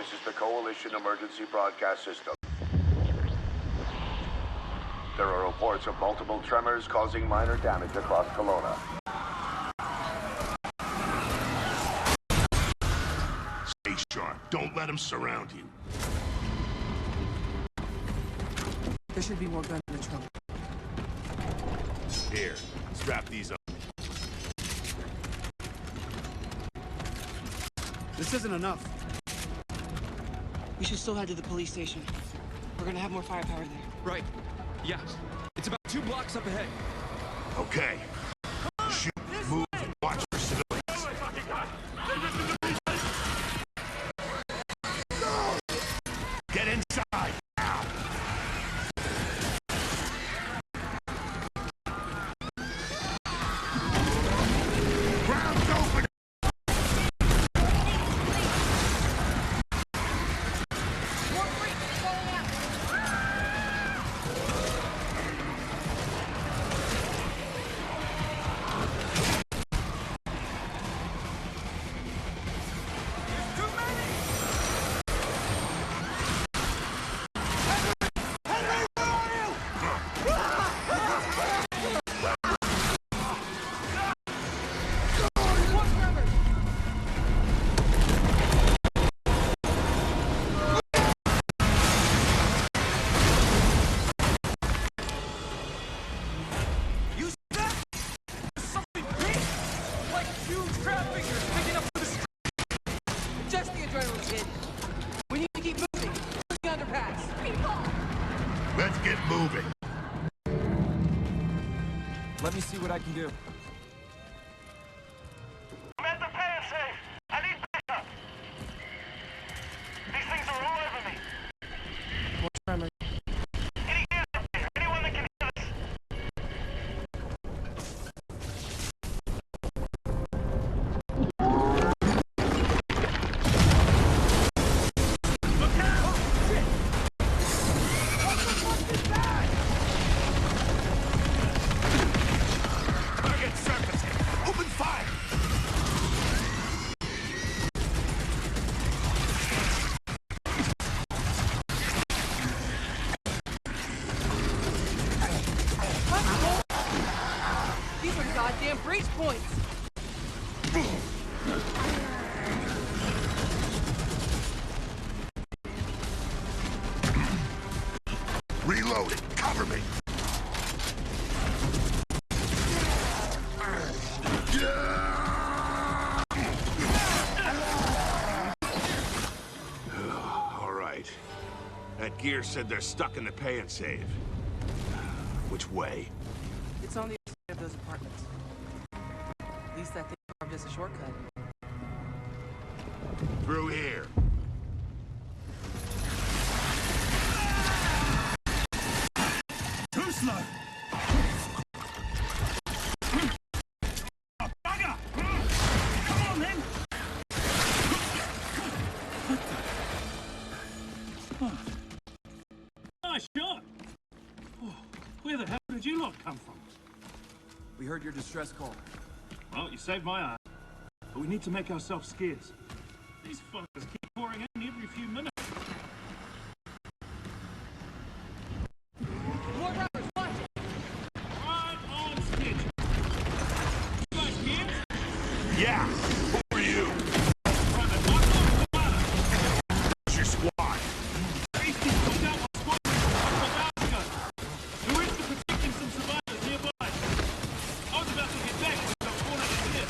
This is the Coalition Emergency Broadcast System. There are reports of multiple tremors causing minor damage across Kelowna. Stay sharp. Don't let them surround you. There should be more guns in the trunk. Here, strap these up. This isn't enough. We should still head to the police station. We're gonna have more firepower there. Right. Yeah. It's about 2 blocks up ahead. Okay. Shoot, move, and watch for civilians. Get inside, now! Ground's open! Just the adrenaline kid. We need to keep moving. The underpass. Let's get moving. Let me see what I can do. I'm at the pan safe. I need backup. These things are all over me. More tremors. Any hands up there? Anyone that can hear us? Look out! Oh, shit! What the fuck is that? Target surfacing. Open fire! These are goddamn breach points. Reload it. Cover me. All right. That gear said they're stuck in the pay and save. Which way? It's on the other side of those apartments. At least that thing carved us a shortcut. Through here. Too slow. Bugger! Come on then. Nice shot. Oh, where the hell did you lot come from? We heard your distress call. Well, you saved my eye. But we need to make ourselves scarce. These fuckers keep pouring in every few minutes. More tremors, watch it. Right on schedule. You guys here? Yeah. Who are you? Private Michael Savannah. What's your squad? Beasties called out my squad a couple of hours ago. We were into protecting some survivors nearby. I was about to get back when we got cornered in here.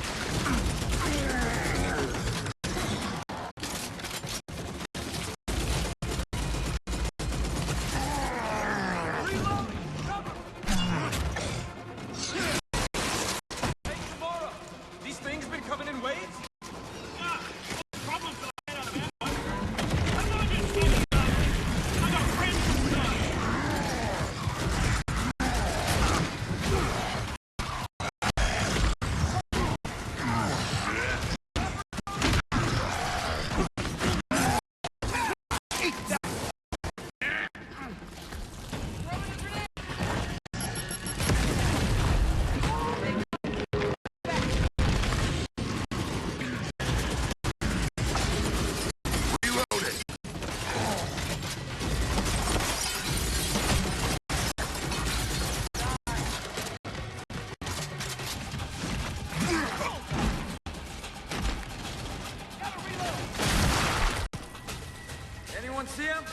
Anyone see him?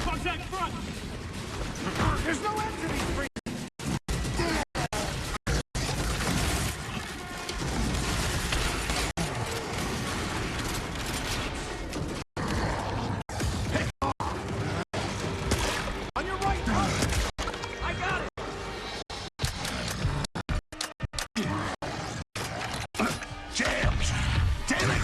Contact front! There's no end to these freaks! On your right, I got it! Jams! Damn it!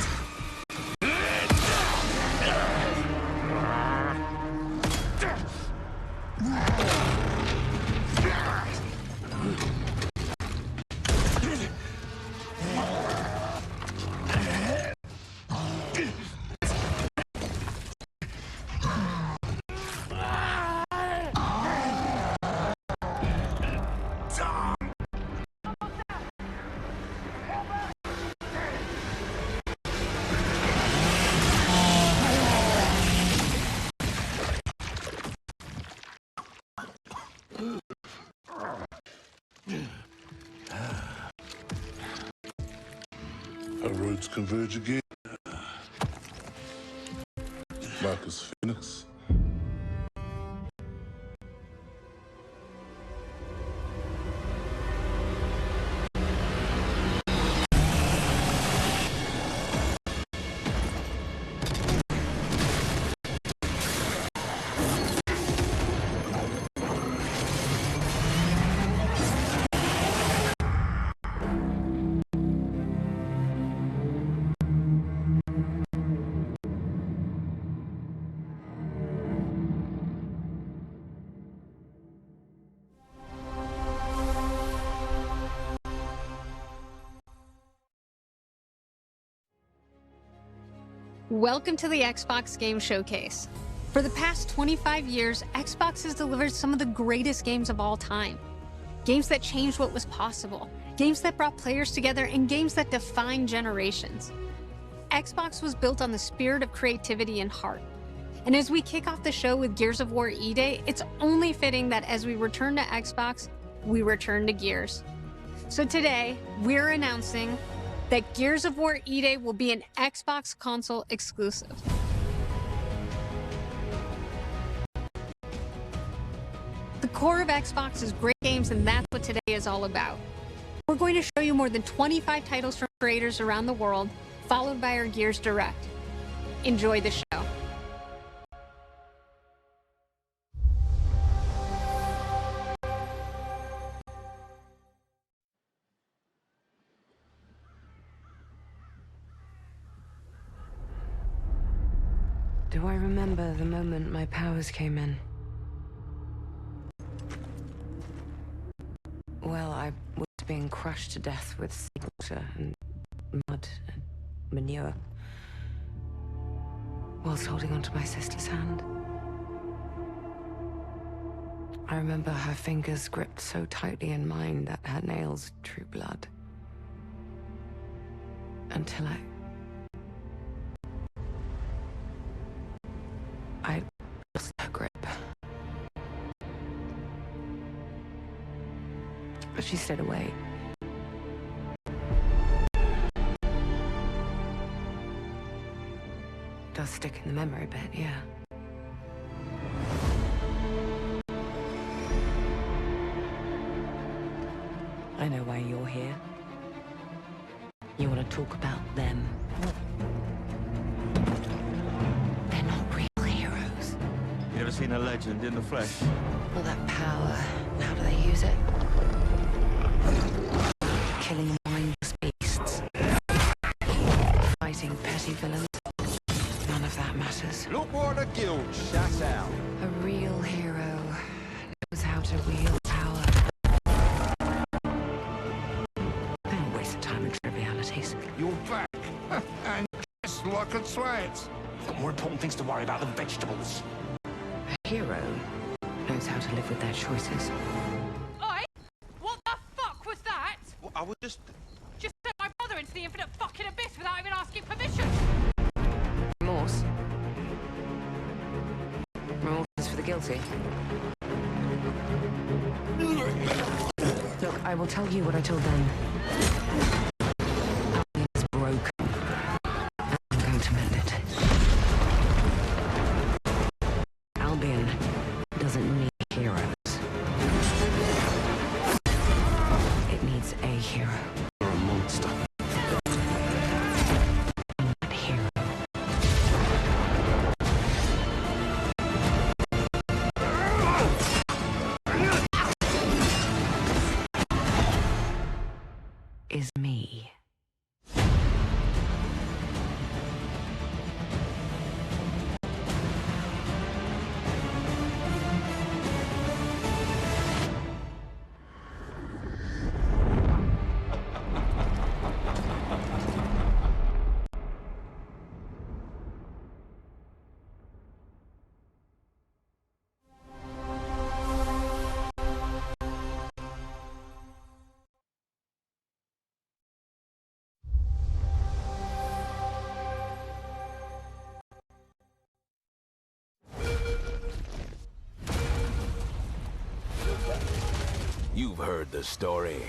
Our roads converge again. Marcus Phoenix. Welcome to the Xbox Game Showcase. For the past 25 years, Xbox has delivered some of the greatest games of all time. Games that changed what was possible, games that brought players together, and games that defined generations. Xbox was built on the spirit of creativity and heart. And as we kick off the show with Gears of War E-Day, it's only fitting that as we return to Xbox, we return to Gears. So today, we're announcing that Gears of War E-Day will be an Xbox console exclusive. The core of Xbox is great games, and that's what today is all about. We're going to show you more than 25 titles from creators around the world, followed by our Gears Direct. Enjoy the show. Do I remember the moment my powers came in? Well, I was being crushed to death with water and mud and manure, whilst holding onto my sister's hand. I remember her fingers gripped so tightly in mine that her nails drew blood. Until I lost her grip. She stayed away. Does stick in the memory a bit, yeah. I know why you're here. You want to talk about them. They're not real heroes. You ever seen a legend in the flesh? All that power, how do they use it? Killing mindless beasts. Fighting petty villains. None of that matters. Look what the guild shut out. A real hero knows how to wield power. Don't waste your time in trivialities. You're back. And just like a twat. Got more important things to worry about than vegetables. A hero knows how to live with their choices. Oi! What the fuck was that? Well, I would just... Just sent my brother into the infinite fucking abyss without even asking permission! Remorse. Remorse is for the guilty. Look, I will tell you what I told them. Our is broken. is me. You've heard the story.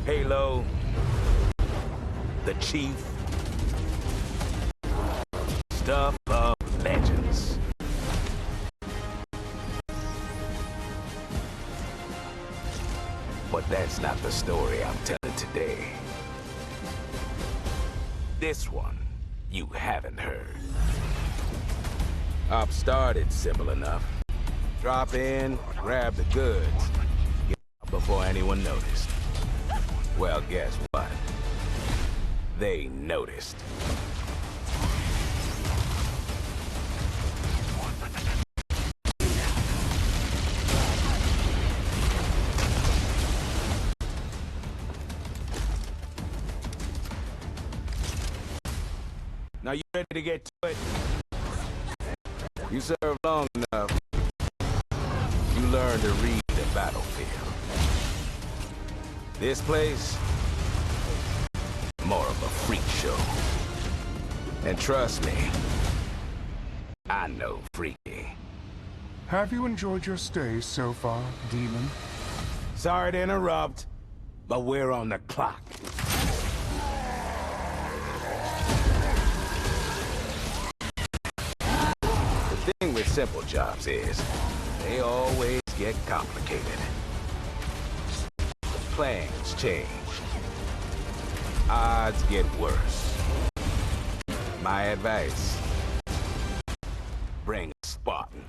Halo, the Chief, stuff of legends. But that's not the story I'm telling today. This one, you haven't heard. Op started simple enough. Drop in, grab the goods, get out before anyone noticed. Well, guess what? They noticed. Now you ready to get to it? You served long enough. You learn to read the battlefield. This place, more of a freak show. And trust me, I know freaky. Have you enjoyed your stay so far, Demon? Sorry to interrupt, but we're on the clock. The thing with simple jobs is, they always get complicated. Plans change. Odds get worse. My advice, bring a Spartan.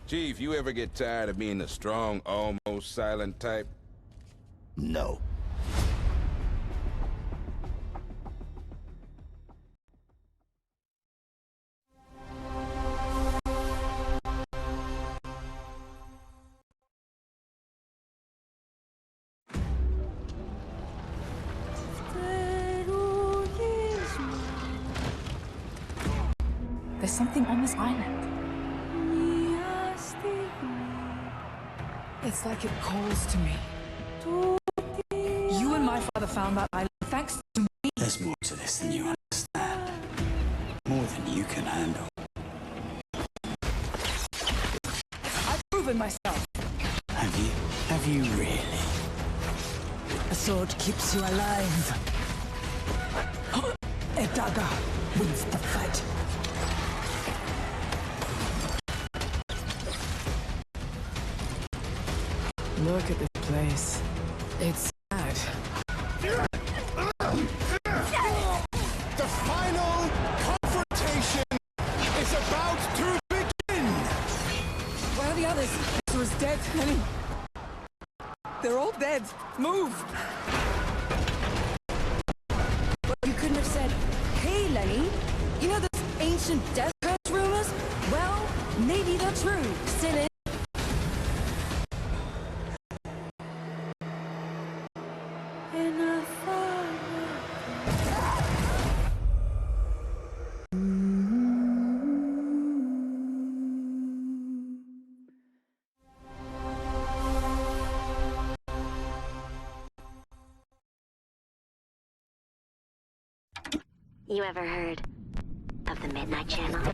Chief, you ever get tired of being the strong, almost silent type? No. There's something on this island. It's like it calls to me. You and my father found that island thanks to me. There's more to this than you understand. More than you can handle. I've proven myself. Have you? Have you really? A sword keeps you alive. A dagger wins the fight. Look at this place. It's sad. The final confrontation is about to begin! Where are the others? This was dead, Lenny. They're all dead. Move! You couldn't have said, hey, Lenny, you know those ancient death curse rumors? Well, maybe they're true. Still in. You ever heard of the Midnight Channel?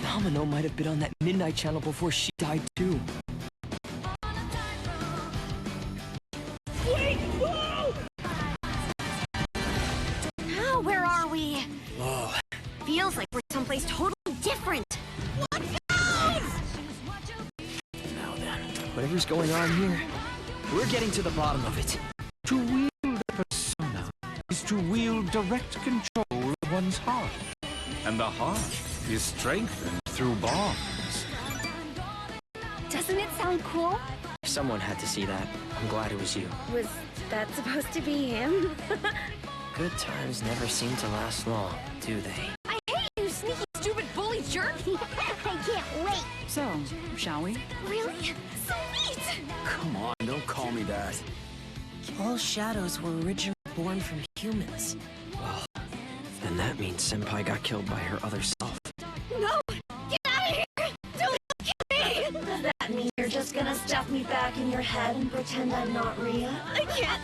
Domino might have been on that Midnight Channel before she died too. Wait! Whoa! Now, where are we? feels like we're someplace totally different. Look out! Now then, whatever's going on here, we're getting to the bottom of it. To wield a persona is to wield direct control of one's heart. And the heart is strengthened through bonds. Doesn't it sound cool? Someone had to see that. I'm glad it was you. Was that supposed to be him? Good times never seem to last long, do they? I hate you, sneaky, stupid bully jerk! I can't wait! So, shall we? Really? Sweet! Come on, don't call me that. All shadows were originally born from humans. Well, then that means Senpai got killed by her other self. No! Get out of here! Don't kill me! Does that mean you're just gonna stuff me back in your head and pretend I'm not Rhea? I can't!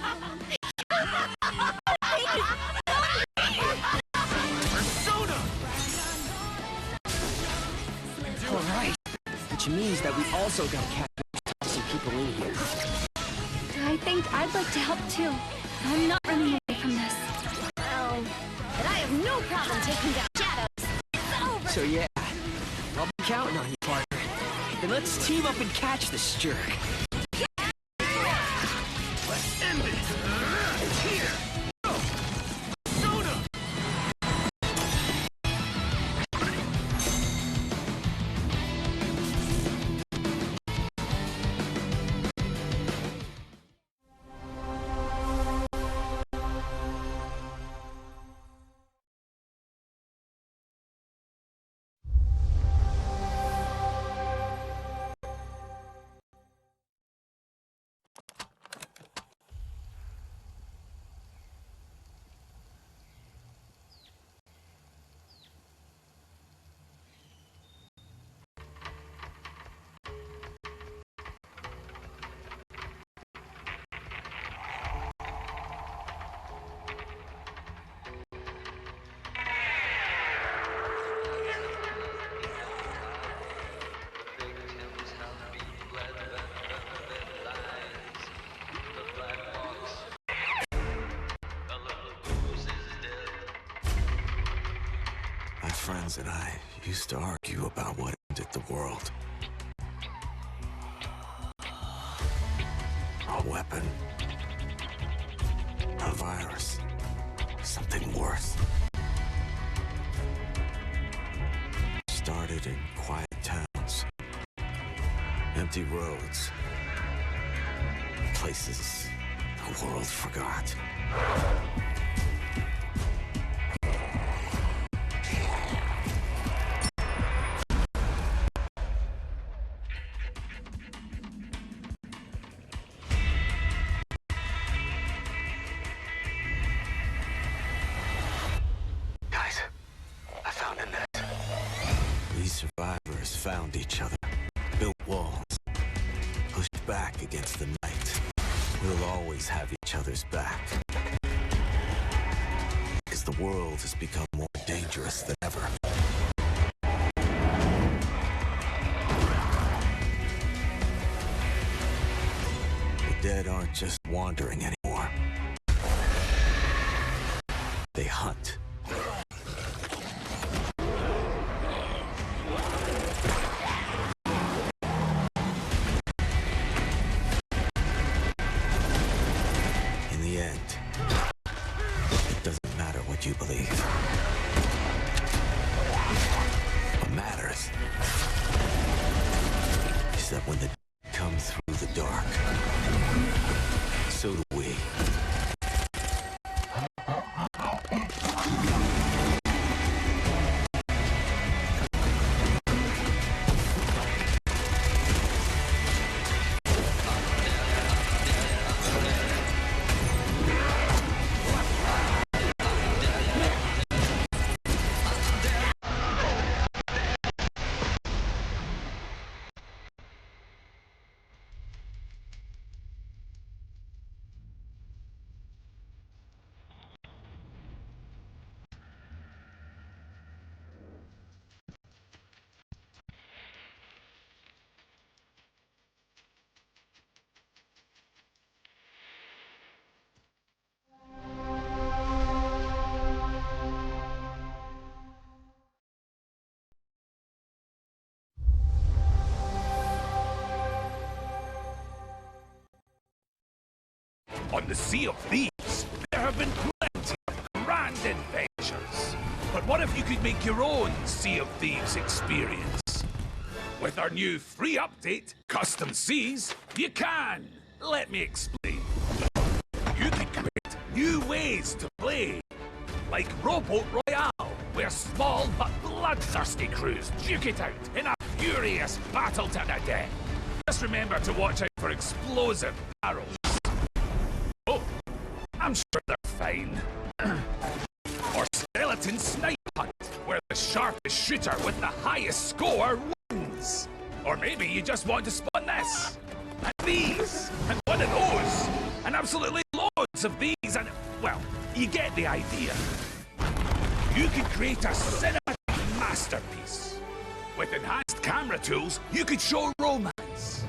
Persona! Alright, which means that we also gotta catch some people in here. I think I'd like to help too. I'm not running away from this. Oh, but I have no problem taking down shadows. It's over! So yeah, I'll be counting on you, partner. Then let's team up and catch this jerk. Let's end this! Here! Go! Persona! My friends and I used to argue about what ended the world. A weapon. A virus. Something worse. Started in quiet towns. Empty roads. Places the world forgot. Guys, I found a net. These survivors found each other, built walls, pushed back against the night. We'll always have each other's back. Because the world has become more dangerous than ever. The dead aren't just wandering anymore. They hunt. In the end, it doesn't matter what you believe. What matters is that when the come through the dark, so do we. On the Sea of Thieves, there have been plenty of grand adventures. But what if you could make your own Sea of Thieves experience? With our new free update, Custom Seas, you can! Let me explain. You can create new ways to play. Like Rowboat Royale, where small but bloodthirsty crews duke it out in a furious battle to the death. Just remember to watch out for explosive barrels. Oh, I'm sure they're fine. Or Skeleton Snipe Hunt, where the sharpest shooter with the highest score wins. Or maybe you just want to spawn this, and these, and one of those, and absolutely loads of these, and, well, you get the idea. You could create a cinematic masterpiece. With enhanced camera tools, you could show romance,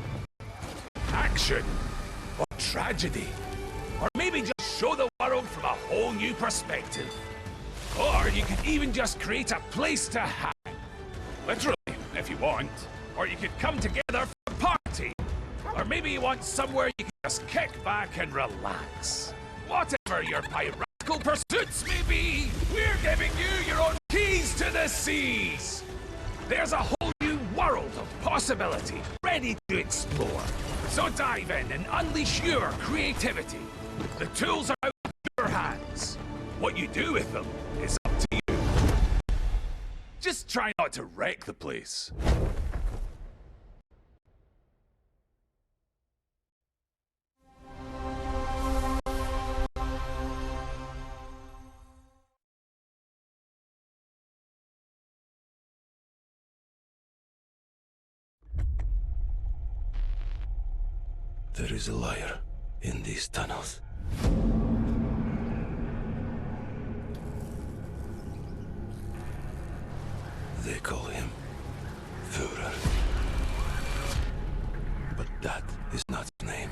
action, or tragedy. Or maybe just show the world from a whole new perspective. Or you could even just create a place to hang. Literally, if you want. Or you could come together for a party. Or maybe you want somewhere you can just kick back and relax. Whatever your piratical pursuits may be, we're giving you your own keys to the seas. There's a whole new world of possibility ready to explore. So dive in and unleash your creativity. The tools are out of your hands. What you do with them is up to you. Just try not to wreck the place. There is a liar in these tunnels. They call him Führer. But that is not his name.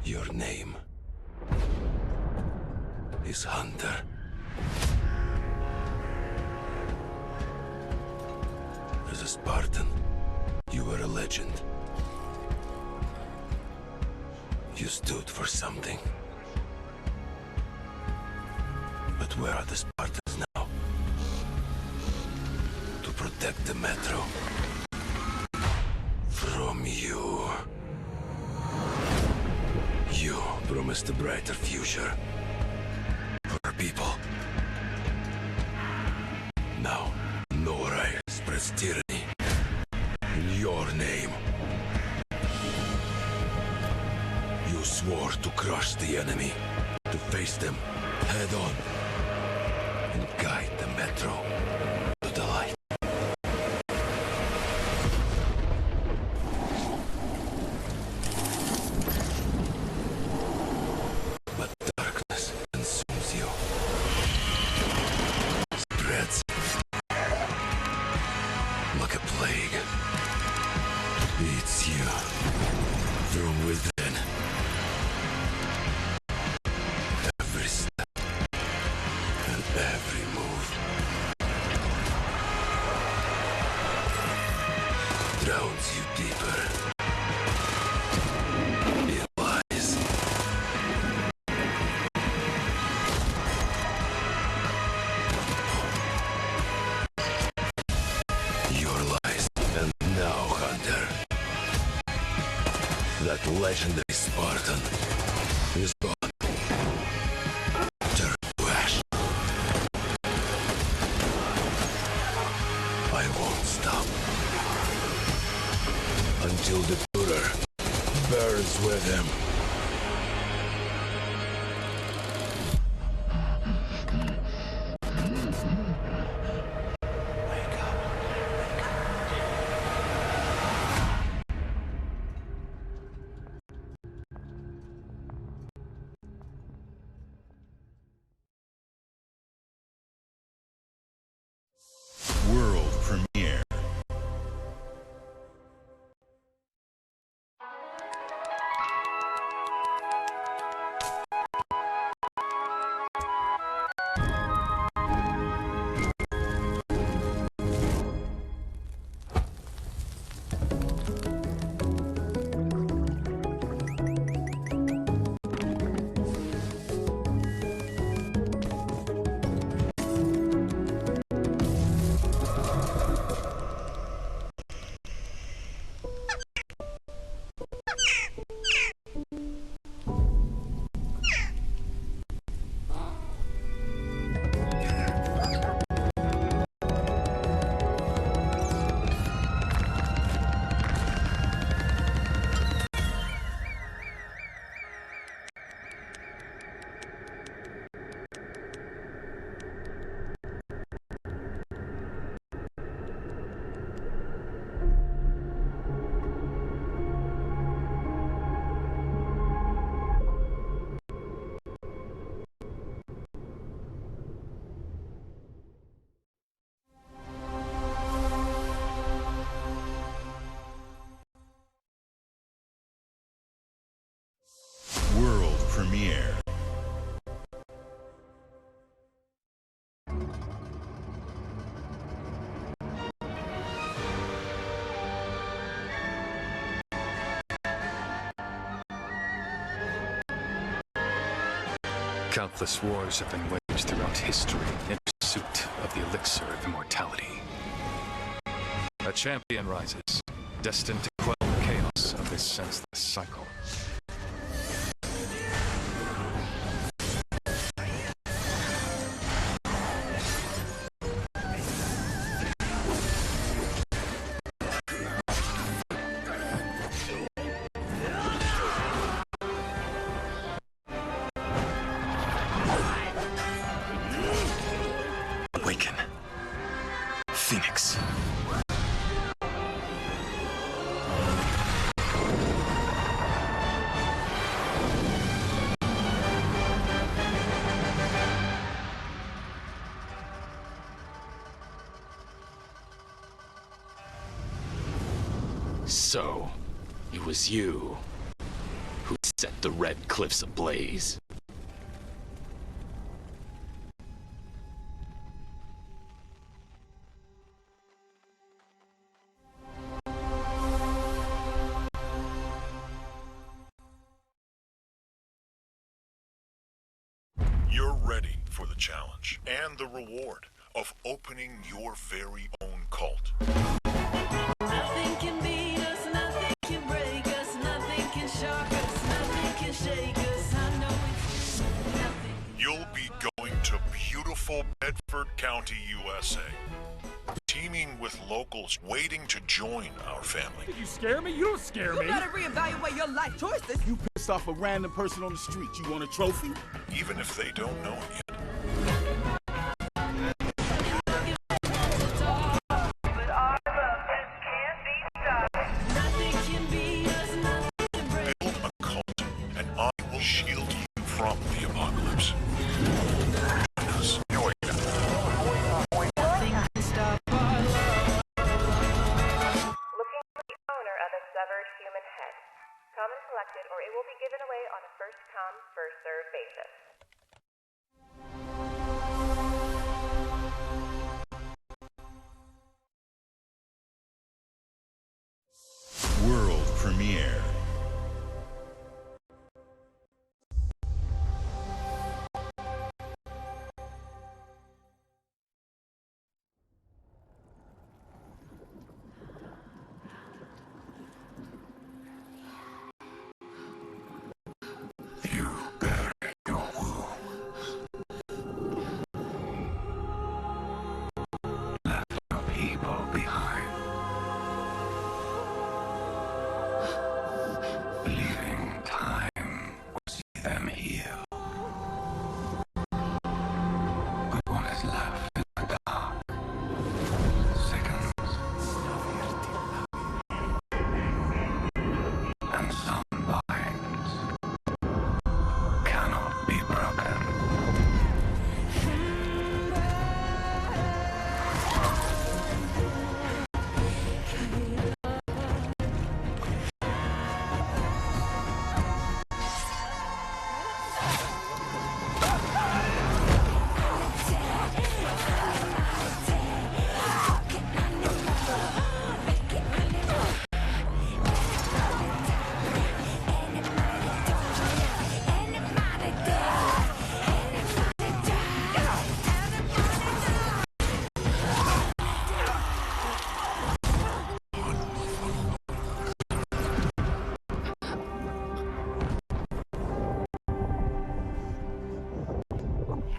Your name is Hunter. As a Spartan, you were a legend. You stood for something. But where are the Spartans now? To protect the Metro. From you. You promised a brighter future. For our people. Now, Norai spreads tyranny. In your name. You swore to crush the enemy, to face them head on, and guide the Metro to the light. But darkness consumes you, spreads like a plague, eats you from within. Drowns you deeper. It lies. Your lies. And now, Hunter, that legendary Spartan is gone. Turned to ash. I won't stop. Until the Führer burns with him. World premiere. Countless wars have been waged throughout history in pursuit of the elixir of immortality. A champion rises, destined to quell the chaos of this senseless cycle. Awaken. Phoenix. So, it was you who set the Red Cliffs ablaze. You're ready for the challenge and the reward of opening your very own cult. Nothing can beat us, nothing can break us, nothing can shock us, nothing can shake us. I know it's nothing. You'll be going to beautiful Bedford County, USA. Teaming with locals waiting to join our family. You scare me? You don't scare me. You better reevaluate your life choices. You pissed off a random person on the street. You want a trophy? Even if they don't know it yet. Build a cult, and I will shield you from the apocalypse. Join us. Owner of a severed human head. Come and collect it, or it will be given away on a first-come, first-served basis. World premiere. You bury your wounds. Left our people behind. Leaving time will see them heal. But what is left in the dark? Seconds. And some binds cannot be broken.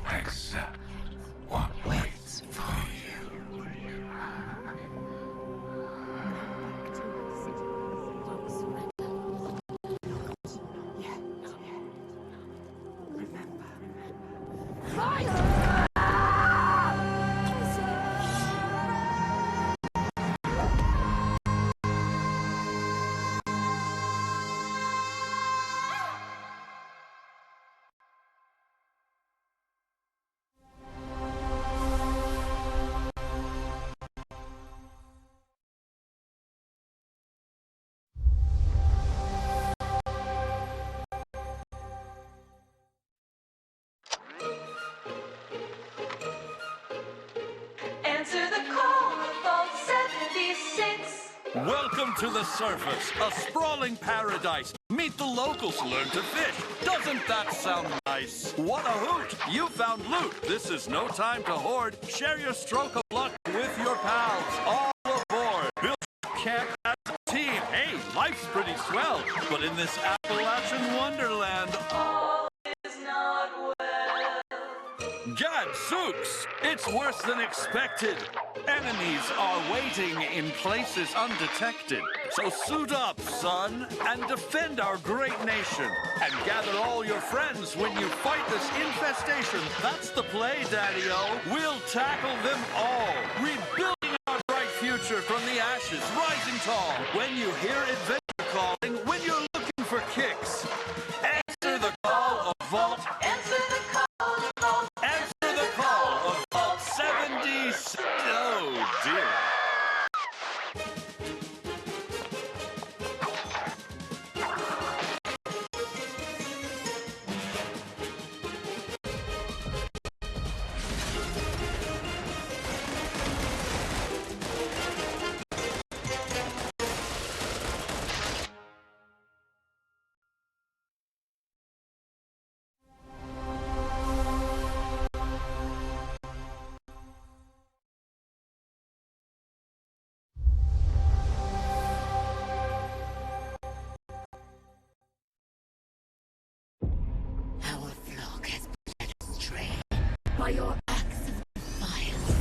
Accept what waits for you. Answer the call of Vault 76. Welcome to the surface, a sprawling paradise. Meet the locals learn to fish. Doesn't that sound nice? What a hoot! You found loot. This is no time to hoard. Share your stroke of luck with your pals. All aboard. Build camp as a team. Hey, life's pretty swell. But in this Appalachian wonderland, all is not well. Gadzooks! It's worse than expected. Enemies are waiting in places undetected. So suit up, son, and defend our great nation. And gather all your friends when you fight this infestation. That's the play, Daddy-O. We'll tackle them all. Rebuilding our bright future from the ashes, rising tall. When you hear adventure calling, when you're looking for kicks, answer the call of Vault. Answer the call of Vault. Answer the call of Vault 76. Oh, dear. Our flock has been led astray by your acts of defiance.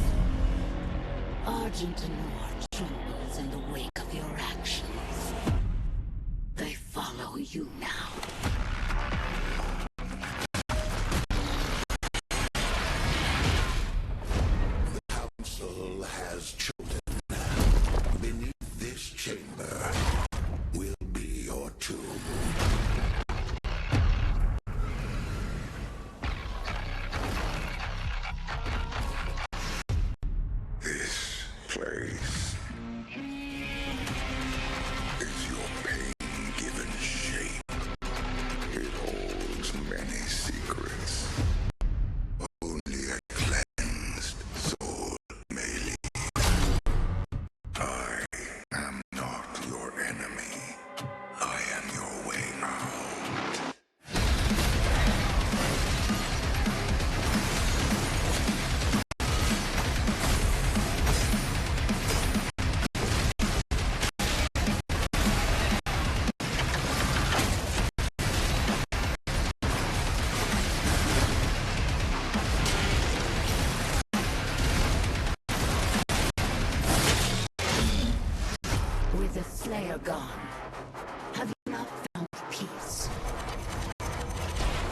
Argent Noir trembles in the wake of your actions. They follow you now. The Council has chosen. Beneath this chamber will be your tomb. This place is your pain given shape. It holds many secrets. Only a cleansed soul may leave. I am not your enemy. I am your way out. With the Slayer gone, have you not found peace?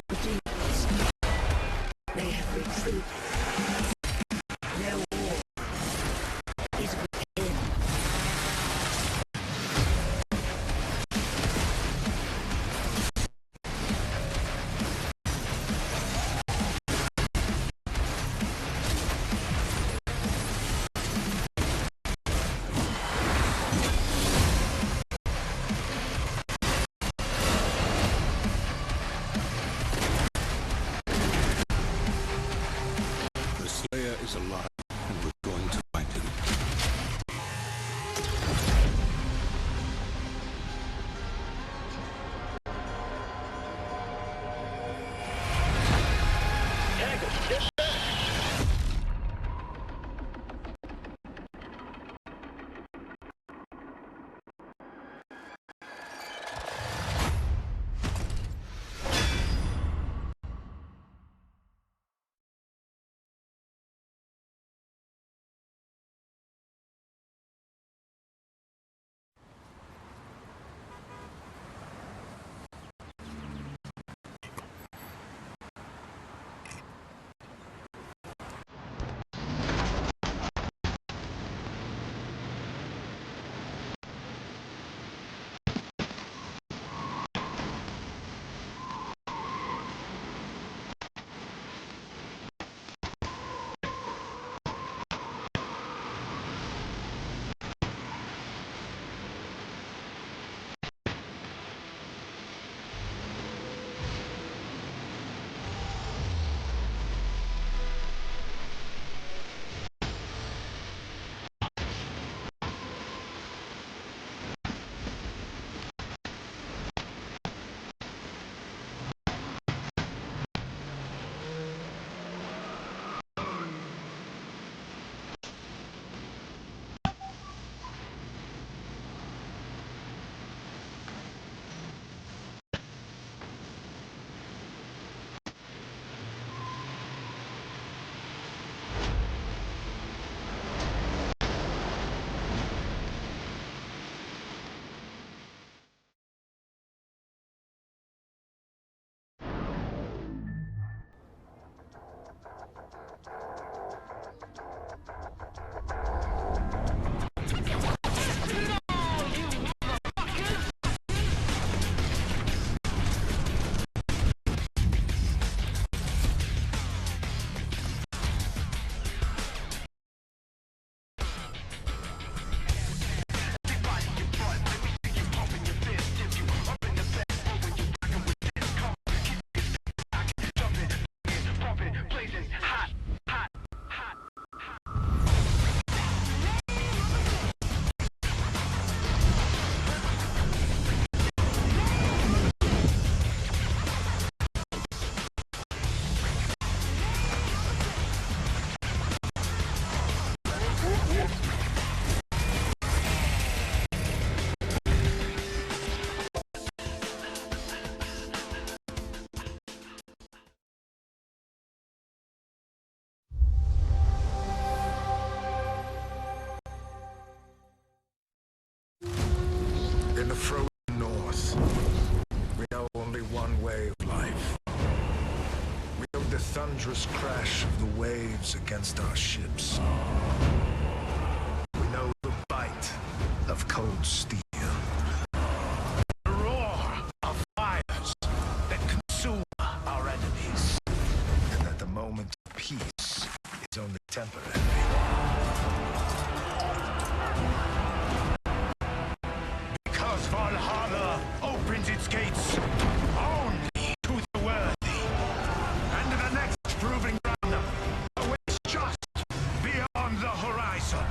The demons, they have retreated. Their war is within. The Slayer is alive. in the frozen north, we know only one way of life. We know the thunderous crash of the waves against our ships. We know the bite of cold steel. The roar of fires that consume our enemies. And that the moment of peace is only temporary. Because Valhalla opens its gates only to the worthy. And the next proving ground awaits just beyond the horizon.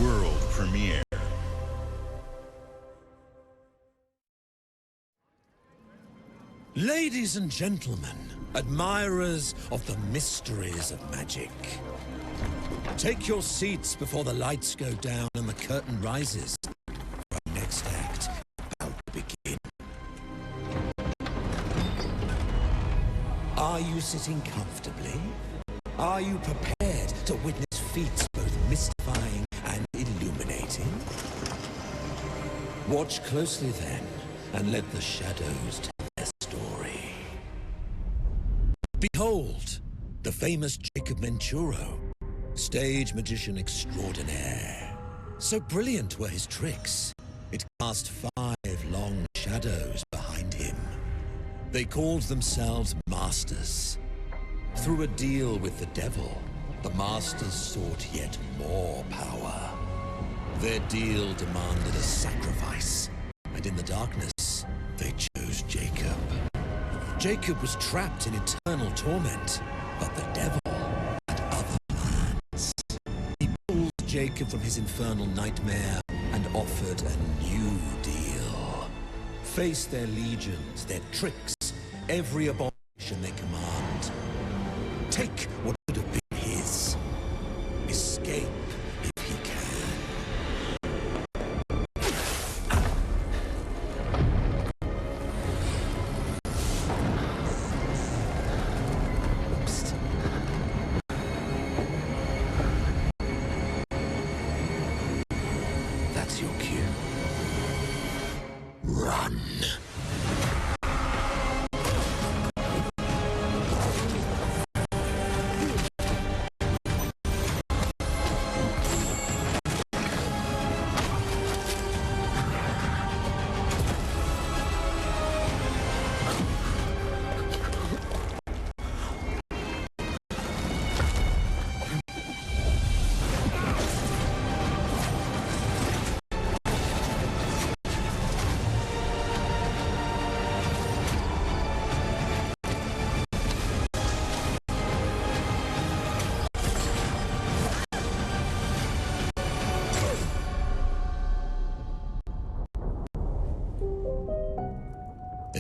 World premiere. Ladies and gentlemen, admirers of the mysteries of magic, take your seats before the lights go down and the curtain rises. Our next act is about to begin. Are you sitting comfortably? Are you prepared to witness feats both mystifying and illuminating? Watch closely then, and let the shadows tell their story. Behold, the famous Jacob Menturo, stage magician extraordinaire. So brilliant were his tricks, it cast 5 long shadows behind him. They called themselves Masters. Through a deal with the devil, the Masters sought yet more power. Their deal demanded a sacrifice, and in the darkness, they chose Jacob. Jacob was trapped in eternal torment, but the devil had other plans. He pulled Jacob from his infernal nightmare and offered a new deal. Face their legions, their tricks, every abomination they command. Take what could have been his. Escape if he can. Psst. That's your cue. Run.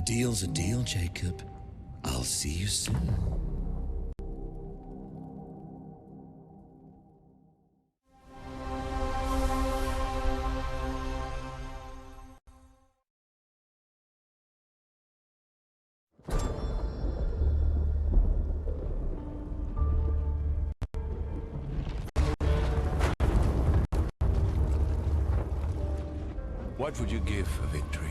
deal's a deal, Jacob. I'll see you soon. What would you give for victory?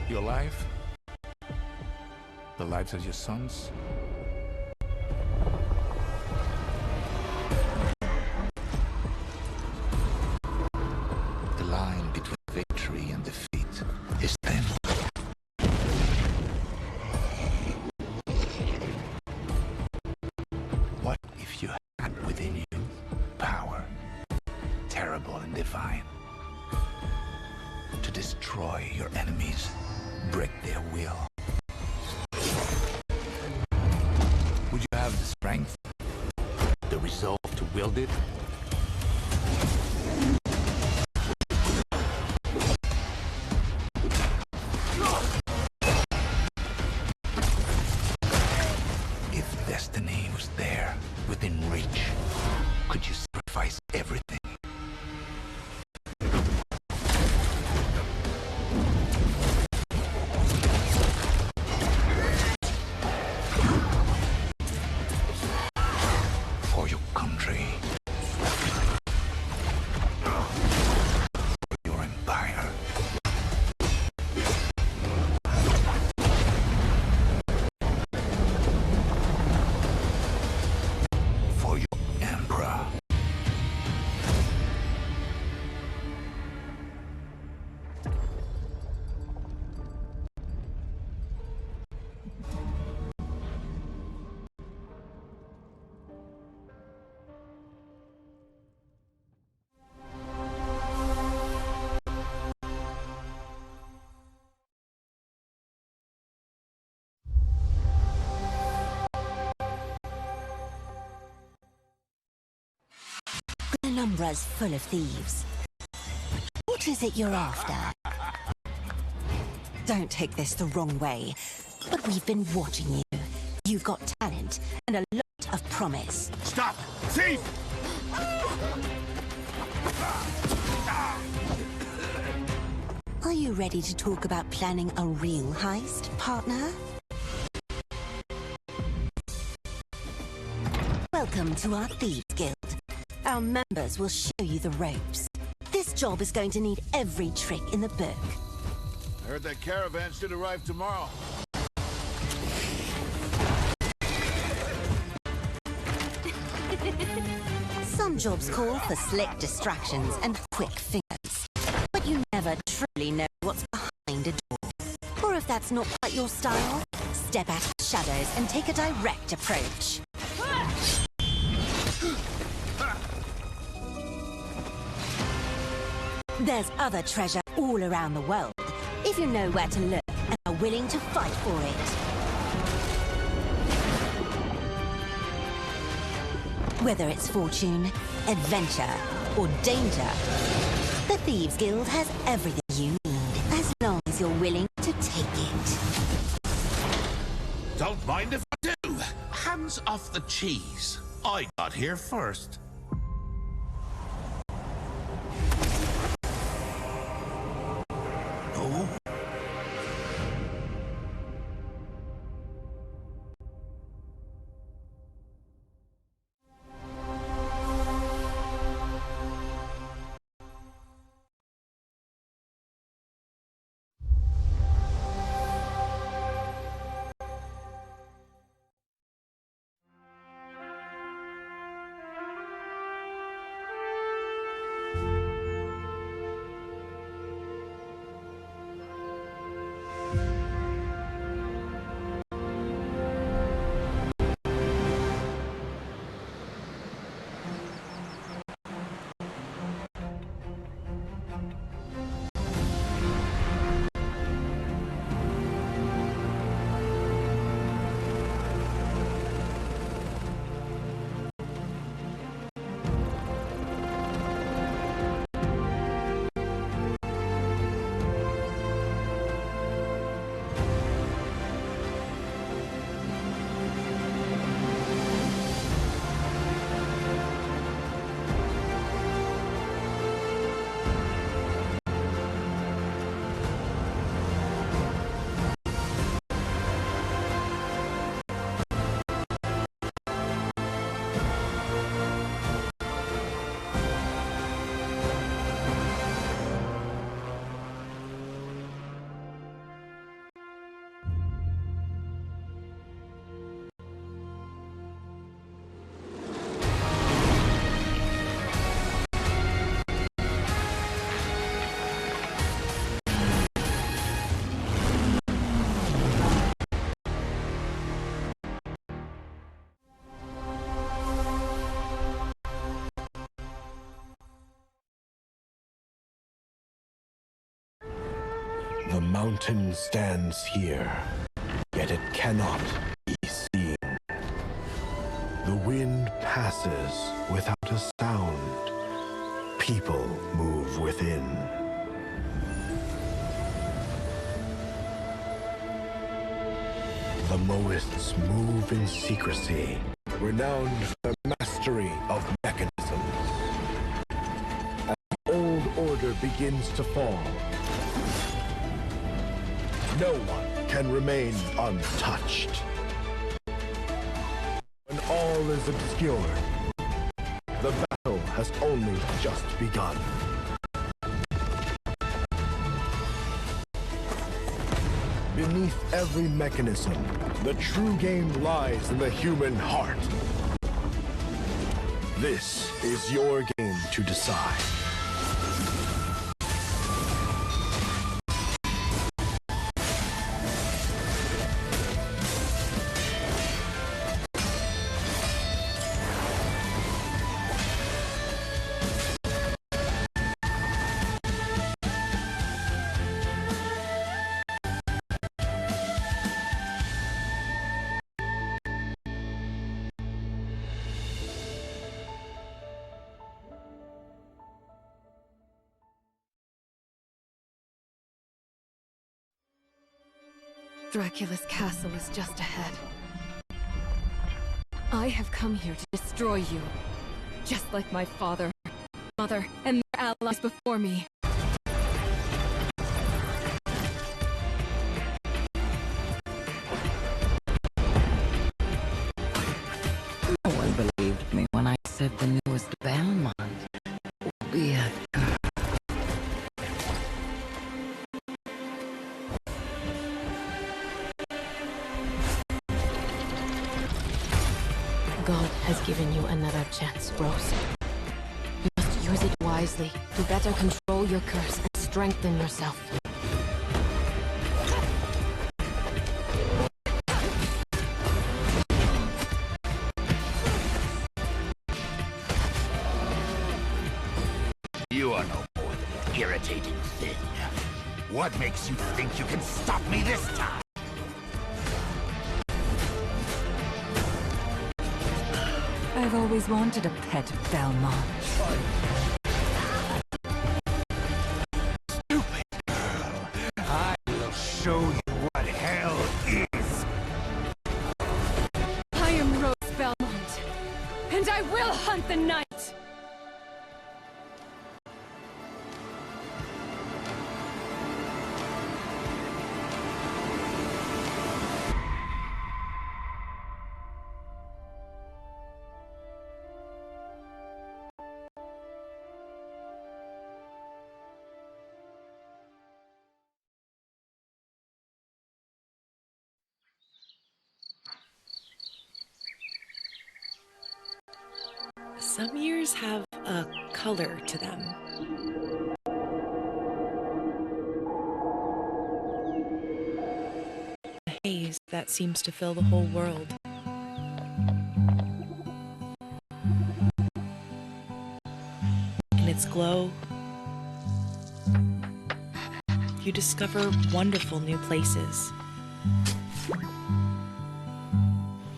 Your life? The lives of your sons? The line between victory and defeat is thin. What if you had within you power, terrible and divine, to destroy your enemies, break their will? Would you have the strength, the resolve to wield it? If destiny was there, within reach, could you sacrifice everything? For your country. For your empire. For your emperor. Penumbra's full of thieves. What is it you're after? Don't take this the wrong way, but we've been watching you. You've got talent and a lot of promise. Stop! Thief! Are you ready to talk about planning a real heist, partner? Welcome to our Thieves Guild. Our members will show you the ropes. This job is going to need every trick in the book. I heard that caravan should arrive tomorrow. Some jobs call for slick distractions and quick fingers. But you never truly know what's behind a door. Or if that's not quite your style, step out of the shadows and take a direct approach. There's other treasure all around the world, if you know where to look and are willing to fight for it. Whether it's fortune, adventure, or danger, the Thieves Guild has everything you need, as long as you're willing to take it. Don't mind if I do. Hands off the cheese. I got here first. Oh? mountain stands here, yet it cannot be seen. The wind passes without a sound. People move within. The Moists move in secrecy, renowned for their mastery of mechanisms. As the old order begins to fall, no one can remain untouched. When all is obscured, the battle has only just begun. Beneath every mechanism, the true game lies in the human heart. This is your game to decide. Dracula's castle is just ahead. I have come here to destroy you, just like my father, mother, and their allies before me. No one believed me when I said the newest Belmont would be a girl. God has given you another chance, Rose. You must use it wisely to better control your curse and strengthen yourself. You are no more than an irritating thing. What makes you think you can stop me this time? I've always wanted a pet Belmont. Stupid girl. I will show you what hell is. I am Rose Belmont, and I will hunt the night! Some years have a color to them. A haze that seems to fill the whole world. In its glow, you discover wonderful new places.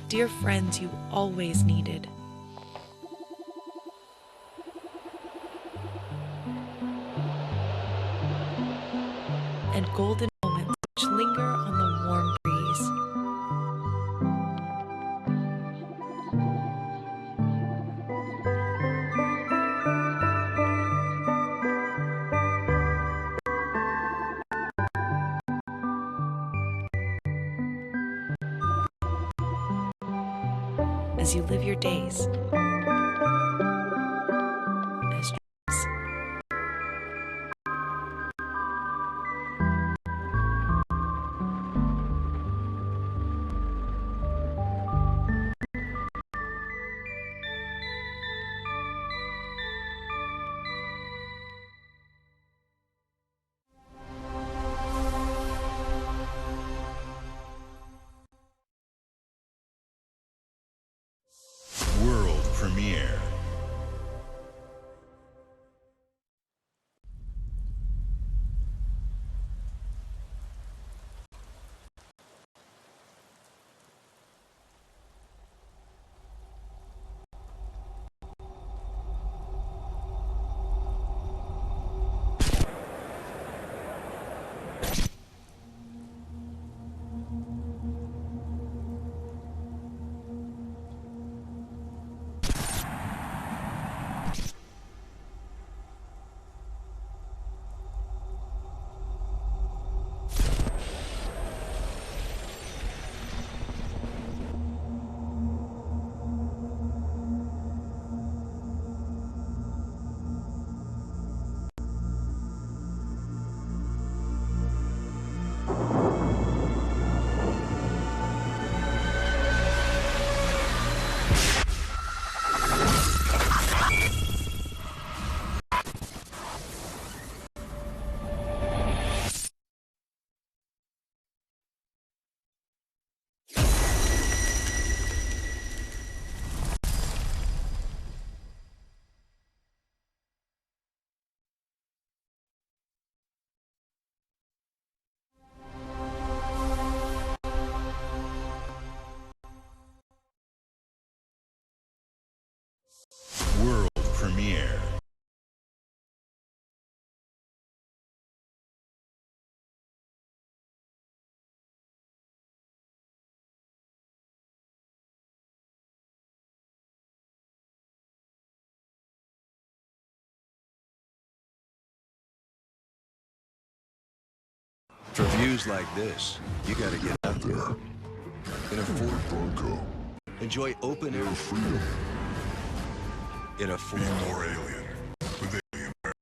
Dear friends you always needed. And golden moments which linger on the warm breeze. As you live your days as dreams. World premiere. World premiere. For views like this, you gotta get out there. In a Ford Bronco. Enjoy open air freedom. In a Ford. Be more alien with Alien Air.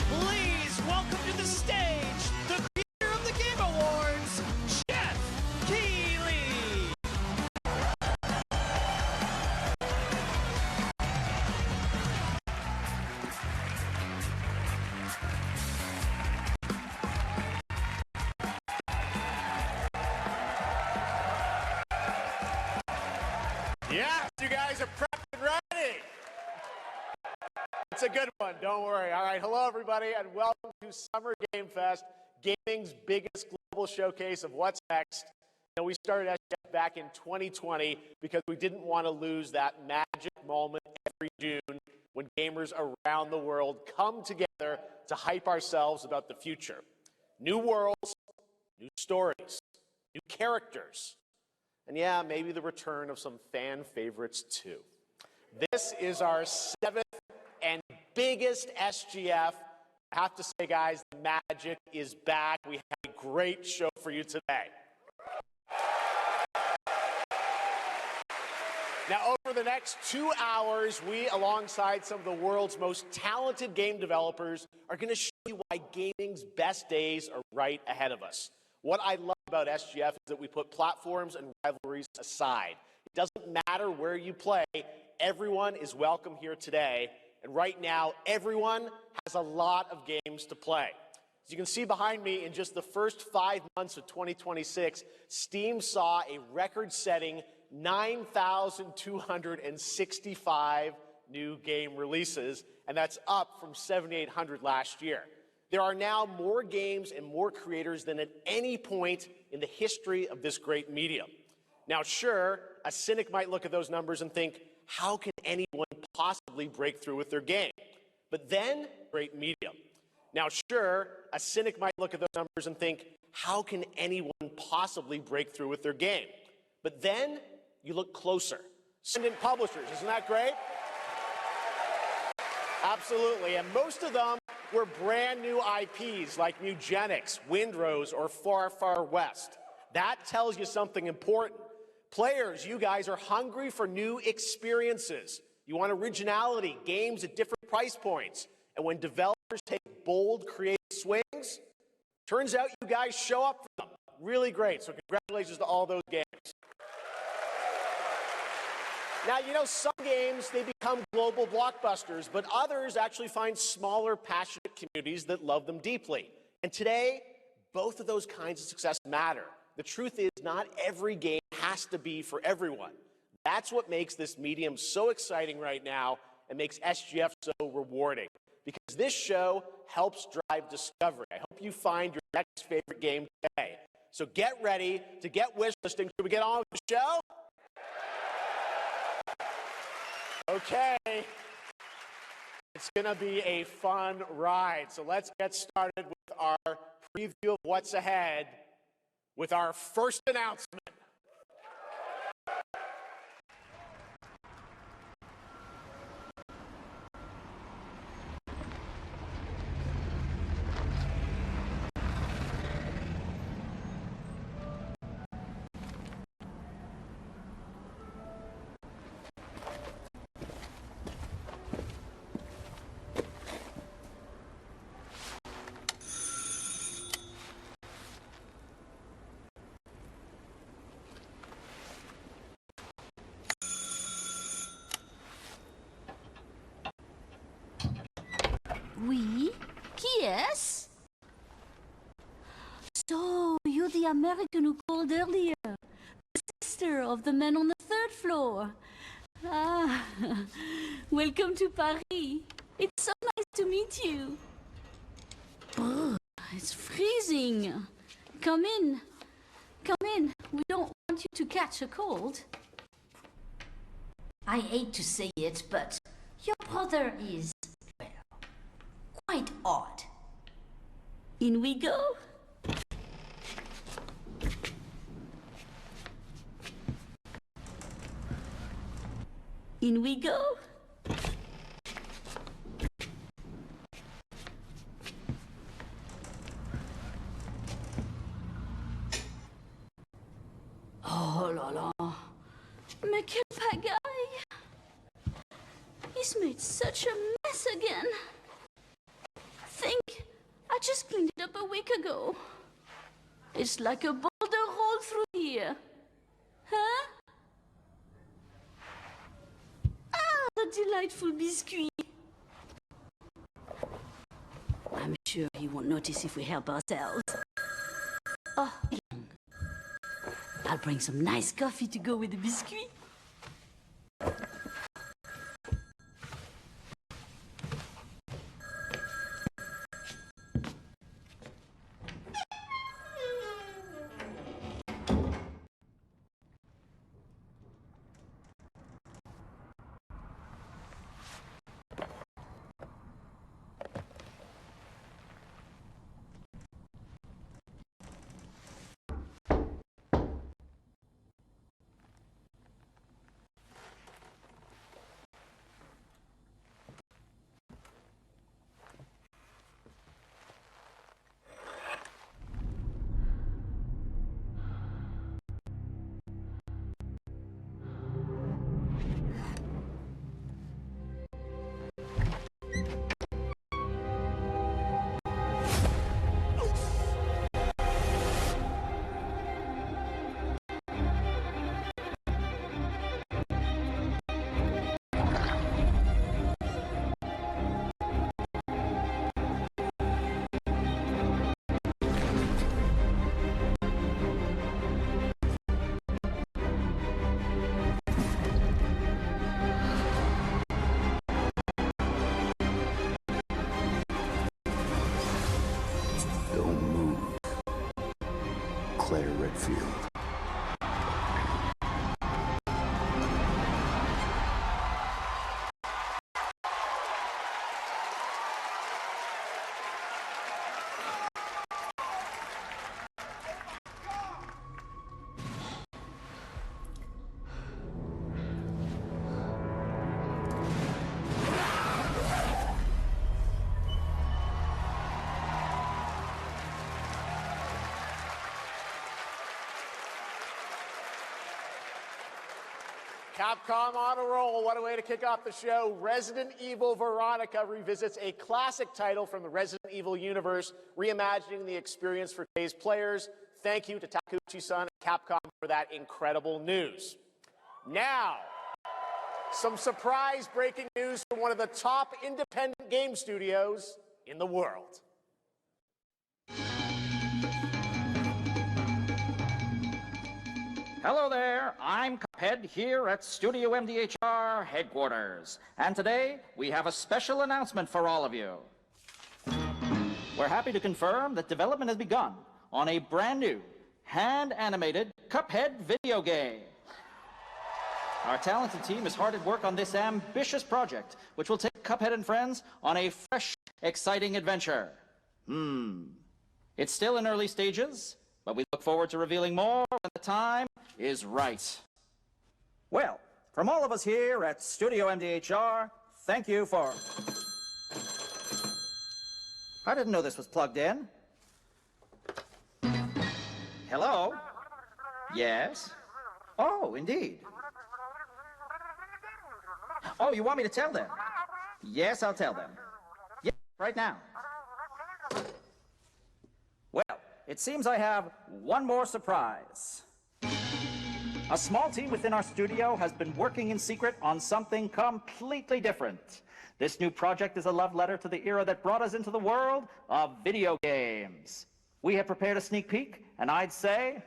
Please welcome to the stage the creator of the Game Awards, Jeff Keighley. Yes, you guys are prepped and ready. It's a good one, don't worry. All right, hello everybody, and welcome to Summer Game Fest, gaming's biggest global showcase of what's next. You know, we started SGF back in 2020 because we didn't want to lose that magic moment every June when gamers around the world come together to hype ourselves about the future. New worlds, new stories, new characters, and yeah, maybe the return of some fan favorites too. This is our 7th and biggest SGF. I have to say, guys, the magic is back. We have a great show for you today. Now, over the next 2 hours, we, alongside some of the world's most talented game developers, are going to show you why gaming's best days are right ahead of us. What I love about SGF is that we put platforms and rivalries aside. It doesn't matter where you play, everyone is welcome here today. And right now, everyone has a lot of games to play. As you can see behind me, in just the first 5 months of 2026, Steam saw a record-setting 9,265 new game releases, and that's up from 7,800 last year. There are now more games and more creators than at any point in the history of this great medium. Now, sure, a cynic might look at those numbers and think, how can anyone possibly break through with their game? But then, great medium. Now, sure, a cynic might look at those numbers and think, how can anyone possibly break through with their game? But then, you look closer. Independent publishers, isn't that great? Absolutely, and most of them were brand new IPs like Nugenics, Windrose, or Far Far West. That tells you something important. Players, you guys are hungry for new experiences. You want originality, games at different price points. And when developers take bold, creative swings, turns out you guys show up for them. Really great, so congratulations to all those games. Now, you know, some games, they become global blockbusters, but others actually find smaller, passionate communities that love them deeply. And today, both of those kinds of success matter. The truth is, not every game has to be for everyone. That's what makes this medium so exciting right now and makes SGF so rewarding. Because this show helps drive discovery. I hope you find your next favorite game today. So get ready to get wishlisting. Should we get on with the show? Okay, it's going to be a fun ride. So let's get started with our preview of what's ahead with our first announcement. the American who called earlier. The sister of the man on the 3rd floor. Ah, welcome to Paris. It's so nice to meet you. Brr, it's freezing. Come in. Come in. We don't want you to catch a cold. I hate to say it, but your brother is, well, quite odd. In we go. In we go. Oh la la. Mais quel pagaille! He's made such a mess again. Think, I just cleaned it up a week ago. It's like a boulder rolled through here. Huh? Ah, the delightful biscuit. I'm sure he won't notice if we help ourselves. Oh, young. I'll bring some nice coffee to go with the biscuit. Claire Redfield. Capcom on a roll. What a way to kick off the show. Resident Evil Veronica revisits a classic title from the Resident Evil universe, reimagining the experience for today's players. Thank you to Takeuchi-san and Capcom for that incredible news. Now, some surprise breaking news from one of the top independent game studios in the world. Hello there, I'm Cuphead here at Studio MDHR headquarters. And today, we have a special announcement for all of you. We're happy to confirm that development has begun on a brand new, hand-animated Cuphead video game. Our talented team is hard at work on this ambitious project, which will take Cuphead and friends on a fresh, exciting adventure. It's still in early stages, but we look forward to revealing more when the time is right. Well, from all of us here at Studio MDHR, thank you for... I didn't know this was plugged in. Hello? Yes? Oh, indeed. Oh, you want me to tell them? Yes, I'll tell them. Yeah, right now. Well, it seems I have one more surprise. A small team within our studio has been working in secret on something completely different. This new project is a love letter to the era that brought us into the world of video games. we have prepared a sneak peek, and I'd say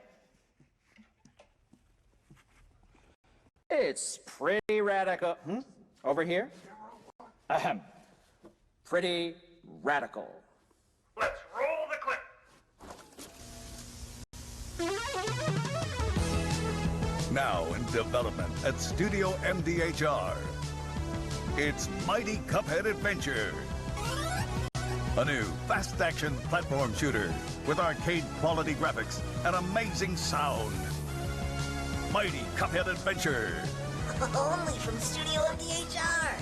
it's pretty radical. Over here? Ahem. Pretty radical. Let's roll the clip. Now in development at Studio MDHR. It's Mighty Cuphead Adventure. A new fast-action platform shooter with arcade-quality graphics and amazing sound. Mighty Cuphead Adventure. Only from Studio MDHR.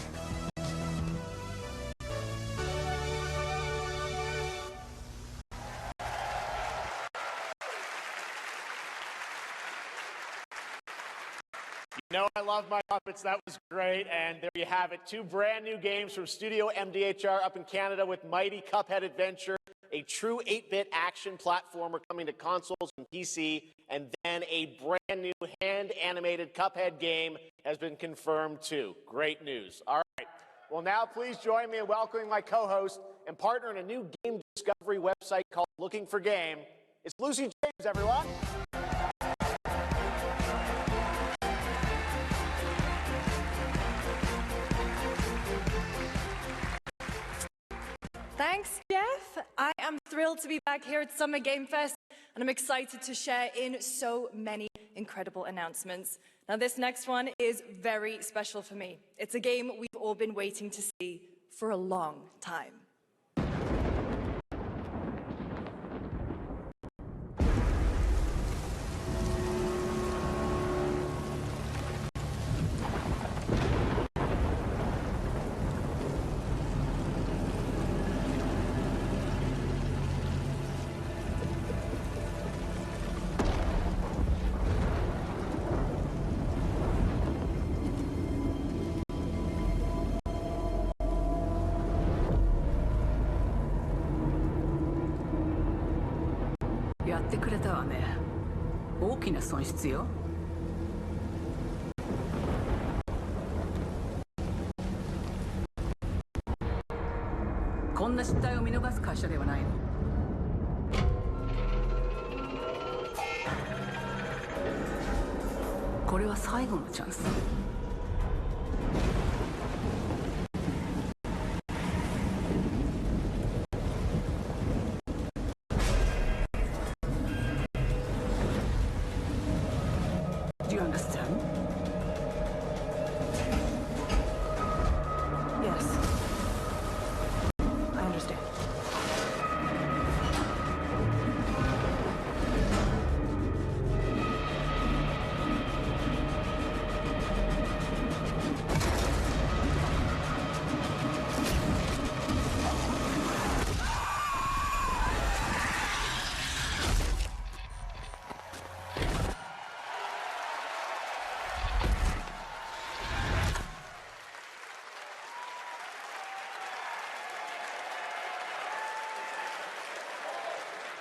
You know I love my Muppets. That was great. And there you have it. 2 brand new games from Studio MDHR up in Canada with Mighty Cuphead Adventure, a true 8-bit action platformer coming to consoles and PC, and then a brand new hand-animated Cuphead game has been confirmed too. Great news. All right. Well, now please join me in welcoming my co-host and partner in a new game discovery website called Looking for Game. It's Lucy James, everyone. Thanks, Jeff. I am thrilled to be back here at Summer Game Fest, and I'm excited to share in so many incredible announcements. Now, this next one is very special for me. It's a game we've all been waiting to see for a long time.やってくれたわね。大きな損失よ。こんな失態を見逃す会社ではないの。これは最後のチャンス。Do you understand? Yes. I understand.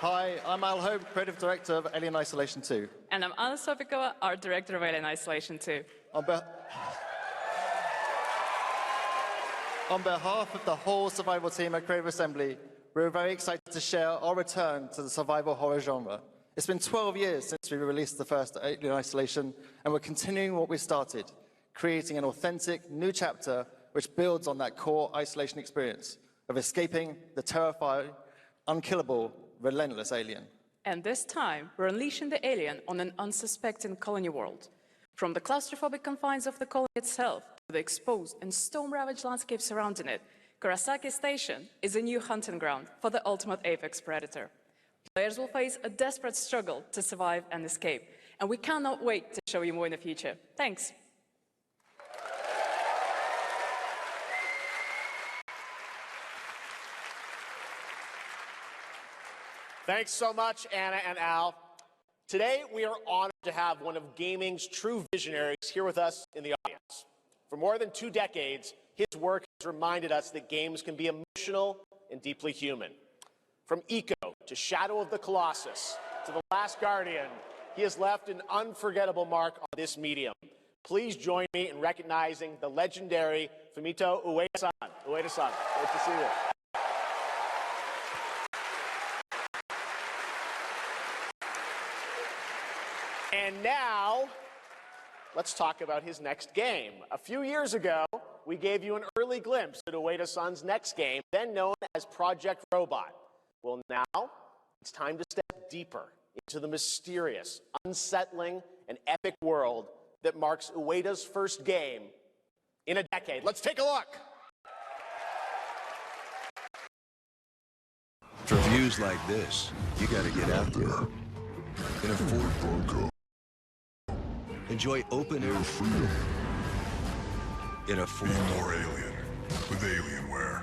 Hi, I'm Al Hope, Creative Director of Alien Isolation 2. And I'm Anna Sovikova, Art Director of Alien Isolation 2. On behalf of the whole survival team at Creative Assembly, we're very excited to share our return to the survival horror genre. It's been 12 years since we released the first Alien Isolation, and we're continuing what we started, creating an authentic new chapter which builds on that core isolation experience of escaping the terrifying, unkillable, relentless alien. And this time, we're unleashing the alien on an unsuspecting colony world. From the claustrophobic confines of the colony itself to the exposed and storm-ravaged landscape surrounding it, Kurosaki Station is a new hunting ground for the ultimate apex predator. Players will face a desperate struggle to survive and escape, and we cannot wait to show you more in the future. Thanks. Thanks so much, Anna and Al. Today, we are honored to have one of gaming's true visionaries here with us in the audience. For more than 2 decades, his work has reminded us that games can be emotional and deeply human. From Ico to Shadow of the Colossus to The Last Guardian, he has left an unforgettable mark on this medium. Please join me in recognizing the legendary Fumito Ueda-san. Ueda-san, great to see you. And now, let's talk about his next game. A few years ago, we gave you an early glimpse at Ueda-san's next game, then known as Project Robot. Well, now, it's time to step deeper into the mysterious, unsettling, and epic world that marks Ueda's first game in a decade. Let's take a look. For views like this, you gotta get out there. In a Ford Bronco. Enjoy open air freedom. In a Ford. Be more alien with Alienware.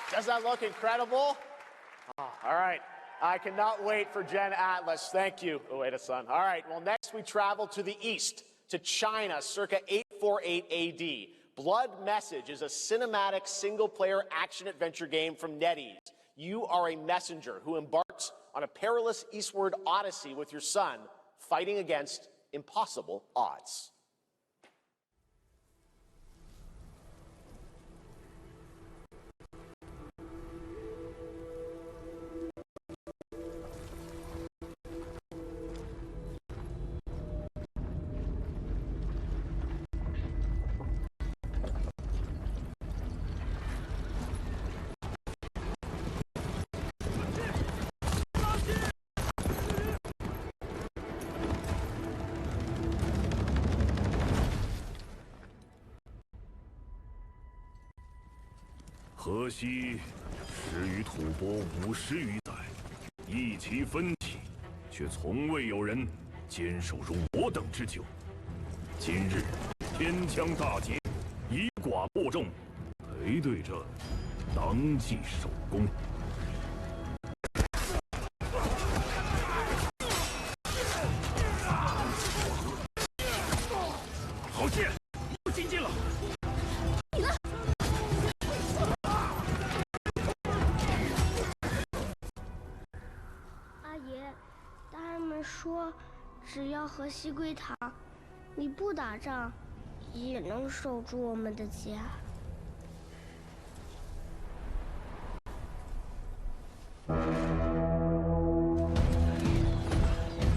Does that look incredible? Oh, all right. I cannot wait for Gen Atlas. Thank you, Ueda-san. All right, well, next we travel to the east, to China, circa 848 AD. Blood Message is a cinematic single-player action-adventure game from NetEase. You are a messenger who embarks on a perilous eastward odyssey with your son, fighting against impossible odds.河西始于吐蕃50余载，意气奋起，却从未有人坚守如我等之久。今日天枪大捷，以寡破众，陪对着当即首功。好剑，又精进了。 大人们说，只要和西归堂，你不打仗，也能守住我们的家。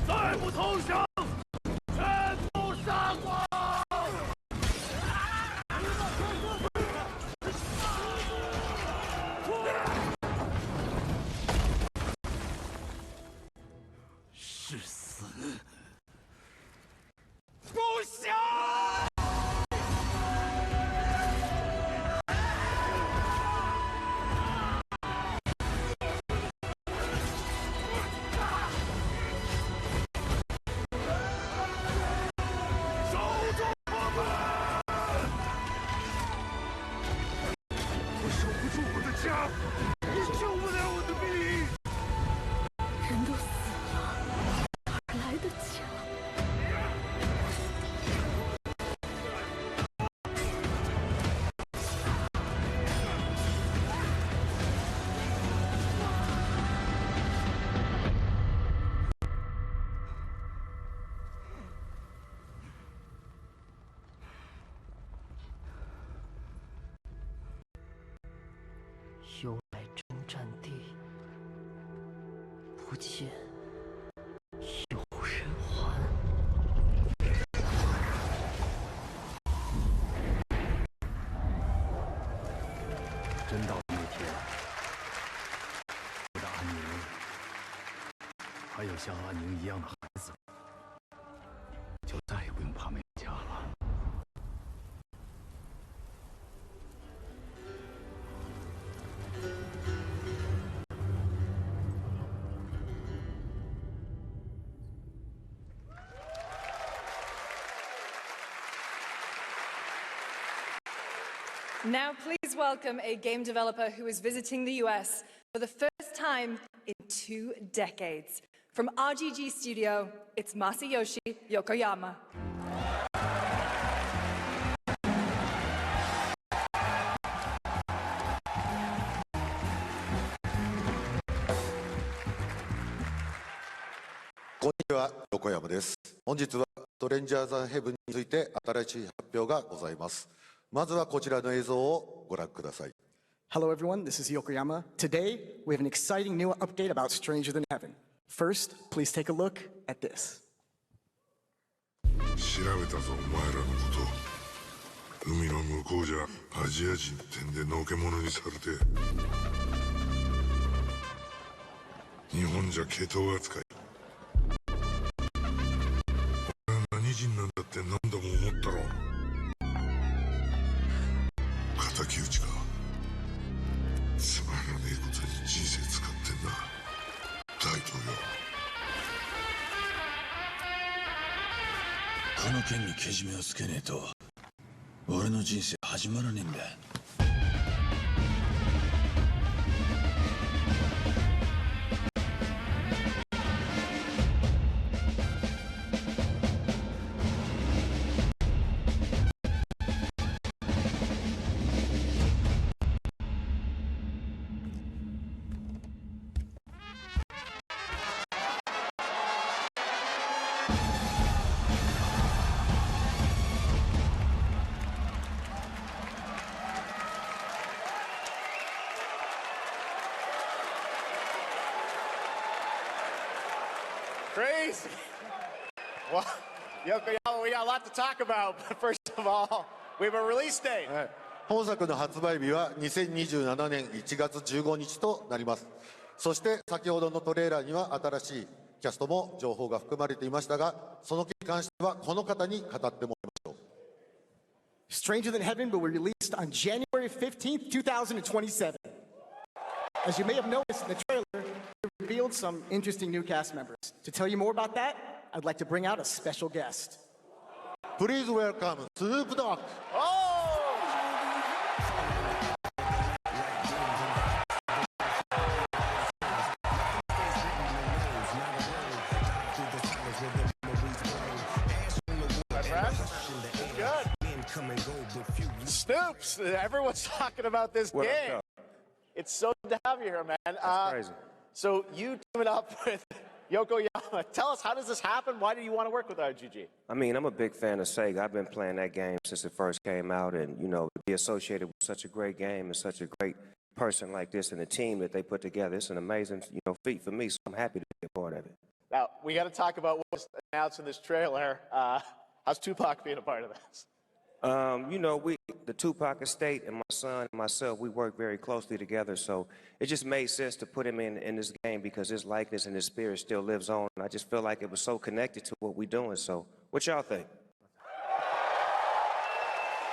再不投降，全部杀光！是死不降！见，有人还。真到那天，我的安宁，还有像安宁一样的孩子，就再也不用怕没家了。 Now please welcome a game developer who is visiting the US for the first time in 2 decades. From RGG Studio, it's Masayoshi Yokoyama. こんにちは、横山です。本日はストレンジャーズ・ヘブンについて新しい発表がございます。まずはこちらの映像をご覧ください。Hello everyone, this is Yokoyama. Today, we have an exciting new update about Stranger Than Heaven. First, please take a look at this. 調べたぞ、お前らのこと。海の向こうじゃアジア人ってんでのけ者にされて。日本じゃ毛頭扱い。俺は何人なんだって何度も思ったろ。敵討ちか。つまらねえことに人生使ってんだ。大統領。この件にけじめをつけねえと俺の人生始まらねえんだ。Crazy. Well, Yokoyama, we got a lot to talk about, but first of all, we have a release date. 本作の発売日は2027年1月15日となります。そして先ほどのトレーラーには新しいキャストも情報が含まれていましたが、その件に関してはこの方に語ってもらいましょう。Stranger Than Heaven will be released on January 15th, 2027. As you may have noticed in the trailer, we revealed some interesting new cast members. To tell you more about that, I'd like to bring out a special guest. Please welcome Snoop Dogg. Snoops, everyone's talking about this game. It's so good to have you here, man. That's crazy. So you teaming up with Yokoyama. Tell us, how does this happen? Why do you want to work with RGG? I mean, I'm a big fan of Sega. I've been playing that game since it first came out, and you know, to be associated with such a great game and such a great person like this and the team that they put together, it's an amazing, feat for me. So I'm happy to be a part of it. Now we got to talk about what was announced in this trailer. How's Tupac being a part of this? The Tupac estate and my son and myself, we work very closely together, so it just made sense to put him in this game because his likeness and his spirit still lives on. I just feel like it was so connected to what we're doing, so what y'all think?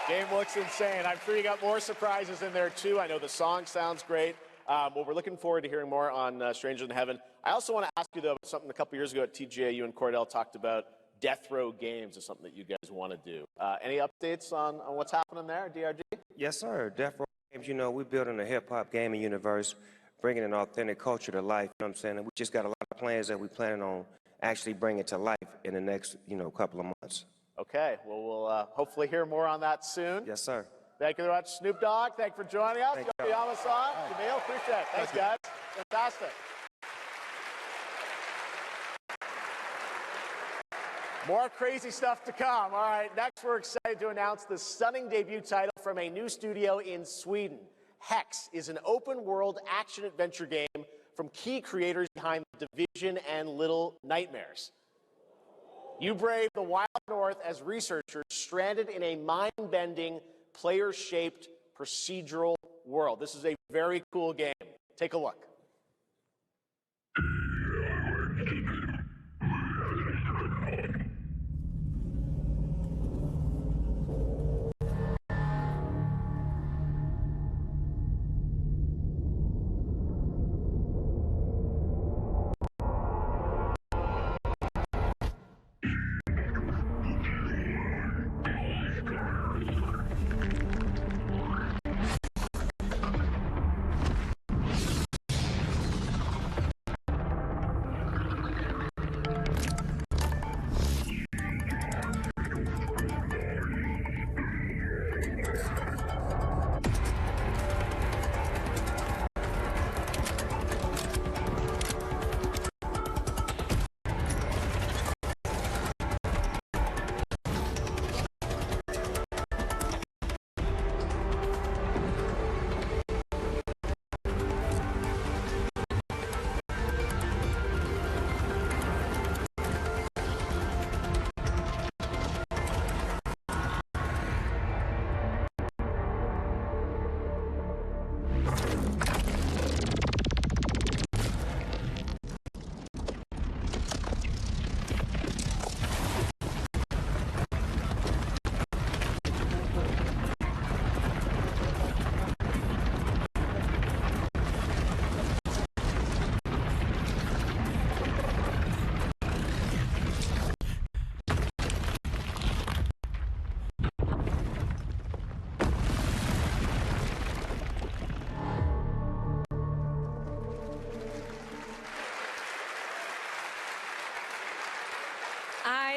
Game looks insane. I'm sure you got more surprises in there too. I know the song sounds great. Well, we're looking forward to hearing more on Stranger Than Heaven. I also want to ask you though about something a couple years ago at TGA, you and Cordell talked about Death Row Games is something that you guys want to do. Any updates on what's happening there, DRG? Yes, sir. Death Row Games, we're building a hip-hop gaming universe, bringing an authentic culture to life, you know what I'm saying? And we just got a lot of plans that we're planning on actually bringing to life in the next, couple of months. Okay, well, we'll hopefully hear more on that soon. Yes, sir. Thank you very much, Snoop Dogg. Thank you for joining us. Yokoyama-san, Jamil, appreciate it. Thanks, guys. Fantastic. More crazy stuff to come. All right, next we're excited to announce the stunning debut title from a new studio in Sweden. Hex is an open-world action-adventure game from key creators behind The Division and Little Nightmares. You brave the wild north as researchers stranded in a mind-bending, player-shaped procedural world. This is a very cool game. Take a look.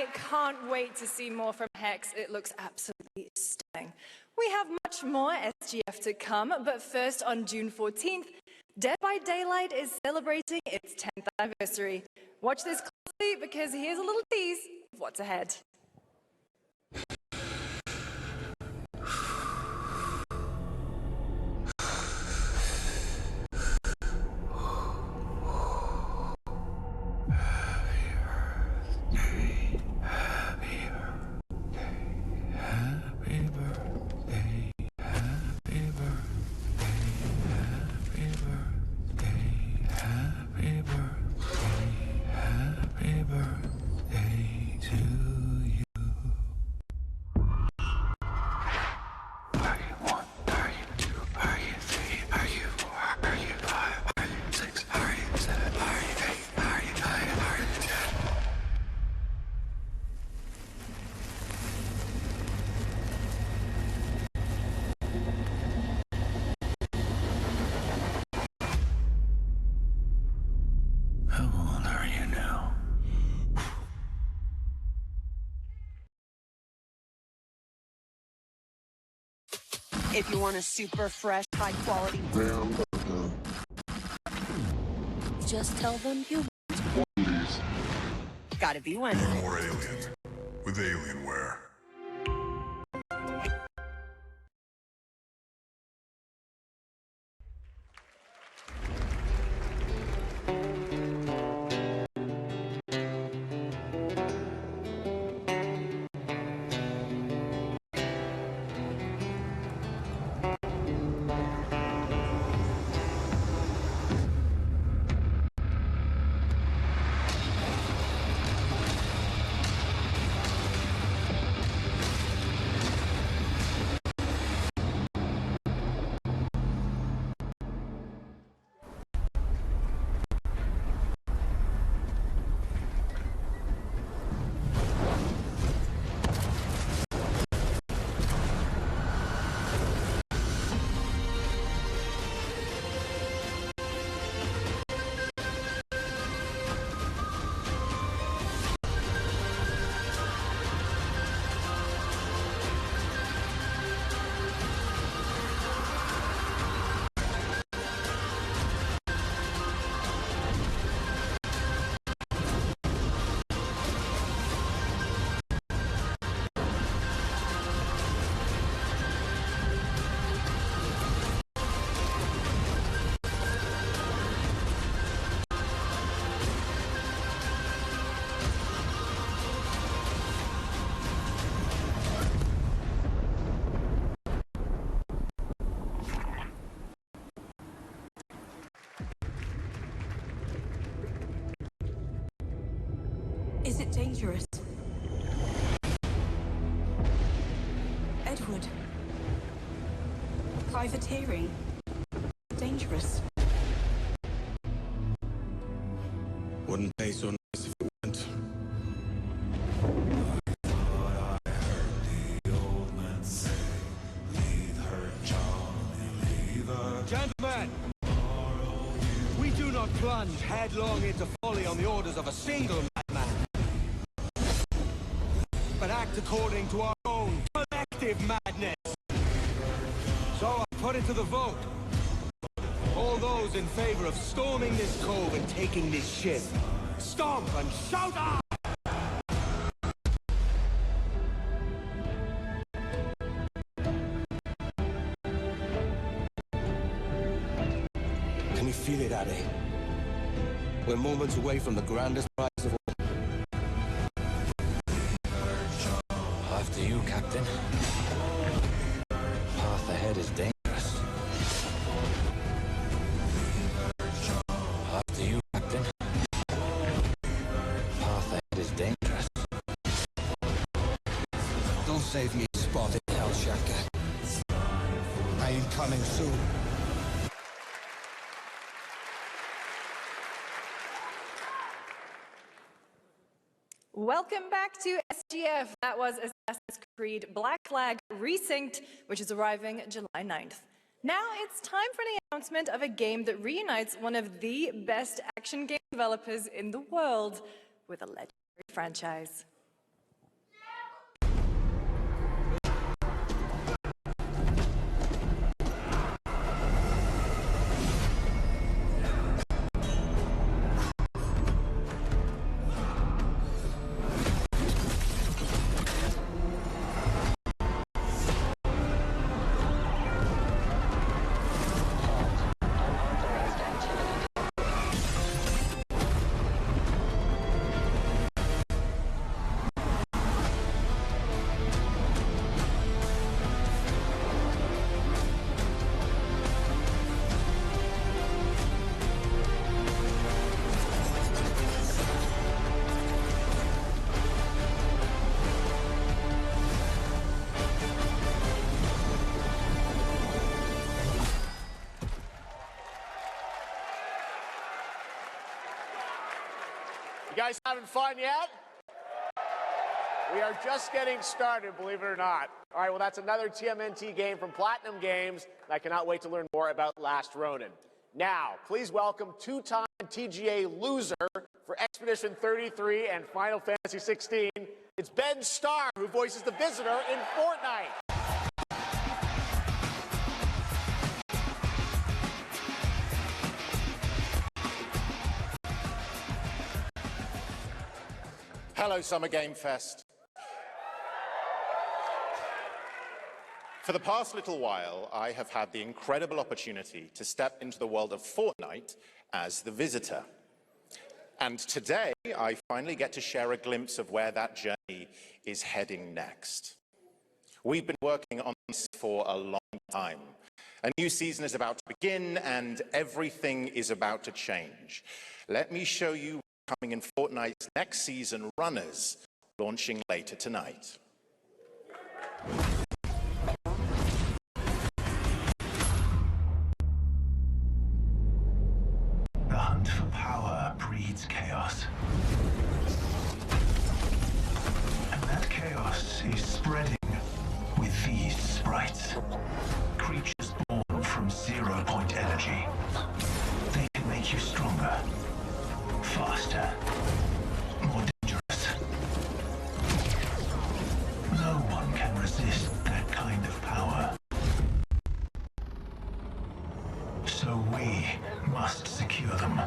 I can't wait to see more from Hex. It looks absolutely stunning. We have much more SGF to come, but first on June 14th, Dead by Daylight is celebrating its 10th anniversary. Watch this closely because here's a little tease of what's ahead. If you want a super fresh, high quality Just tell them you gotta be one. You're more alien with Alienware. Is it dangerous? Edward. Privateering. Dangerous. Wouldn't pay so nice if it went. Gentlemen, we do not plunge headlong into folly on the orders of a single madman, but act according to our own collective madness. So I put it to the vote. All those in favor of storming this cove and taking this ship, stomp and shout out! Can you feel it, Addy? We're moments away from the grandest prize of all. After you, Captain. Path ahead is dangerous. After you, Captain. Path ahead is dangerous. Don't save me a spot in Hellshaker. I ain't coming soon. Welcome back to SGF. That was Assassin's Creed Black Flag Resynced, which is arriving July 9th. Now it's time for the announcement of a game that reunites one of the best action game developers in the world with a legendary franchise. You guys having fun yet? We are just getting started, believe it or not. All right, well, that's another TMNT game from Platinum Games, and I cannot wait to learn more about Last Ronin. Now, please welcome two-time TGA loser for Expedition 33 and Final Fantasy 16. It's Ben Starr, who voices the Visitor in Fortnite. Hello, Summer Game Fest. For the past little while, I have had the incredible opportunity to step into the world of Fortnite as the Visitor. And today, I finally get to share a glimpse of where that journey is heading next. We've been working on this for a long time. A new season is about to begin, and everything is about to change. Let me show you coming in Fortnite's next season, Runners, launching later tonight. The hunt for power breeds chaos. And that chaos is spreading with these sprites. Creatures born from 0-point energy. They can make you stronger, faster, more dangerous. No one can resist that kind of power. So we must secure them.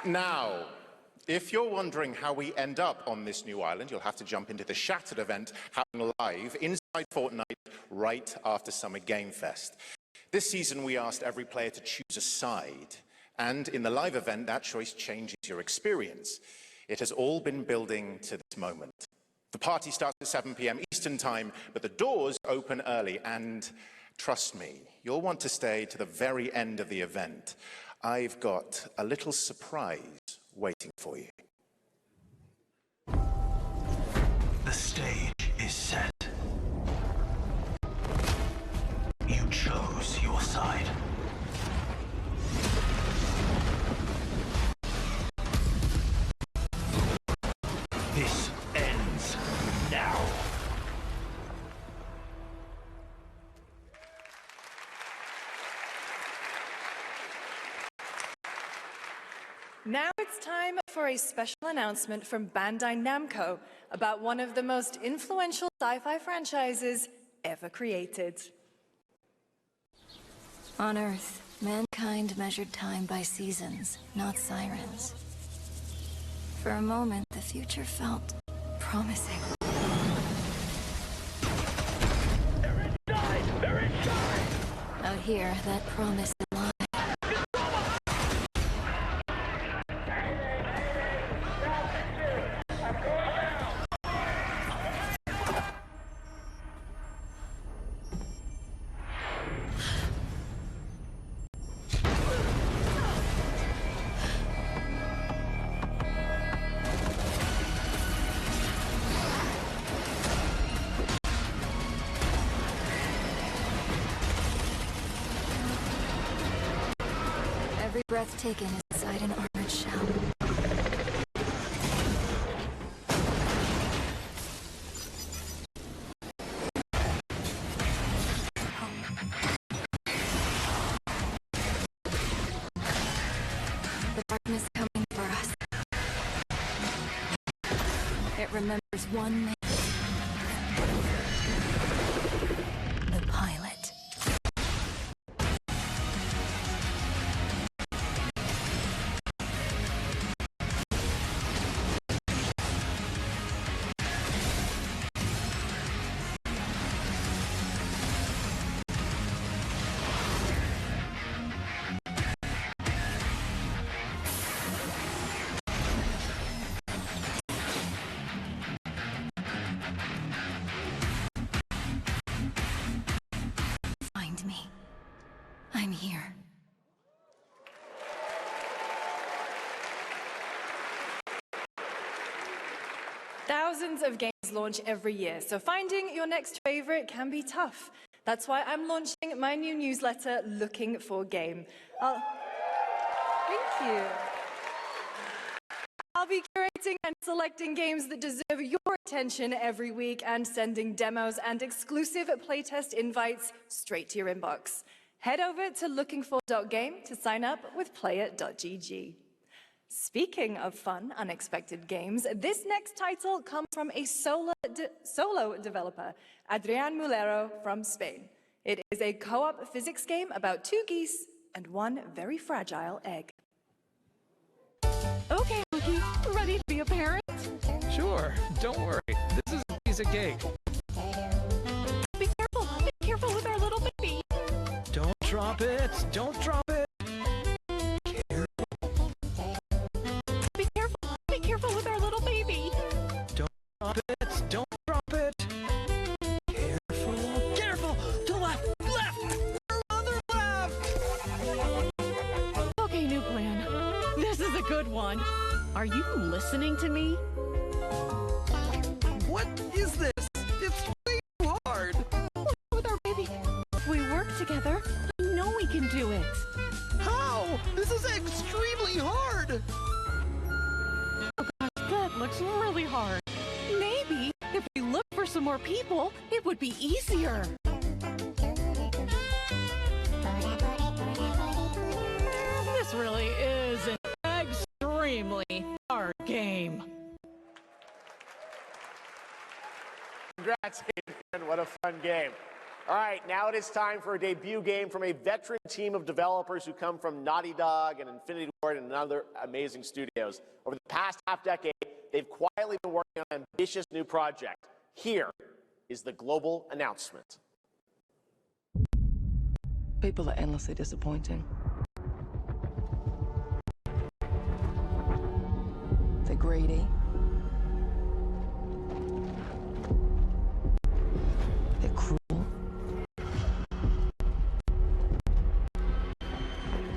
Now, if you're wondering how we end up on this new island, you'll have to jump into the Shattered event happening live inside Fortnite right after Summer Game Fest. This season, we asked every player to choose a side, and in the live event, that choice changes your experience. It has all been building to this moment. The party starts at 7 p.m. Eastern Time, but the doors open early, and trust me, you'll want to stay to the very end of the event. I've got a little surprise waiting for you. The stage is set. You chose your side. This ends now. Now it's time for a special announcement from Bandai Namco about one of the most influential sci-fi franchises ever created. On Earth, mankind measured time by seasons, not sirens. For a moment, the future felt promising. Out here, that promise is a lie. Every breath taken is inside an armored shell. The darkness coming for us. It remembers one man. The pilot. Find me. I'm here. Thousands of games launch every year, so finding your next favorite can be tough. That's why I'm launching my new newsletter, Looking for Game. Thank you. I'll be curating and selecting games that deserve your attention every week and sending demos and exclusive playtest invites straight to your inbox. Head over to lookingfor.game to sign up with play.gg. Speaking of fun, unexpected games, this next title comes from a solo developer, Adrián Mulero from Spain. It is a co-op physics game about two geese and one very fragile egg. Okay, Mookie, ready to be a parent? Sure, don't worry. This is a piece of cake. Be careful with our little baby. Don't drop it, don't drop it. Be careful with our little baby. Don't drop it, don't drop it. Careful, to left, other left. Okay, new plan. This is a good one. Are you listening to me? What is this? It's way too hard. With our baby. If we work together, I know we can do it. How? This is extremely hard. Oh gosh, that looks really hard. Maybe if we look for some more people, it would be easier. This really is an extremely hard game. Congrats, Adrian. What a fun game. All right, now it is time for a debut game from a veteran team of developers who come from Naughty Dog and Infinity Ward and other amazing studios. Over the past half-decade, they've quietly been working on an ambitious new project. Here is the global announcement. People are endlessly disappointing. They're greedy. They're cruel.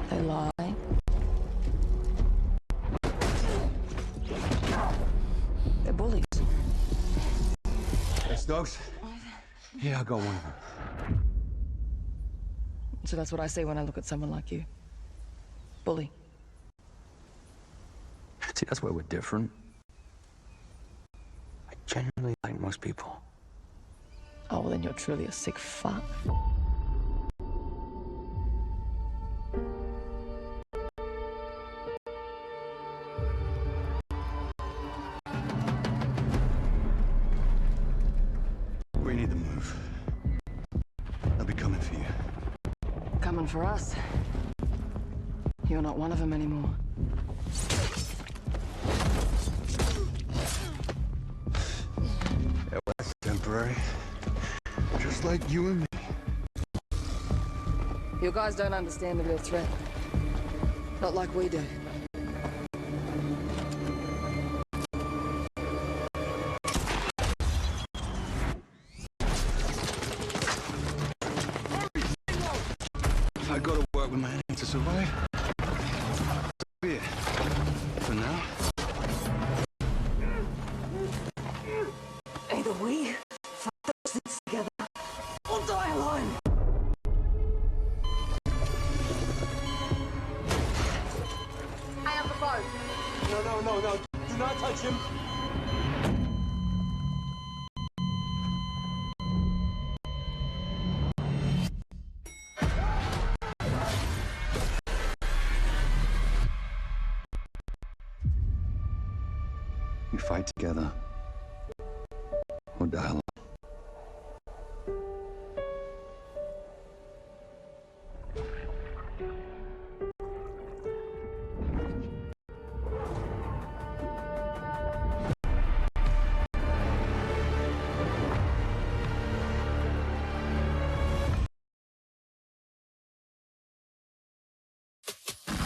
They lie. They're bullies. Hey, Stokes? Yeah, I got one of them. So that's what I see when I look at someone like you. Bully. See, that's where we're different. I genuinely like most people. Oh, well, then you're truly a sick fuck. We need to move. I'll be coming for you. Coming for us. You're not one of them anymore. Yeah, well, that's temporary. Just like you and me. You guys don't understand the real threat. Not like we do. I gotta work with my enemy to survive. So be it. For now. Either we fight those things together or die alone. I have the phone. No. Do not touch him. We fight together. Or die alone.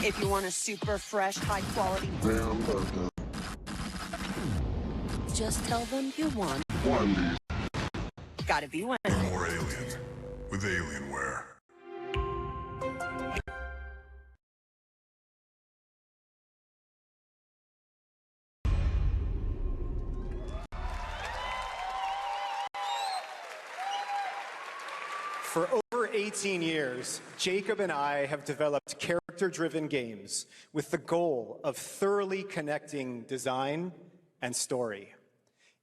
If you want a super fresh, high quality Hamburger. Just tell them you want. Wendy's. Gotta be one. More alien. With Alienware. For over 18 years, Jacob and I have developed character-driven games with the goal of thoroughly connecting design and story.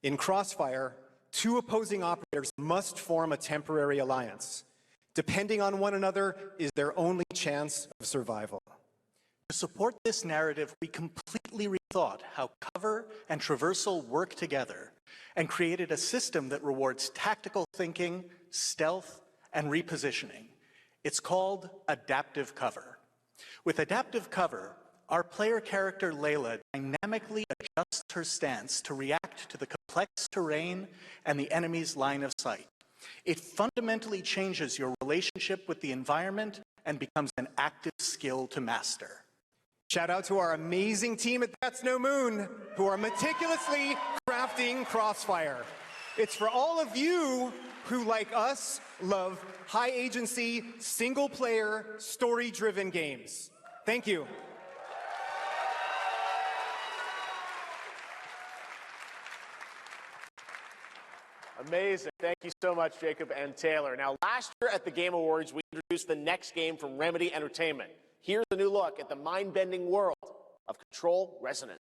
In Crossfire, two opposing operators must form a temporary alliance. Depending on one another is their only chance of survival. To support this narrative, we completely rethought how cover and traversal work together and created a system that rewards tactical thinking, stealth, and repositioning. It's called Adaptive Cover. With Adaptive Cover, our player character Layla dynamically adjusts her stance to react to the complex terrain and the enemy's line of sight. It fundamentally changes your relationship with the environment and becomes an active skill to master. Shout out to our amazing team at That's No Moon, who are meticulously crafting Crossfire. It's for all of you who, like us, love high-agency, single-player, story-driven games. Thank you. Amazing. Thank you so much, Jacob and Taylor. Now, last year at the Game Awards, we introduced the next game from Remedy Entertainment. Here's a new look at the mind-bending world of Control Resonant.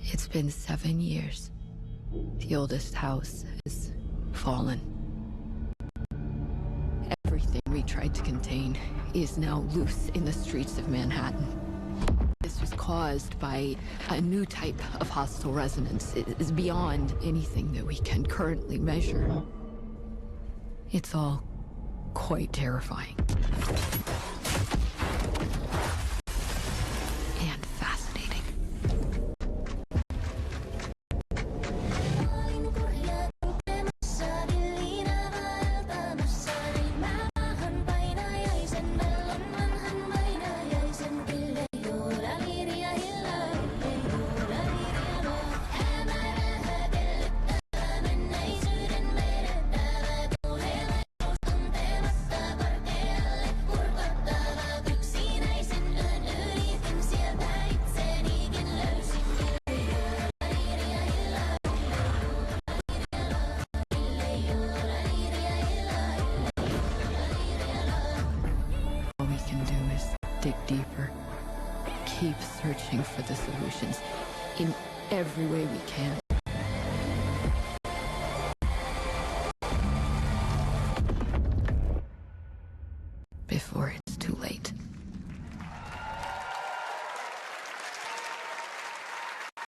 It's been 7 years. The oldest house has fallen. Everything we tried to contain is now loose in the streets of Manhattan. This was caused by a new type of hostile resonance is beyond anything that we can currently measure. It's all quite terrifying. And fascinating. Dig deeper. Keep searching for the solutions in every way we can. Before it's too late.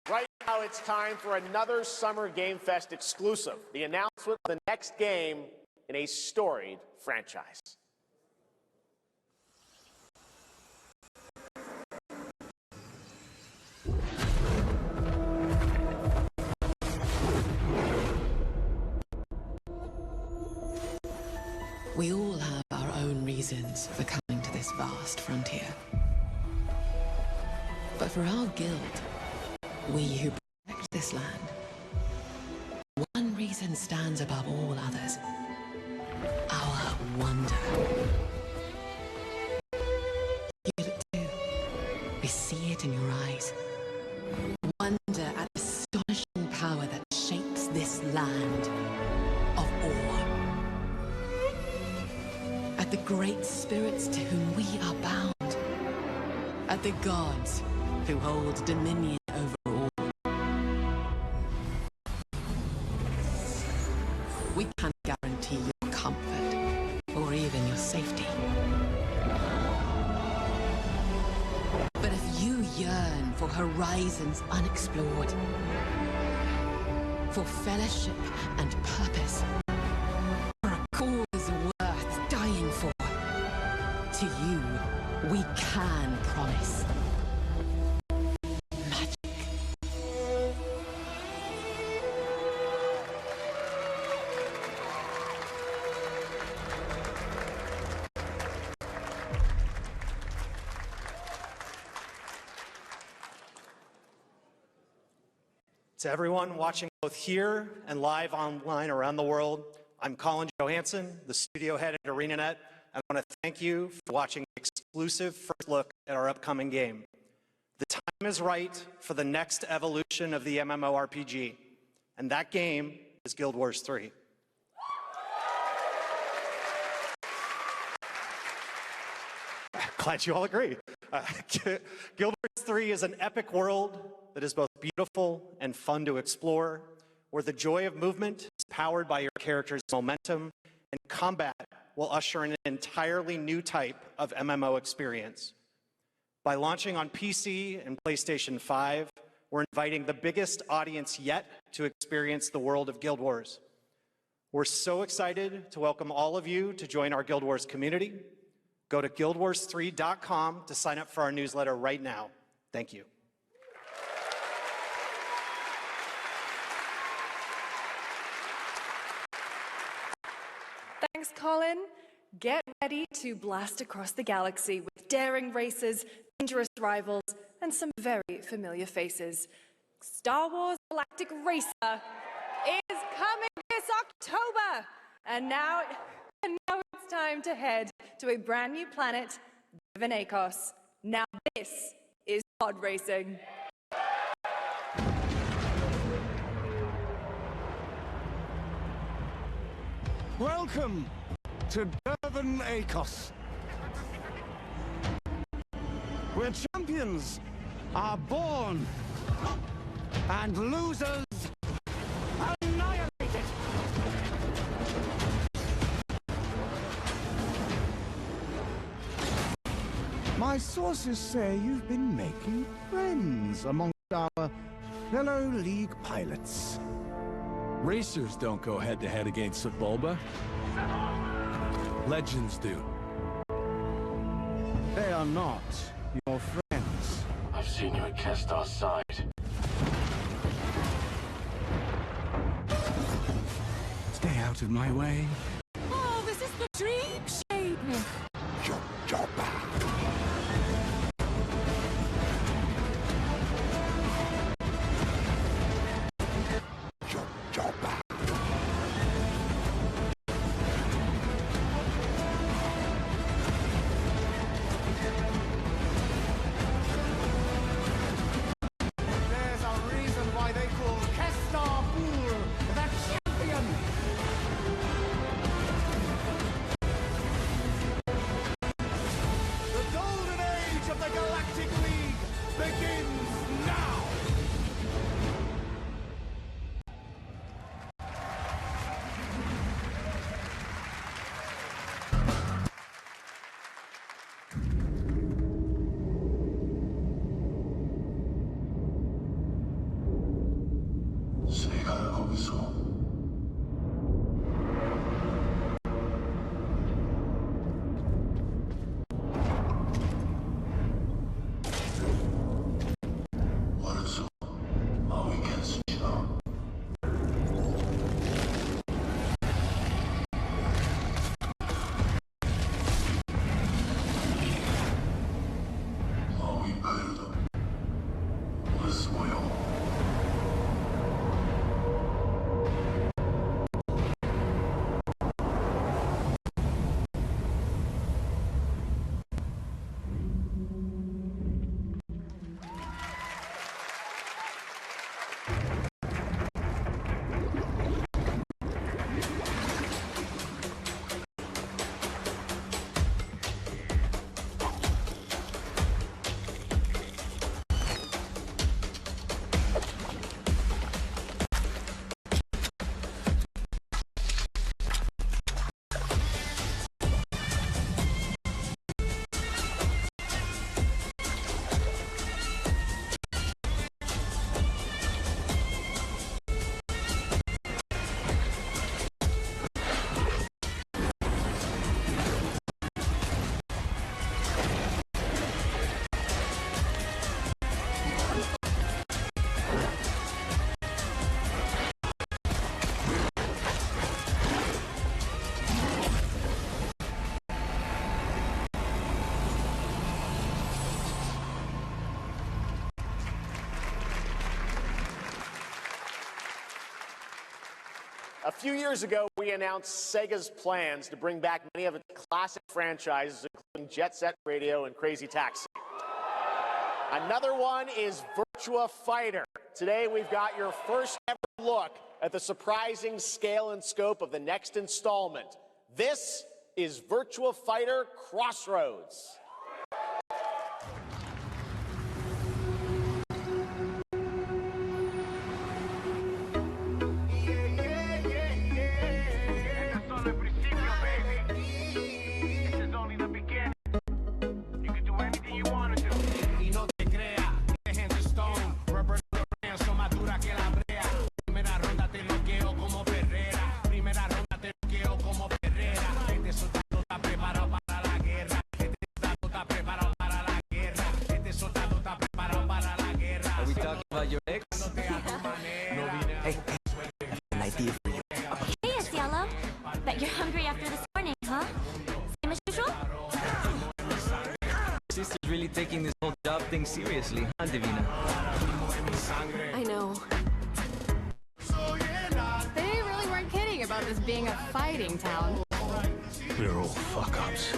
Right now, it's time for another Summer Game Fest exclusive, the announcement of the next game in a storied franchise. We all have our own reasons for coming to this vast frontier. But for our guild, we who protect this land, one reason stands above all others. Our wonder. You feel it too. We see it in your eyes. Wonder at the astonishing power that shapes this land of awe. At the great spirits to whom we are bound. At the gods who hold dominion over all. We can't guarantee your comfort or even your safety. But if you yearn for horizons unexplored, for fellowship and purpose, for a cause worth dying for, to you, we can promise magic. To everyone watching both here and live online around the world, I'm Colin Johansson, the studio head at ArenaNet, and I want to thank you for watching the exclusive first look at our upcoming game. The time is right for the next evolution of the MMORPG, and that game is Guild Wars 3. Glad you all agree. Guild Wars 3 is an epic world that is both beautiful and fun to explore, where the joy of movement is powered by your character's momentum, and combat will usher in an entirely new type of MMO experience. By launching on PC and PlayStation 5, we're inviting the biggest audience yet to experience the world of Guild Wars. We're so excited to welcome all of you to join our Guild Wars community. Go to guildwars3.com to sign up for our newsletter right now. Thank you. Thanks, Colin. Get ready to blast across the galaxy with daring races, dangerous rivals, and some very familiar faces. Star Wars Galactic Racer is coming this October! And now it's time to head to a brand new planet, Divinacos. Now this is pod racing. Welcome to Divinacos, where champions are born and losers annihilated. My My sources say you've been making friends amongst our fellow League pilots. Racers don't go head-to-head against Sebulba. Legends do. They are not your friends. I've seen you at Kestar's side. Stay out of my way. Oh, this is the dream shape. There's a reason why they call Kestar Bull the champion. The golden age of the Galactic League begins now. 세가 거기서 어려서 마음이 괜찮지나 마음이 가려다 어디서 모여 A few years ago, we announced Sega's plans to bring back many of its classic franchises, including Jet Set Radio and Crazy Taxi. Another one is Virtua Fighter. Today, we've got your first ever look at the surprising scale and scope of the next installment. This is Virtua Fighter Crossroads. Are we talking about your ex? Hey, an idea for you. Hey, it's Yellow. Bet you're hungry after this morning, huh? Same as usual? Sister's really taking this whole job thing seriously, huh, Divina? I know. They really weren't kidding about this being a fighting town. We're all fuck-ups.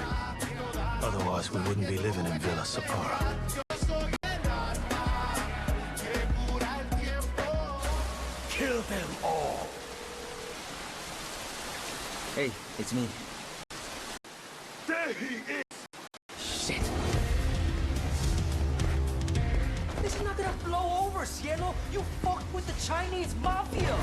Otherwise, we wouldn't be living in Villa Sapara. Kill them all. Hey, it's me. There he is. Shit. This is not gonna blow over, Cielo. You fucked with the Chinese mafia.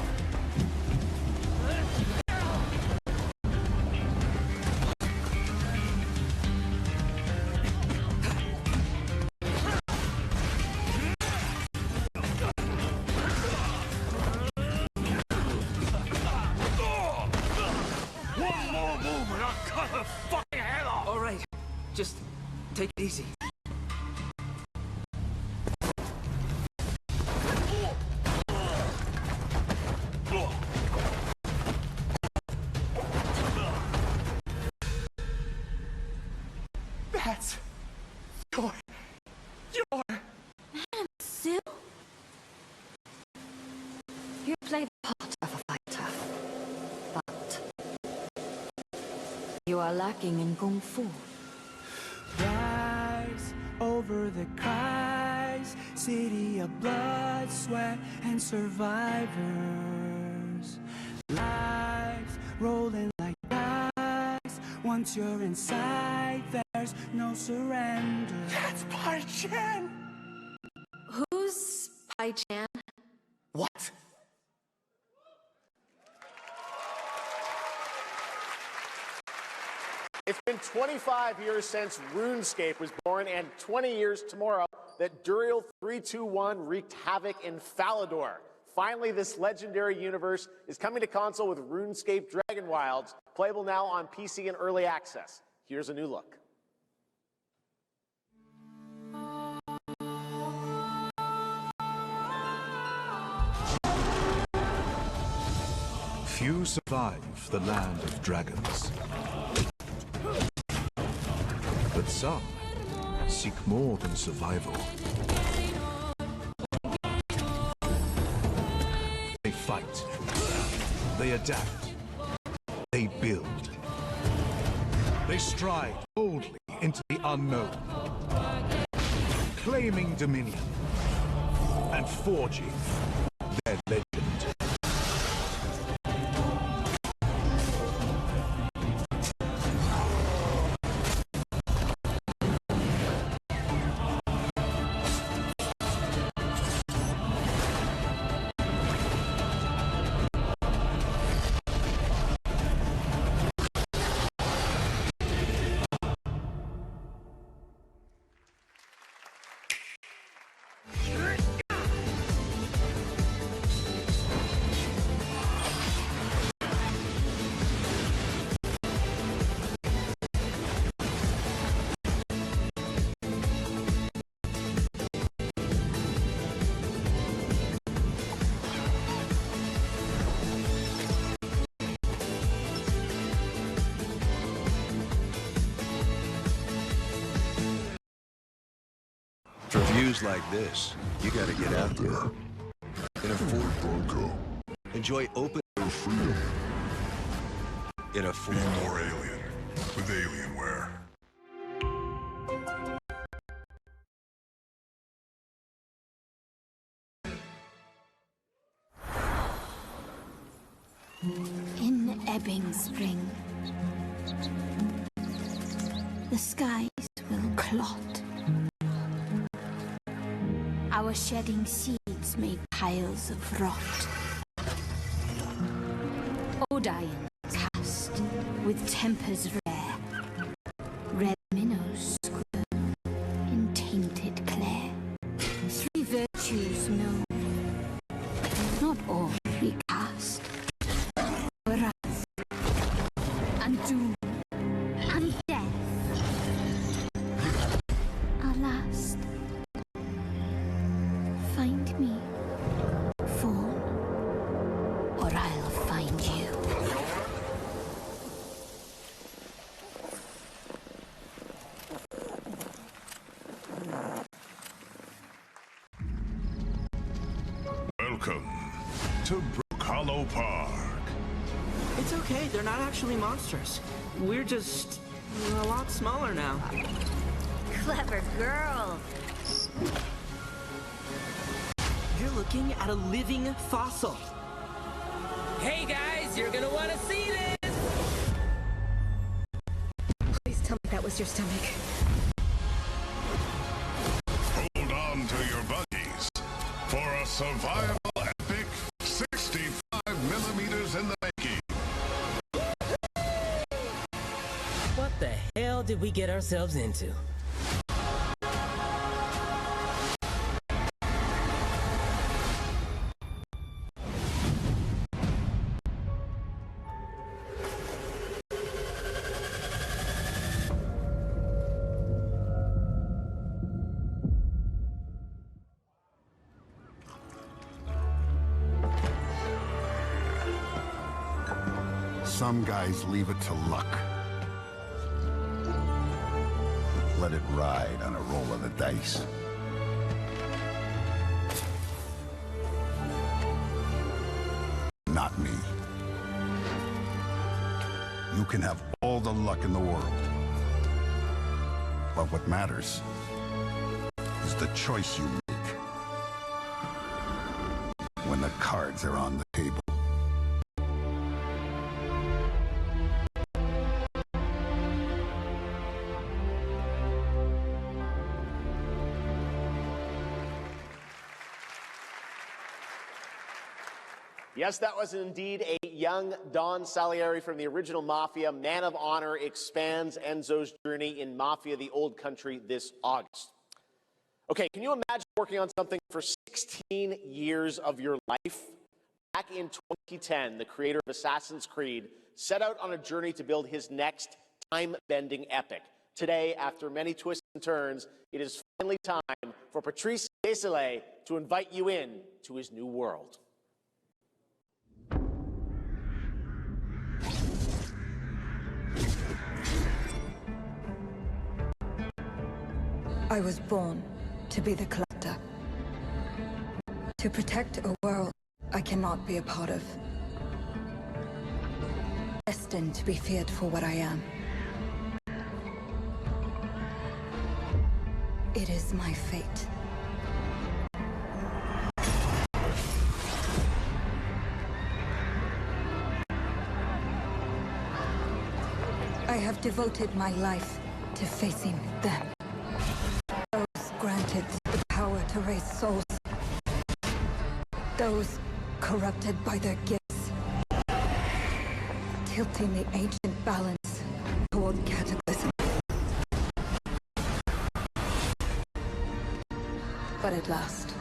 her fucking head off! Alright, just take it easy. That's your... Madam Sue? You play the part of a fighter, but you are lacking in Kung Fu. Rise over the cries, city of blood, sweat, and survivors. Lives rolling like dice. Once you're inside, there's no surrender. That's Pai Chan! Who's Pai Chan? What? It's been 25 years since RuneScape was born, and 20 years tomorrow that Duriel 321 wreaked havoc in Falador. Finally, this legendary universe is coming to console with RuneScape Dragon Wilds, playable now on PC in early access. Here's a new look. Few survive the land of dragons. But some seek more than survival. They fight. They adapt. They build. They stride boldly into the unknown, claiming dominion and forging their legend. For views like this, you gotta get out there. In a Ford Bronco. Enjoy open air freedom. In a Ford. Be more alien with Alienware. In ebbing spring, the skies will clot. Our shedding seeds make piles of rot. Odion cast with tempers rare. Red minnows squirm in tainted clay. Three virtues known, not all recast. Wrath and doom and death are last. Find me, Fawn, or I'll find you. Welcome to Brook Hollow Park. It's okay, they're not actually monsters. We're just a lot smaller now. Clever girl. You're looking at a living fossil. Hey guys, you're gonna want to see this! Please tell me that was your stomach. Hold on to your buggies for a survival epic 65 millimeters in the making. What the hell did we get ourselves into? Some guys leave it to luck. Let it ride on a roll of the dice. Not me. You can have all the luck in the world. But what matters is the choice you make when the cards are on the table. Yes, that was indeed a young Don Salieri from the original Mafia. Man of Honor expands Enzo's journey in Mafia: The Old Country this August. Okay, can you imagine working on something for 16 years of your life? Back in 2010, the creator of Assassin's Creed set out on a journey to build his next time-bending epic. Today, after many twists and turns, it is finally time for Patrice Désilets to invite you in to his new world. I was born to be the collector. To protect a world I cannot be a part of. Destined to be feared for what I am. It is my fate. I have devoted my life to facing them. Granted the power to raise souls. Those corrupted by their gifts. Tilting the ancient balance toward cataclysm. But at last,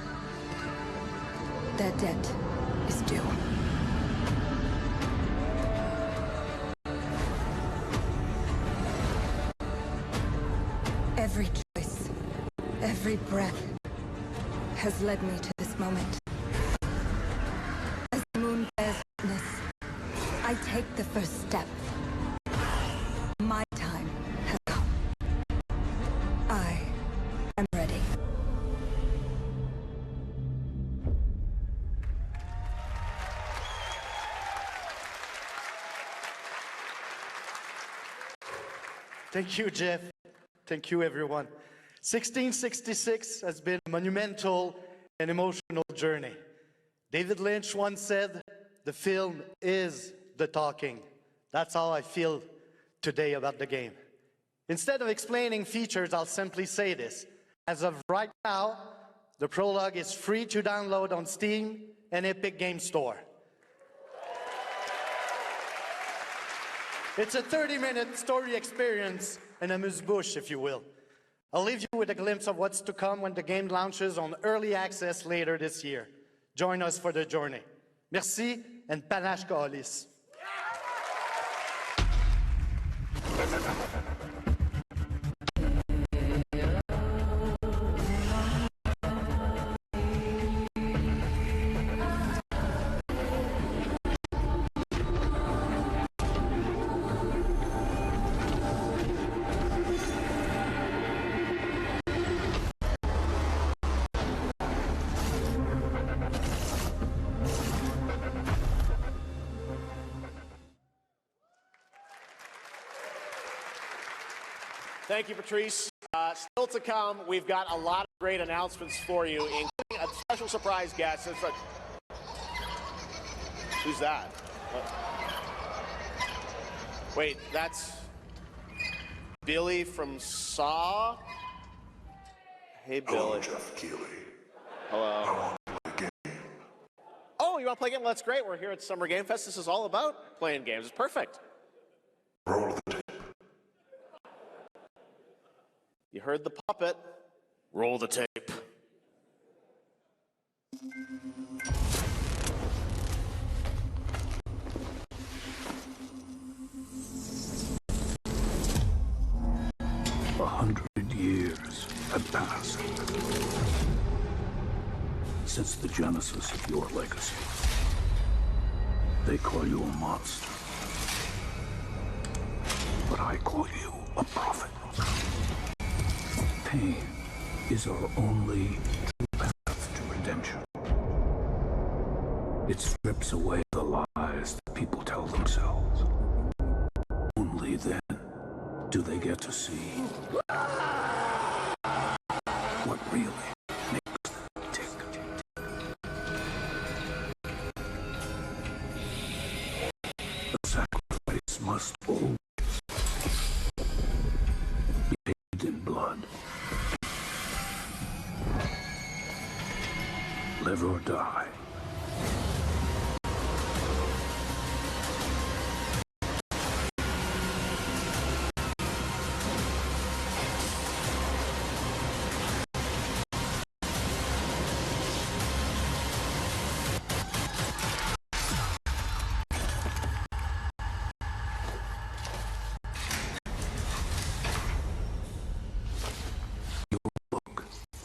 their debt is due. Every choice, every breath has led me to this moment. As the moon bears witness, I take the first step. My time has come. I am ready. Thank you, Jeff. Thank you, everyone. 1666 has been a monumental and emotional journey. David Lynch once said, "The film is the talking." That's how I feel today about the game. Instead of explaining features, I'll simply say this. As of right now, the prologue is free to download on Steam and Epic Games Store. It's a 30-minute story experience, an amuse-bouche, if you will. I'll leave you with a glimpse of what's to come when the game launches on early access later this year. Join us for the journey. Merci, and panache Kaolis. Thank you, Patrice. Still to come, we've got a lot of great announcements for you, including a special surprise guest. Who's that? What? Wait, that's Billy from Saw? Hey, Billy. Hello, Jeff Keighley. Hello. I want to play a game. Oh, you want to play a game? Well, that's great. We're here at Summer Game Fest. This is all about playing games. It's perfect. Roll the tape. You heard the puppet. Roll the tape. A 100 years have passed since the genesis of your legacy. They call you a monster. I call you a prophet. Pain is our only true path to redemption. It strips away the lies that people tell themselves. Only then do they get to see what really makes them tick. The sacrifice must always be paid in blood. Live or die.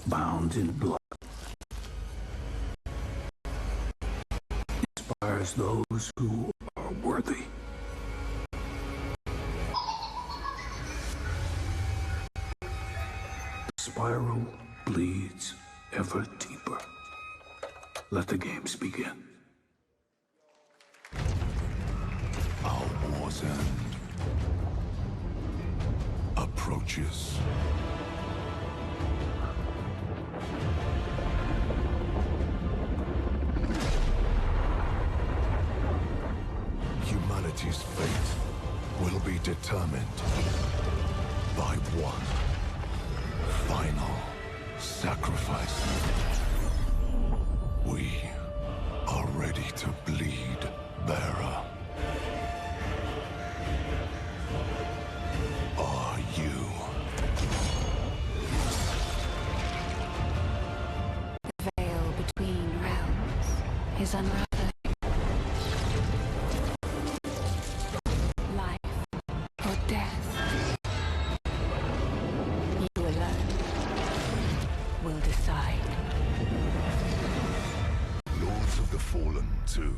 Bound in blood inspires those who are worthy. The spiral bleeds ever deeper. Let the games begin. Our war's end approaches. Humanity's fate will be determined by one final sacrifice. We are ready to bleed, Bearer. Are you? The veil between realms is unraveling. Fallen 2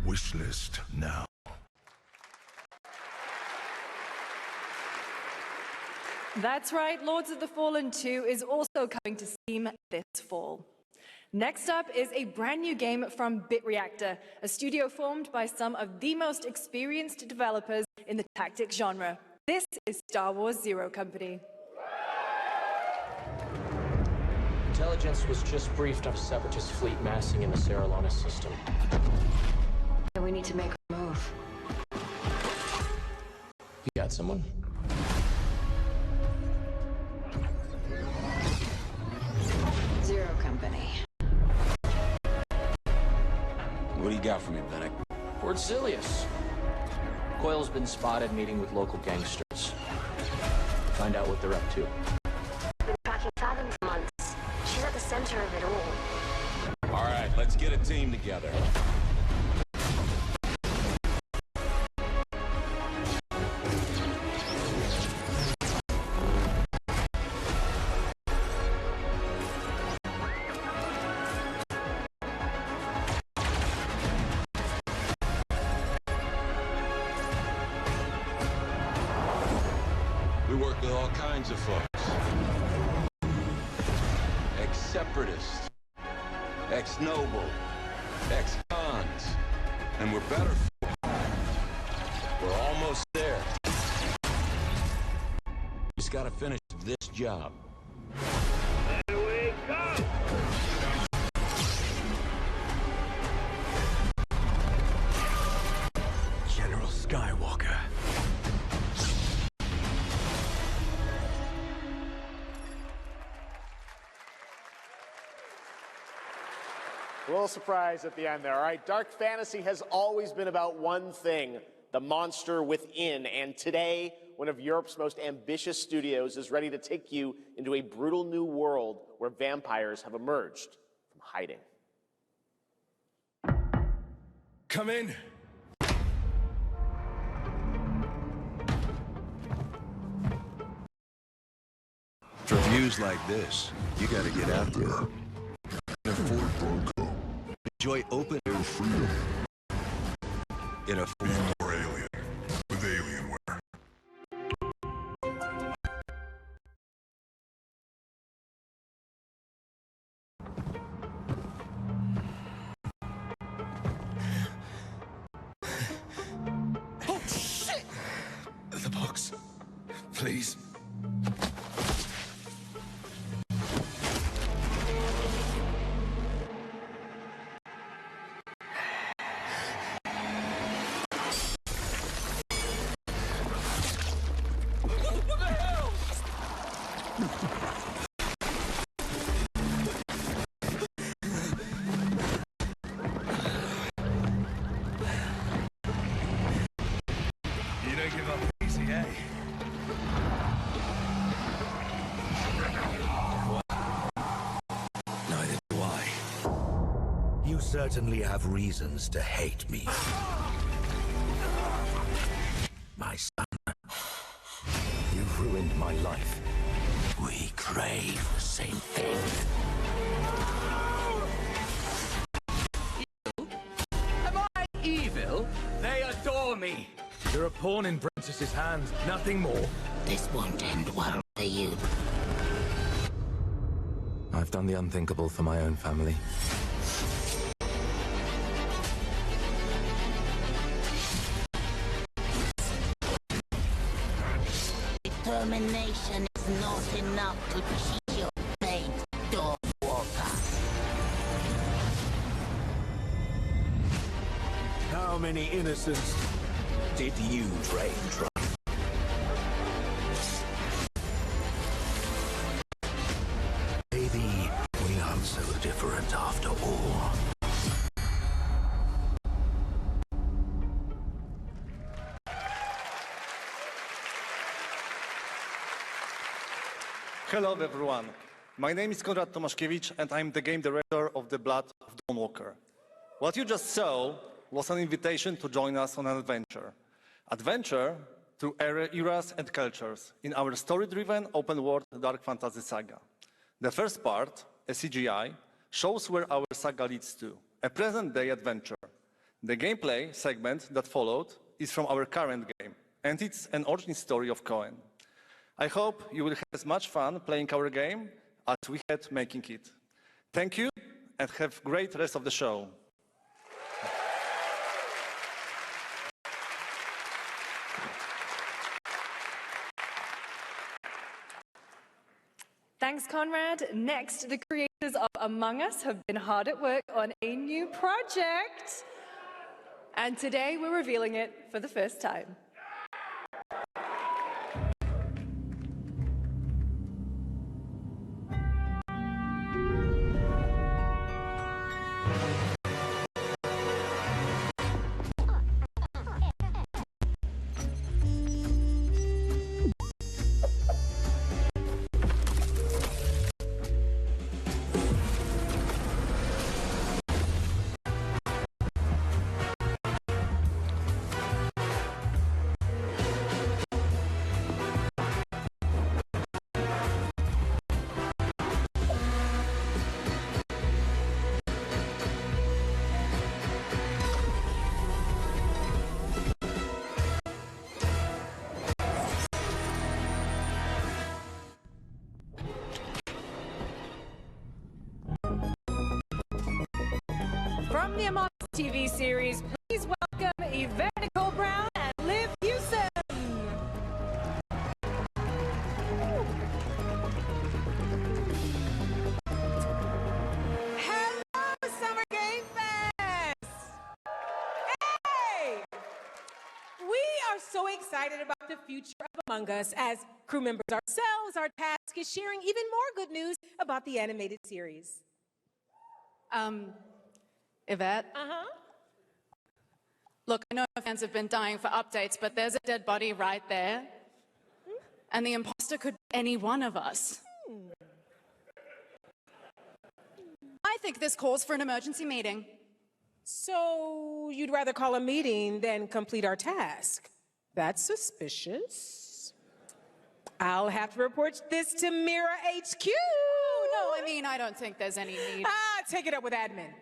wishlist now. That's right, Lords of the Fallen 2 is also coming to Steam this fall. Next up is a brand new game from BitReactor, a studio formed by some of the most experienced developers in the tactics genre. This is Star Wars Zero Company. Intelligence was just briefed of a separatist fleet massing in the Seralonis system. We need to make a move. You got someone? Zero Company. What do you got for me, Bennick? Port Silius. Coil's been spotted meeting with local gangsters. Find out what they're up to. Been tracking Fathom for months. She's at the center of it all. All right, let's get a team together. We work with all kinds of folks. Ex-separatists, ex-noble, ex-cons, and we're better folk. We're almost there. Just gotta finish this job. Here we go! General Skywalker. A little surprise at the end there. All right, dark fantasy has always been about one thing, the monster within. And today, one of Europe's most ambitious studios is ready to take you into a brutal new world where vampires have emerged from hiding. Come in. For views like this, you gotta get out there. Enjoy open air freedom in a Be more alien with Alienware. Please. What the hell? You don't give up easy, eh? Neither do I. You certainly have reasons to hate me. My son, you've ruined my life. We crave the same thing. Am I evil? They adore me. You're a pawn in Brentus's hands, nothing more. This won't end well for you. I've done the unthinkable for my own family. Determination is not enough to cheat your fate, Dogwalker. How many innocents did you drain dry? Maybe we aren't so different after all. Hello everyone. My name is Konrad Tomaszkiewicz and I'm the game director of The Blood of Dawnwalker. What you just saw was an invitation to join us on an adventure. Adventure through eras and cultures in our story-driven open-world dark fantasy saga. The first part, a CGI, shows where our saga leads to, a present-day adventure. The gameplay segment that followed is from our current game, and it's an origin story of Cohen. I hope you will have as much fun playing our game as we had making it. Thank you, and have a great rest of the show. Thanks, Conrad. Next, the creators of Among Us have been hard at work on a new project. And today we're revealing it for the first time. From the Among Us TV series, please welcome Yvette Nicole Brown and Liv Houston. Hello, Summer Game Fest! Hey! We are so excited about the future of Among Us. As crew members ourselves, our task is sharing even more good news about the animated series. Yvette? Look, I know fans have been dying for updates, but there's a dead body right there. And the imposter could be any one of us. I think this calls for an emergency meeting. So you'd rather call a meeting than complete our task? That's suspicious. I'll have to report this to Mira HQ. Oh, no, I mean, I don't think there's any need. Take it up with admin.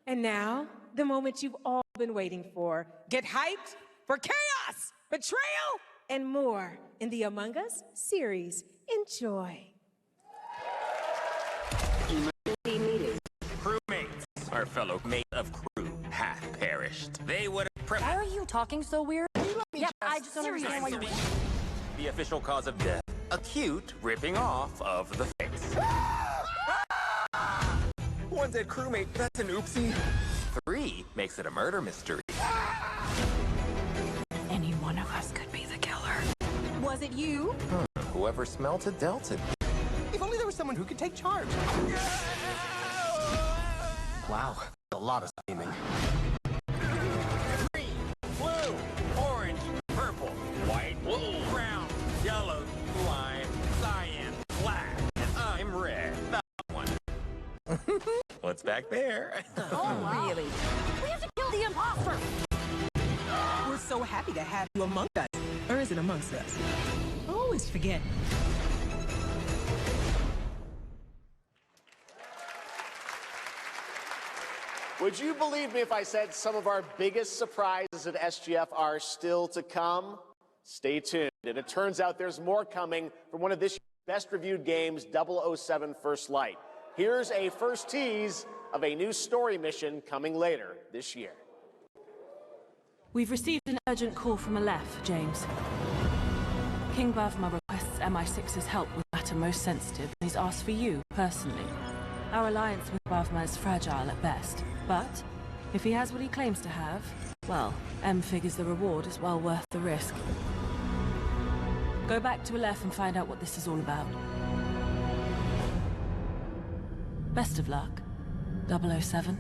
And now, the moment you've all been waiting for. Get hyped for chaos, betrayal, and more in the Among Us series. Enjoy. Crewmates, our fellow mate of crew, hath perished. They would have Why are you talking so weird? Yeah, I just don't understand why you're... the official cause of death. Acute ripping off of the face. One dead crewmate, that's an oopsie. 3 makes it a murder mystery. Any one of us could be the killer. Was it you? Whoever smelt it dealt it. If only there was someone who could take charge. Wow, a lot of screaming. Green, blue, orange, purple, white, brown, yellow, lime, cyan, black, and I'm red. That one. What's back there? Oh, wow. Really? We have to kill the imposter! We're so happy to have you among us. Or is it amongst us? I always forget. Would you believe me if I said some of our biggest surprises at SGF are still to come? Stay tuned. And it turns out there's more coming from one of this year's best reviewed games, 007 First Light. Here's a first tease of a new story mission coming later this year. We've received an urgent call from Aleph, James. King Bavma requests MI6's help with a matter most sensitive, and he's asked for you, personally. Our alliance with Bavma is fragile at best, but if he has what he claims to have, well, M figures the reward is well worth the risk. Go back to Aleph and find out what this is all about. Best of luck, 007.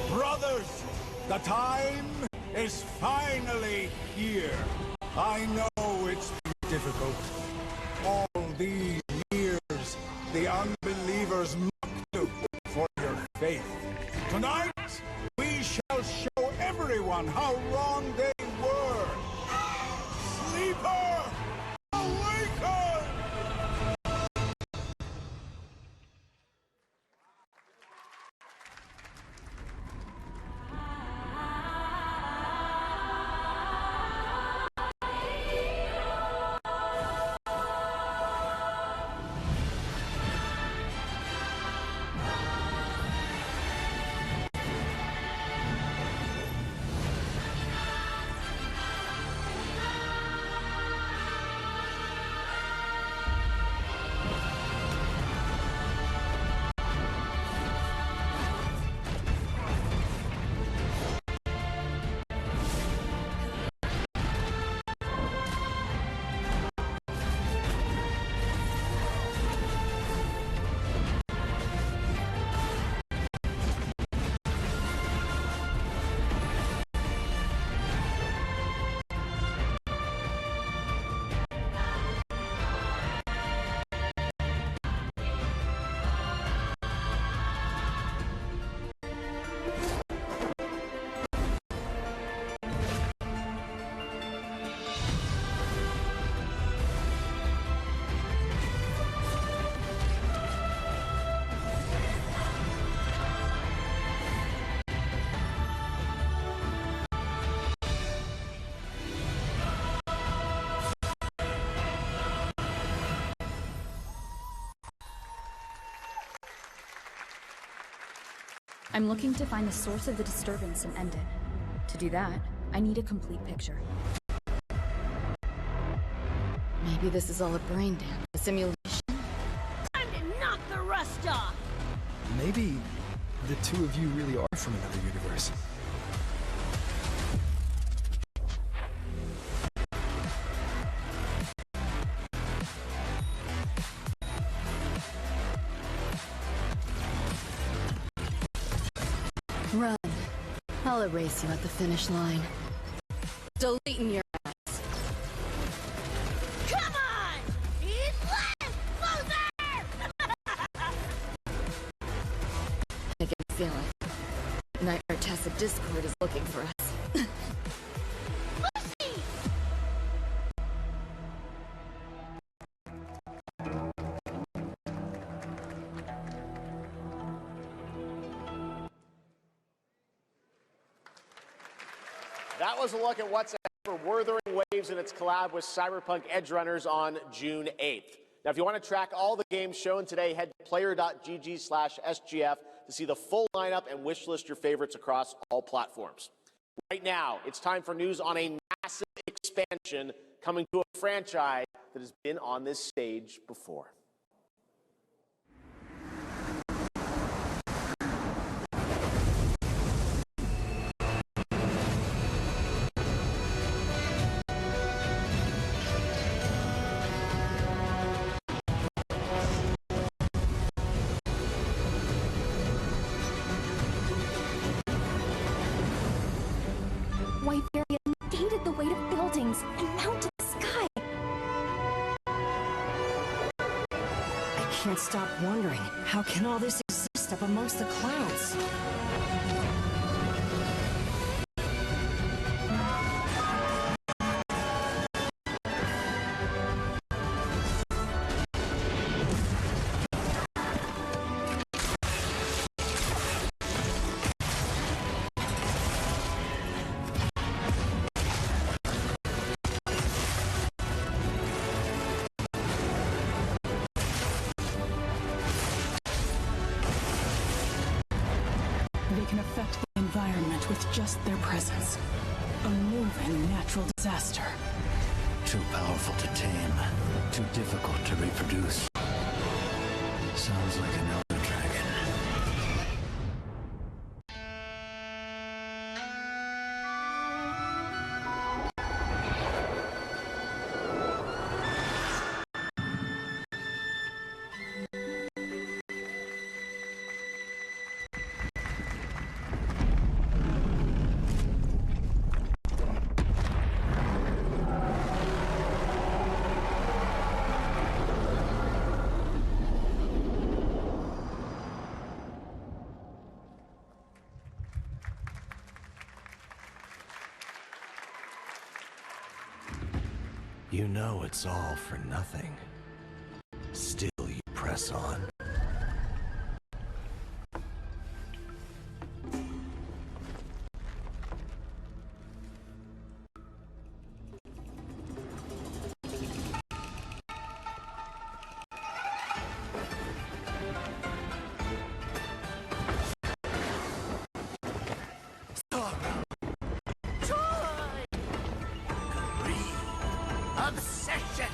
Brothers, the time is finally here. I know it's been difficult. All these years, the unbelievers mocked you for your faith. Tonight, we shall show everyone how wrong they were. Sleeper, awaken! I'm looking to find the source of the disturbance and end it. To do that, I need a complete picture. Maybe this is all a brain dance, a simulation. Time to knock the rust off! Maybe the two of you really are from another universe. Run. I'll erase you at the finish line. Deleting your ass. Come on! He's left! Closer! I can feel it. Nightmare Tessa Discord is looking for us. That was a look at what's ahead for Wuthering Waves and its collab with Cyberpunk Edgerunners on June 8th. Now, if you want to track all the games shown today, head to player.gg/SGF to see the full lineup and wishlist your favorites across all platforms. Right now, it's time for news on a massive expansion coming to a franchise that has been on this stage before. Whiteberry invaded the weight of buildings and mounted the sky. I can't stop wondering, how can all this exist up amongst the clouds? They can affect the environment with just their presence. A moving natural disaster. Too powerful to tame. Too difficult to reproduce. Sounds like an elder dragon. You know it's all for nothing. Still you press on. Obsession!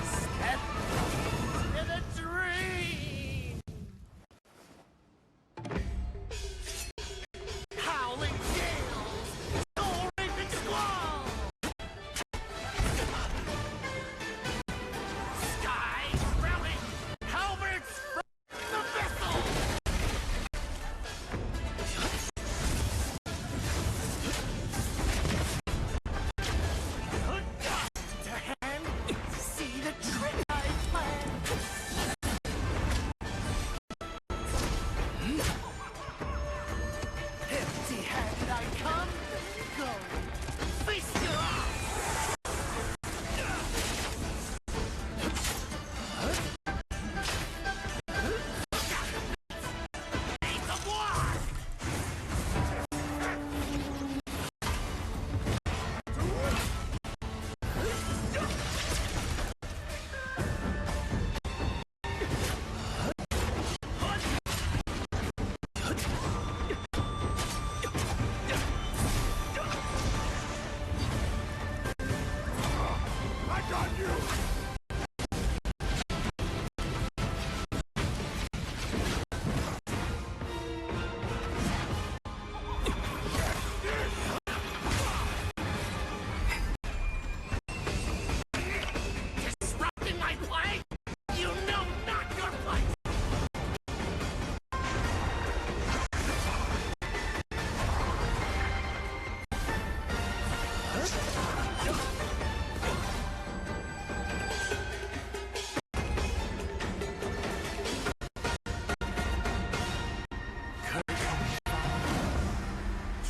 Step in a dream! Howling gales! Soul-raising squall! Skies railing! Halberds from the vessel! See the trick I planned! Empty-handed I come, go! Feast your eyes! Need some more! I got you! Disrupting my play? You know not your place!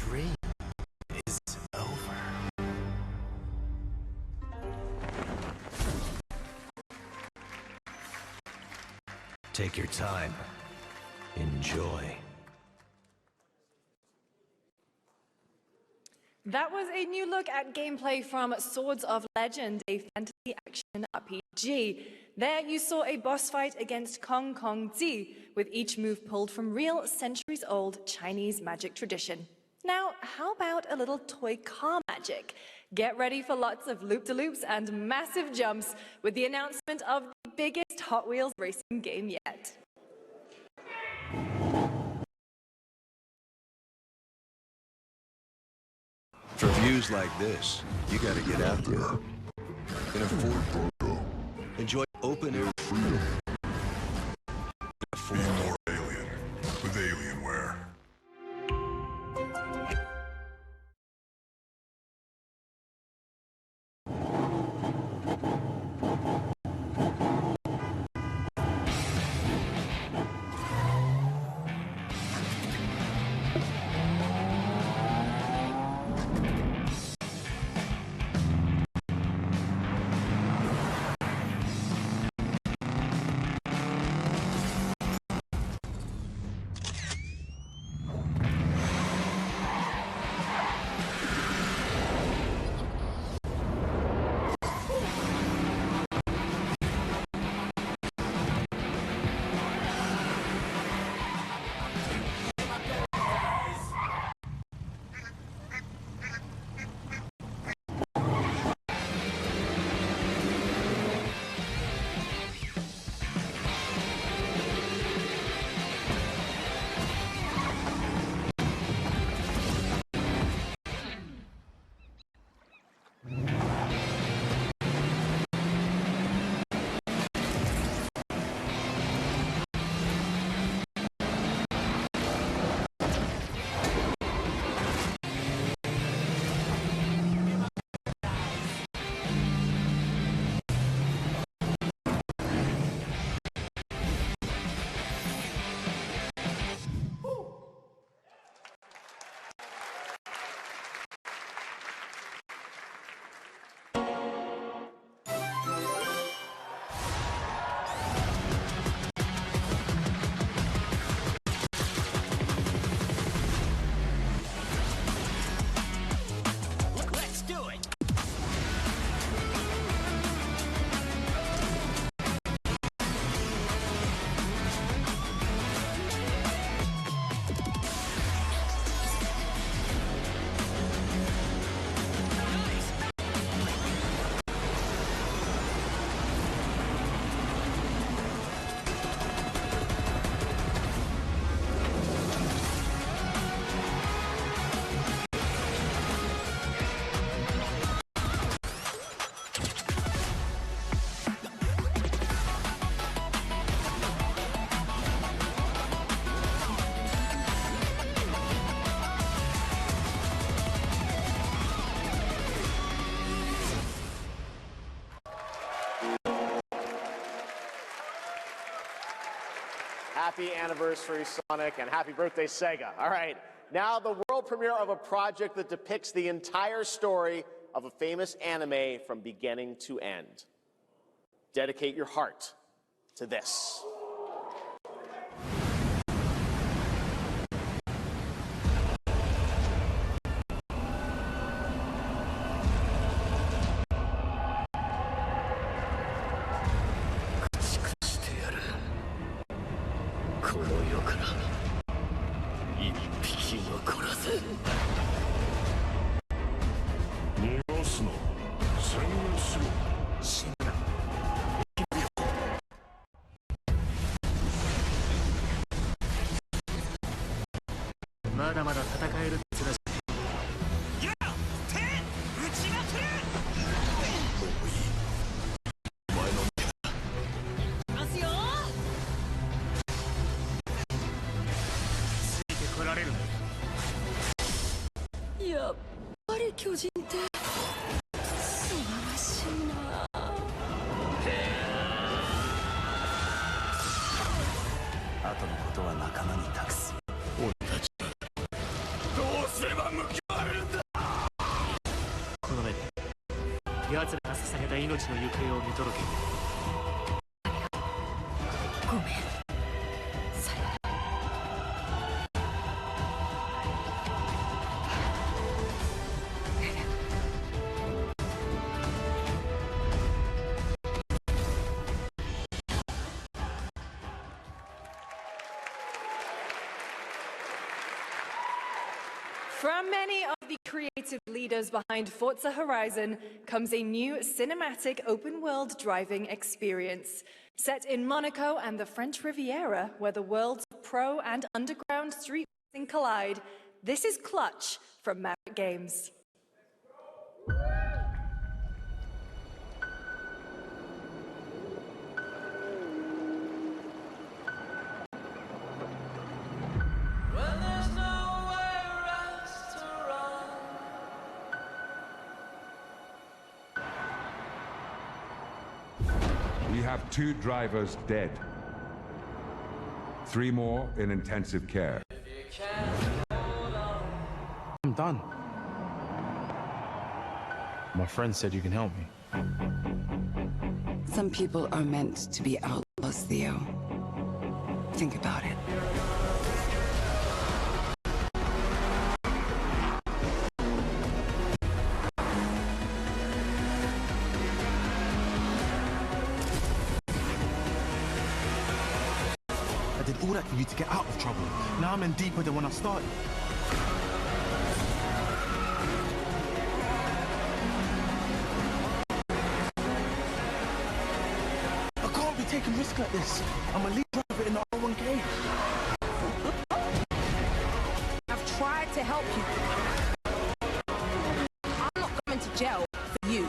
Dream is over. Take your time. Enjoy. That was a new look at gameplay from Swords of Legend, a fantasy action RPG. There you saw a boss fight against Kong Kong Zi, with each move pulled from real centuries-old Chinese magic tradition. Now, how about a little toy car magic? Get ready for lots of loop-de-loops and massive jumps with the announcement of the biggest Hot Wheels racing game yet. For views like this, you gotta get out there. In a Ford Bronco, enjoy open air freedom. Be more alien with Alienware. Happy anniversary, Sonic, and happy birthday, Sega. All right, now the world premiere of a project that depicts the entire story of a famous anime from beginning to end. Dedicate your heart to this. From many of the creative leaders behind Forza Horizon comes a new cinematic open-world driving experience. Set in Monaco and the French Riviera, where the worlds of pro and underground street racing collide, this is Clutch from Maverick Games. We have 2 drivers dead. 3 more in intensive care. I'm done. My friend said you can help me. Some people are meant to be outlaws, Theo. Think about it. I did all that for you to get out of trouble. Now I'm in deeper than when I started. I can't be taking risks like this. I'm a lead driver in the R1K. I've tried to help you. I'm not going to jail for you.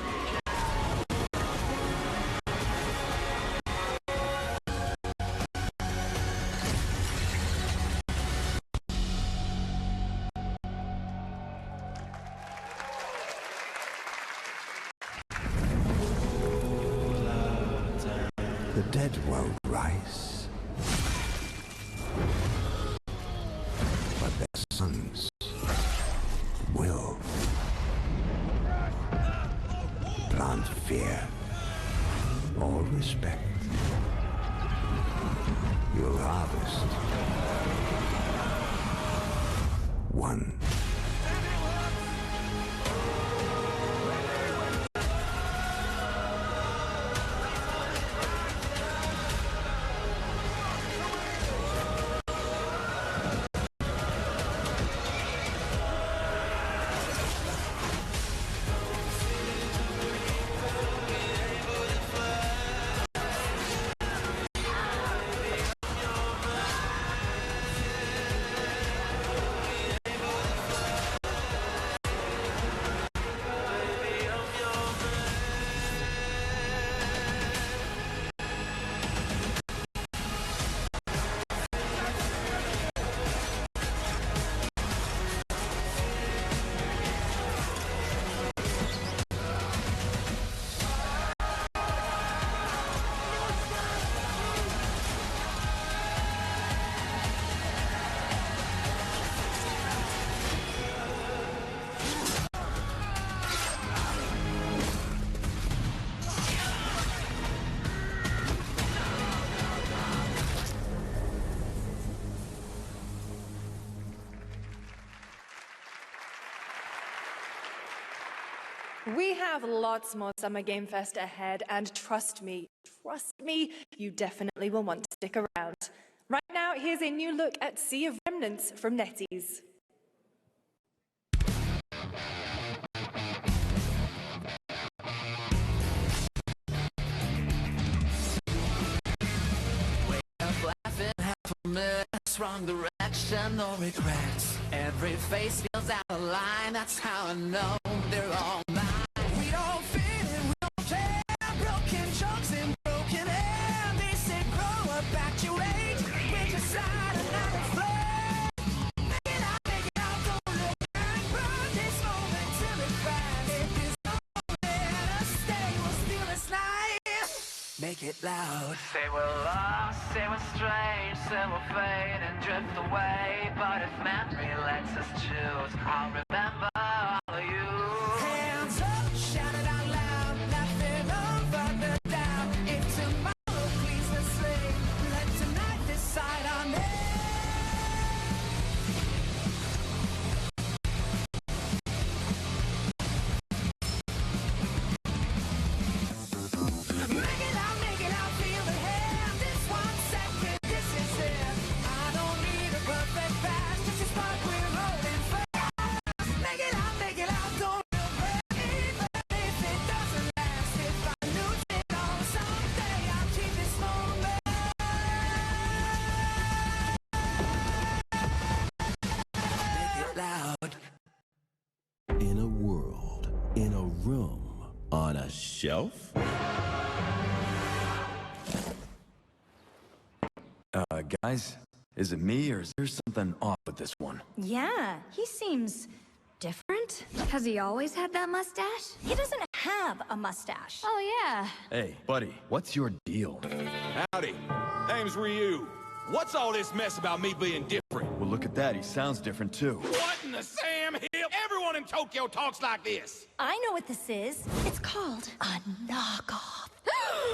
The dead won't rise, but their sons will. Plant fear or respect. You'll harvest one. We have lots more Summer Game Fest ahead, and trust me, you definitely will want to stick around. Right now, here's a new look at Sea of Remnants from NetEase. Laughing, half a mess, wrong direction, no regrets. Every face feels out of line, that's how I know they're all mine. We don't fit in, we don't care. Broken jokes and broken air. They say grow up at your age. We're just side and not a flare. Make it out, don't look back. Burn this moment till it cracks. If there's nowhere to stay, we'll steal this night. Make it loud. Say we're lost, say we're strange, say we'll fade and drift away. But if memory lets us choose, I'll remember all of you. Hands up, shout it out loud, laughing over the doubt. If tomorrow cleans the slate, let tonight decide on it. Make it out, feel the hand. This 1 second, this is it. I don't need a perfect past, just a spark we're holding fast. On a shelf? Guys, is it me or is there something off with this one? Yeah, he seems different. Has he always had that mustache? He doesn't have a mustache. Oh, yeah. Hey, buddy, what's your deal? Howdy. Name's Ryu. What's all this mess about me being different? Well, look at that. He sounds different, too. What in the Sam Hill? Everyone in Tokyo talks like this. I know what this is. It's called a knockoff.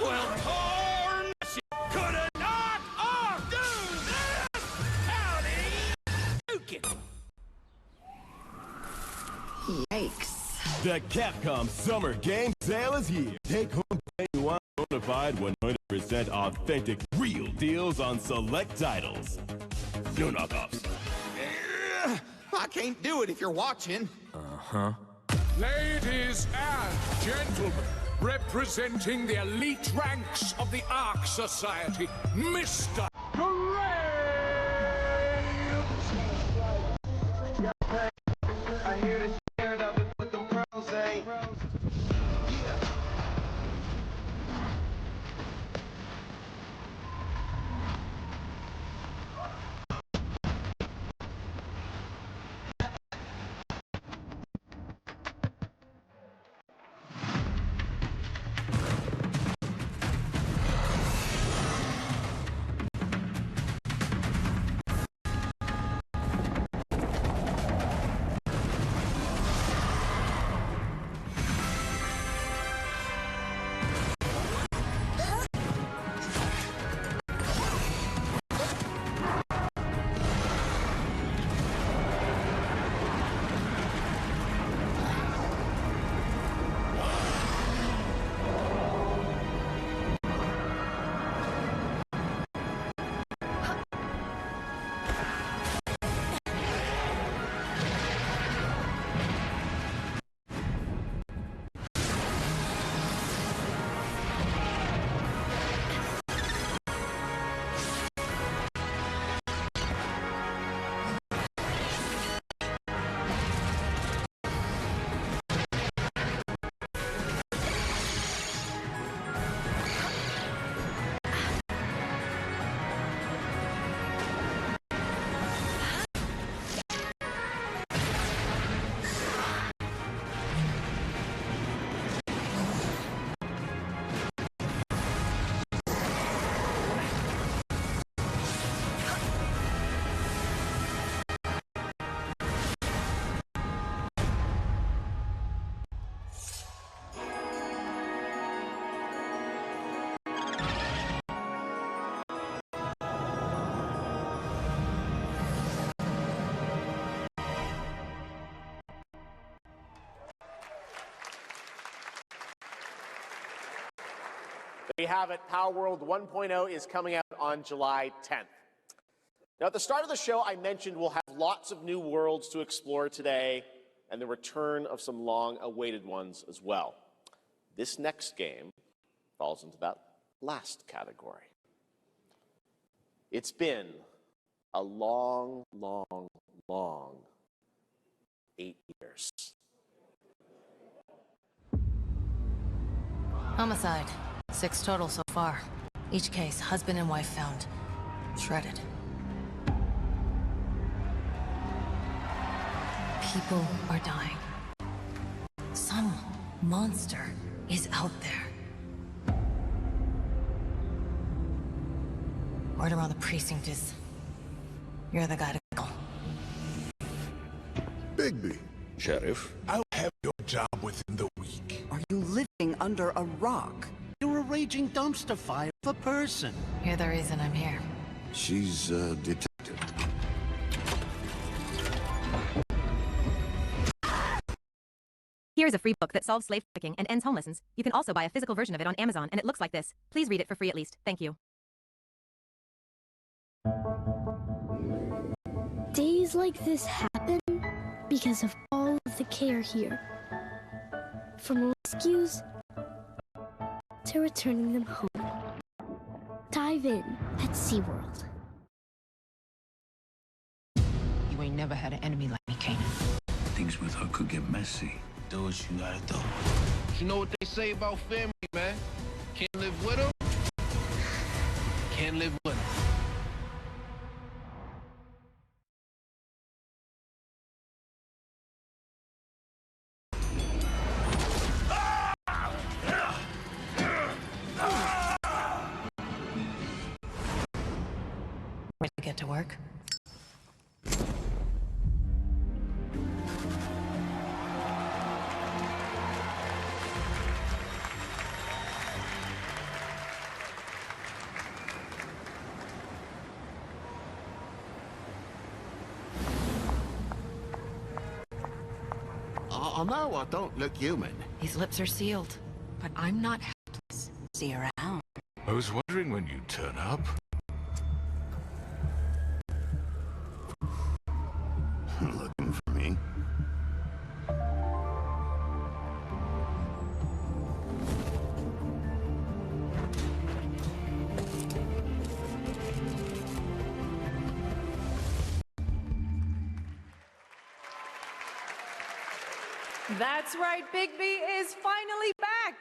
Well, darn shit. Coulda knocked off, dude! This howdy! Yikes. The Capcom Summer Game Sale is here. Take home genuine, bonafide, 100% authentic, real deals on select titles. No knockoffs. I can't do it if you're watching. Uh-huh. Ladies and gentlemen, representing the elite ranks of the Ark Society, Mr. There you have it. Power World 1.0 is coming out on July 10th. Now, at the start of the show, I mentioned we'll have lots of new worlds to explore today and the return of some long-awaited ones as well. This next game falls into that last category. It's been a long, long, long 8 years. Homicide. 6 total so far. Each case, husband and wife found. Shredded. People are dying. Some monster is out there. Word around the precinct is you're the guy to go. Bigby. Sheriff? I'll have your job within the week. Are you living under a rock? You're a raging dumpster fire of a person. You're the reason I'm here. She's a detective. Here's a free book that solves slave trafficking and ends homelessness. You can also buy a physical version of it on Amazon, and it looks like this. Please read it for free at least. Thank you. Days like this happen because of all of the care here. From rescues to returning them home. Dive in at SeaWorld. You ain't never had an enemy like me, Kanan. Things with her could get messy. Do what you gotta do. You know what they say about family, man? Can't live with them, can't live with them. Ready to get to work? Oh no, I don't look human. These lips are sealed, but I'm not helpless. See around. I was wondering when you'd turn up. Looking for me? That's right, Bigby is finally back.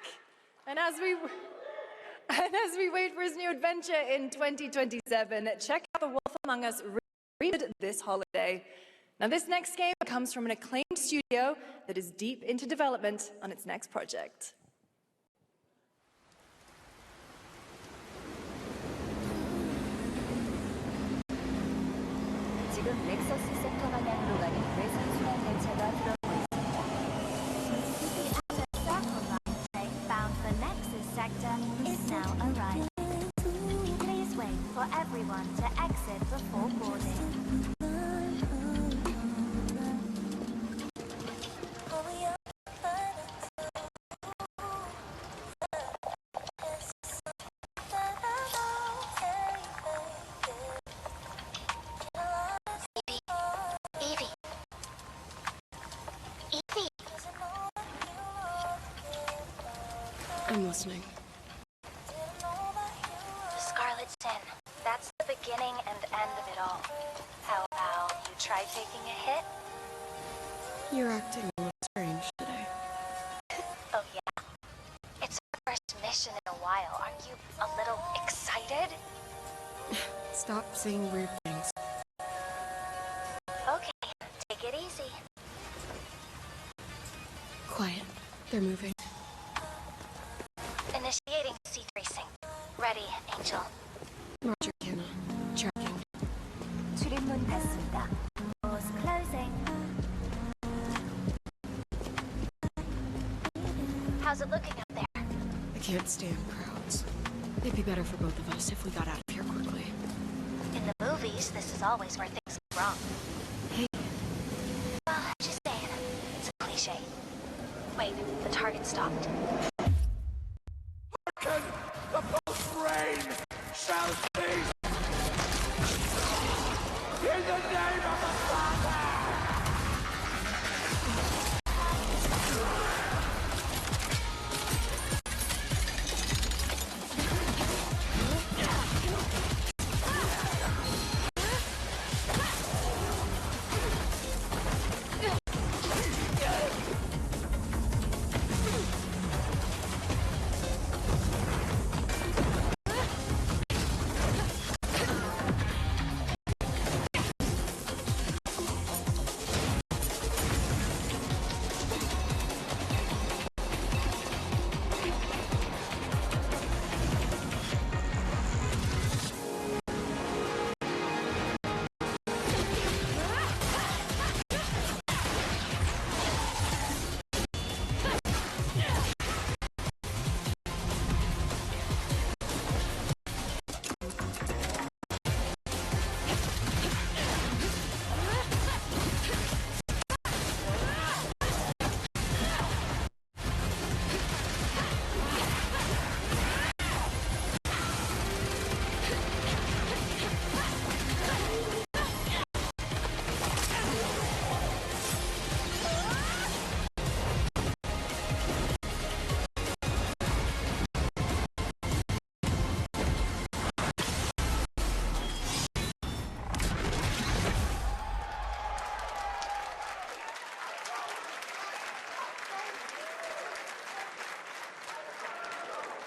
And as we wait for his new adventure in 2027, check out The Wolf Among Us reboot this holiday. Now, this next game comes from an acclaimed studio that is deep into development on its next project. 지금 넥서스 섹터 방향으로 가는 외선 순환 열차가 들어오고 있습니다. The Circle Line train bound for Nexus sector is now arriving. Please wait for everyone to exit before boarding. I'm listening. The Scarlet Sin. That's the beginning and end of it all. How about you try taking a hit? You're acting a little strange today. Oh yeah? It's our first mission in a while. Aren't you a little excited? Stop saying weird things. Okay, take it easy. Quiet. They're moving. Initiating C3 sync. Ready, Angel. Roger, Kenna. Tracking. 출입문 닫습니다. Doors closing. How's it looking up there? I can't stand crowds. It'd be better for both of us if we got out of here quickly. In the movies, this is always where things go wrong. Hey. Well, just saying. It's a cliche. Wait, the target stopped. The post-rain shall cease! In the name of the Father!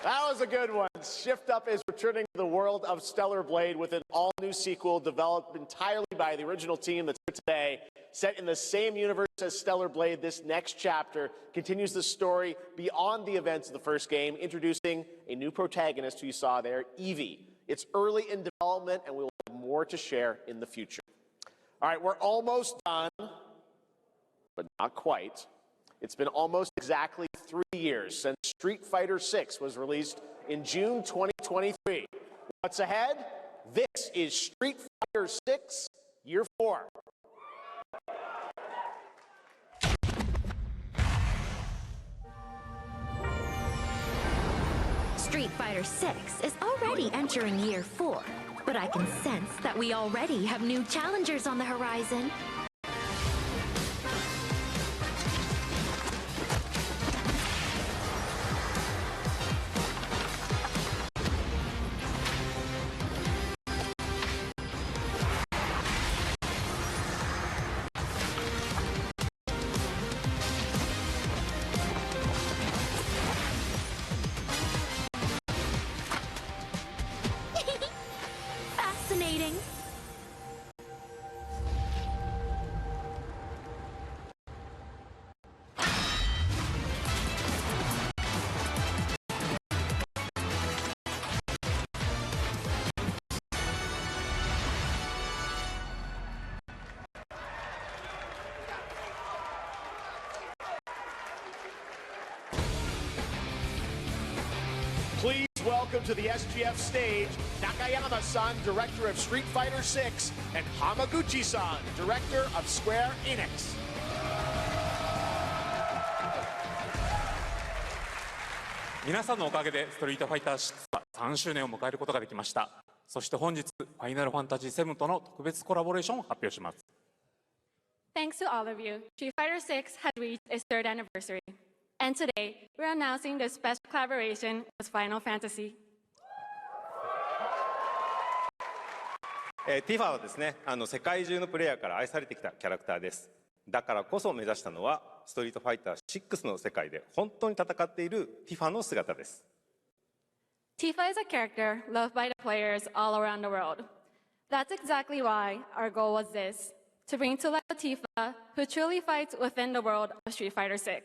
That was a good one. Shift Up is returning to the world of Stellar Blade with an all-new sequel developed entirely by the original team that's here today. Set in the same universe as Stellar Blade, this next chapter continues the story beyond the events of the first game, introducing a new protagonist who you saw there, Evie. It's early in development, and we will have more to share in the future. All right, we're almost done, but not quite. It's been almost exactly 3 years since Street Fighter VI was released in June 2023. What's ahead? This is Street Fighter VI Year 4. Street Fighter VI is already entering Year 4, but I can sense that we already have new challengers on the horizon. Fascinating. Please welcome to the SGF stage, Nakayama-san, Director of Street Fighter VI, and Hamaguchi-san, Director of Square Enix. 皆さんのおかげでストリートファイター6は3周年を迎えることができました。そして本日、ファイナルファンタジー7との特別コラボレーションを発表します。Thanks to all of you, Street Fighter VI has reached its 3rd anniversary. And today, we're announcing this special collaboration with Final Fantasy. Tifa はですね、世界中のプレイヤーから愛されてきたキャラクターです。だからこそ目指したのは、ストリートファイター6の世界で本当に戦っているティファの姿です。Tifa is a character loved by the players all around the world. That's exactly why our goal was this, to bring to life a Tifa who truly fights within the world of Street Fighter VI.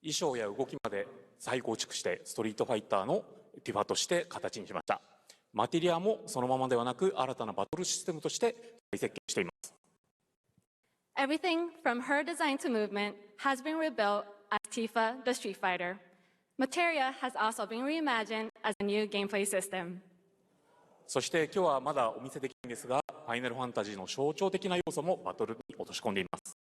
衣装や動きまで再構築してストリートファイターのティファとして形にしました。マテリアもそのままではなく新たなバトルシステムとして再設計しています。Everything from her design to movement has been rebuilt as Tifa the Street Fighter. Materia has also been reimagined as a new gameplay system. そして今日はまだお見せできないんですが、ファイナルファンタジーの象徴的な要素もバトルに落とし込んでいます。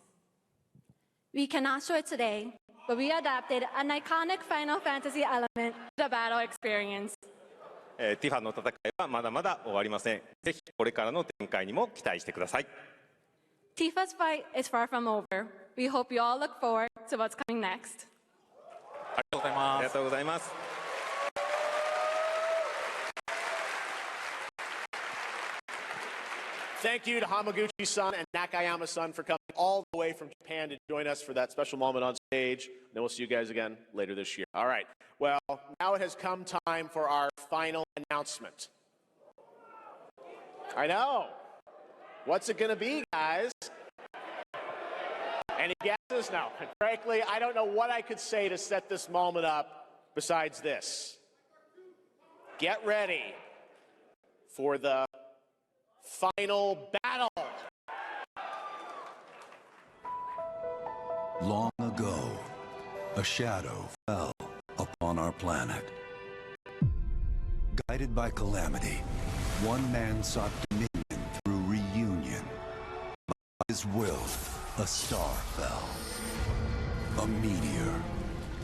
We cannot show it today, but we adapted an iconic Final Fantasy element to the battle experience. ティファの戦いはまだまだ終わりません。ぜひこれからの展開にも期待してください。Tifa's fight is far from over. We hope you all look forward to what's coming next. ありがとうございます。ありがとうございます。Thank you to Hamaguchi-san and Nakayama-san for coming all the way from Japan to join us for that special moment on stage. Then we'll see you guys again later this year. All right. Well, now it has come time for our final announcement. I know. What's it going to be, guys? Any guesses? No. Frankly, I don't know what I could say to set this moment up besides this. Get ready for the final battle. Long ago, a shadow fell upon our planet. Guided by calamity, one man sought dominion through reunion. By his will, a star fell. A meteor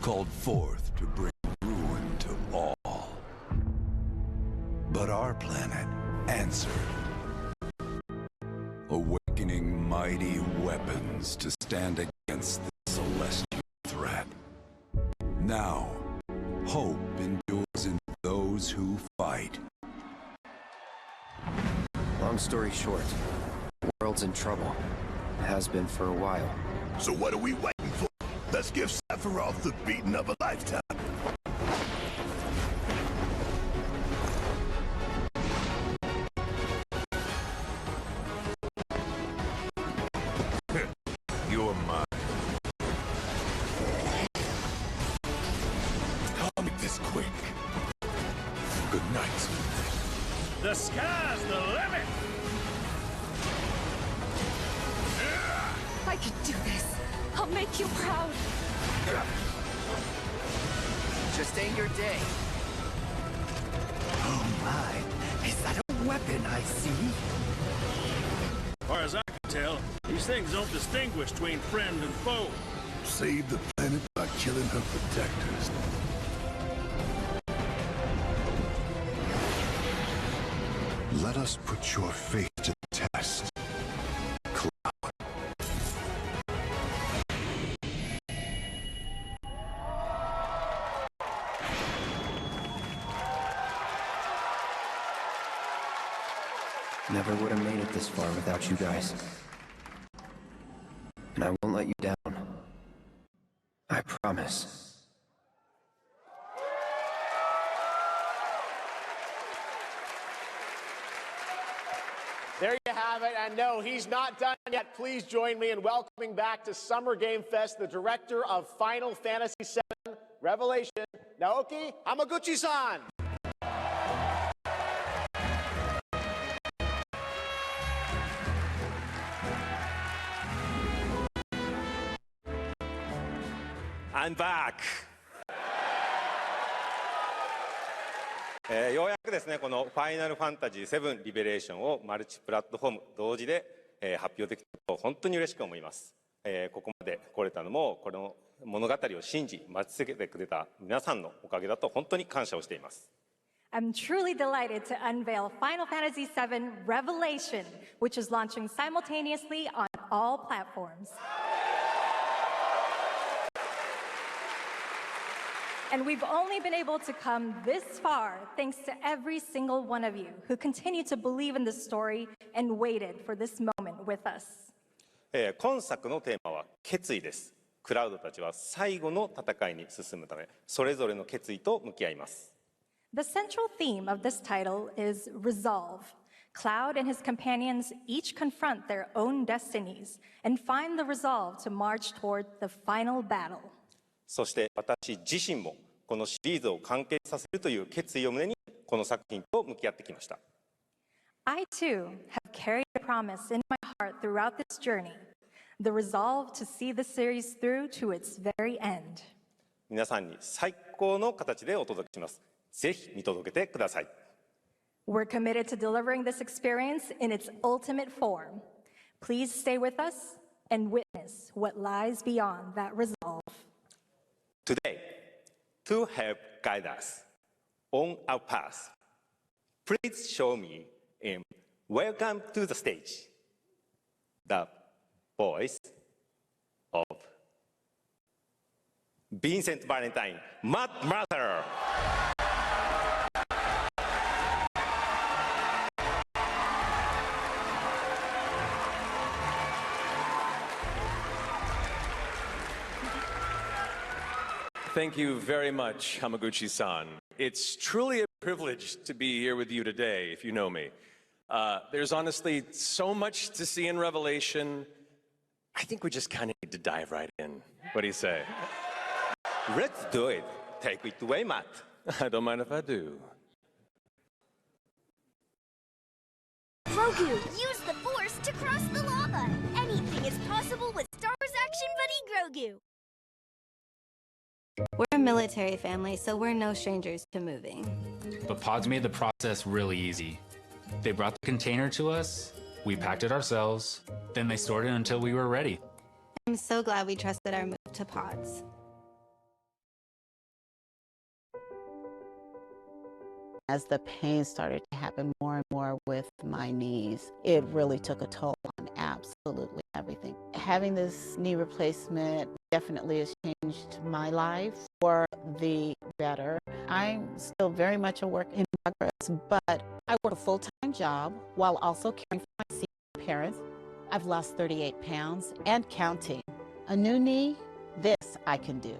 called forth to bring ruin to all. But our planet answered, awakening mighty weapons to stand against the celestial threat. Now, hope endures in those who fight. Long story short, the world's in trouble. It has been for a while. So what are we waiting for? Let's give Sephiroth the beating of a lifetime. The sky's the limit! I can do this. I'll make you proud. Just ain't your day. Oh my, is that a weapon I see? As far as I can tell, these things don't distinguish between friend and foe. Save the planet by killing her protectors. Let us put your faith to the test, Cloud. Never would have made it this far without you guys. And I won't let you down. I promise. There you have it. And no, he's not done yet. Please join me in welcoming back to Summer Game Fest the director of Final Fantasy VII Revelation, Naoki Hamaguchi-san. I'm back! ようやくですね、このファイナルファンタジー7リベレーションをマルチプラットフォーム同時で、発表できたと本当に嬉しく思います。ここまで来れたのも、この物語を信じ、待ち続けてくれた皆さんのおかげだと本当に感謝をしています。I'm truly delighted to unveil Final Fantasy VII Revelation, which is launching simultaneously on all platforms. And we've only been able to come this far thanks to every single one of you who continue to believe in this story and waited for this moment with us. 今作のテーマは決意です。クラウドたちは最後の戦いに進むため、それぞれの決意と向き合います。The central theme of this title is resolve. Cloud and his companions each confront their own destinies and find the resolve to march toward the final battle. そして私自身もこのシリーズを完結させるという決意を胸にこの作品と向き合ってきました。I too have carried a promise in my heart throughout this journey, the resolve to see the series through to its very end. 皆さんに最高の形でお届けします。ぜひ見届けてください。We're committed to delivering this experience in its ultimate form. Please stay with us and witness what lies beyond that resolve. Today, to help guide us on our path, please show me in Welcome to the Stage, the voice of Vincent Valentine, Matt Mather. Thank you very much, Hamaguchi-san. It's truly a privilege to be here with you today, if you know me. There's honestly so much to see in Revelation. I think we just kind of need to dive right in. What do you say? Let's do it. Take it away, Matt. I don't mind if I do. Grogu, use the Force to cross the lava. Anything is possible with Star Wars action buddy Grogu. We're a military family, so we're no strangers to moving. But Pods made the process really easy. They brought the container to us, we packed it ourselves, then they stored it until we were ready. I'm so glad we trusted our move to Pods. As the pain started to happen more and more with my knees, it really took a toll on absolutely everything. Having this knee replacement definitely has changed my life for the better. I'm still very much a work in progress, but I work a full-time job while also caring for my senior parents. I've lost 38 pounds and counting. A new knee, this I can do.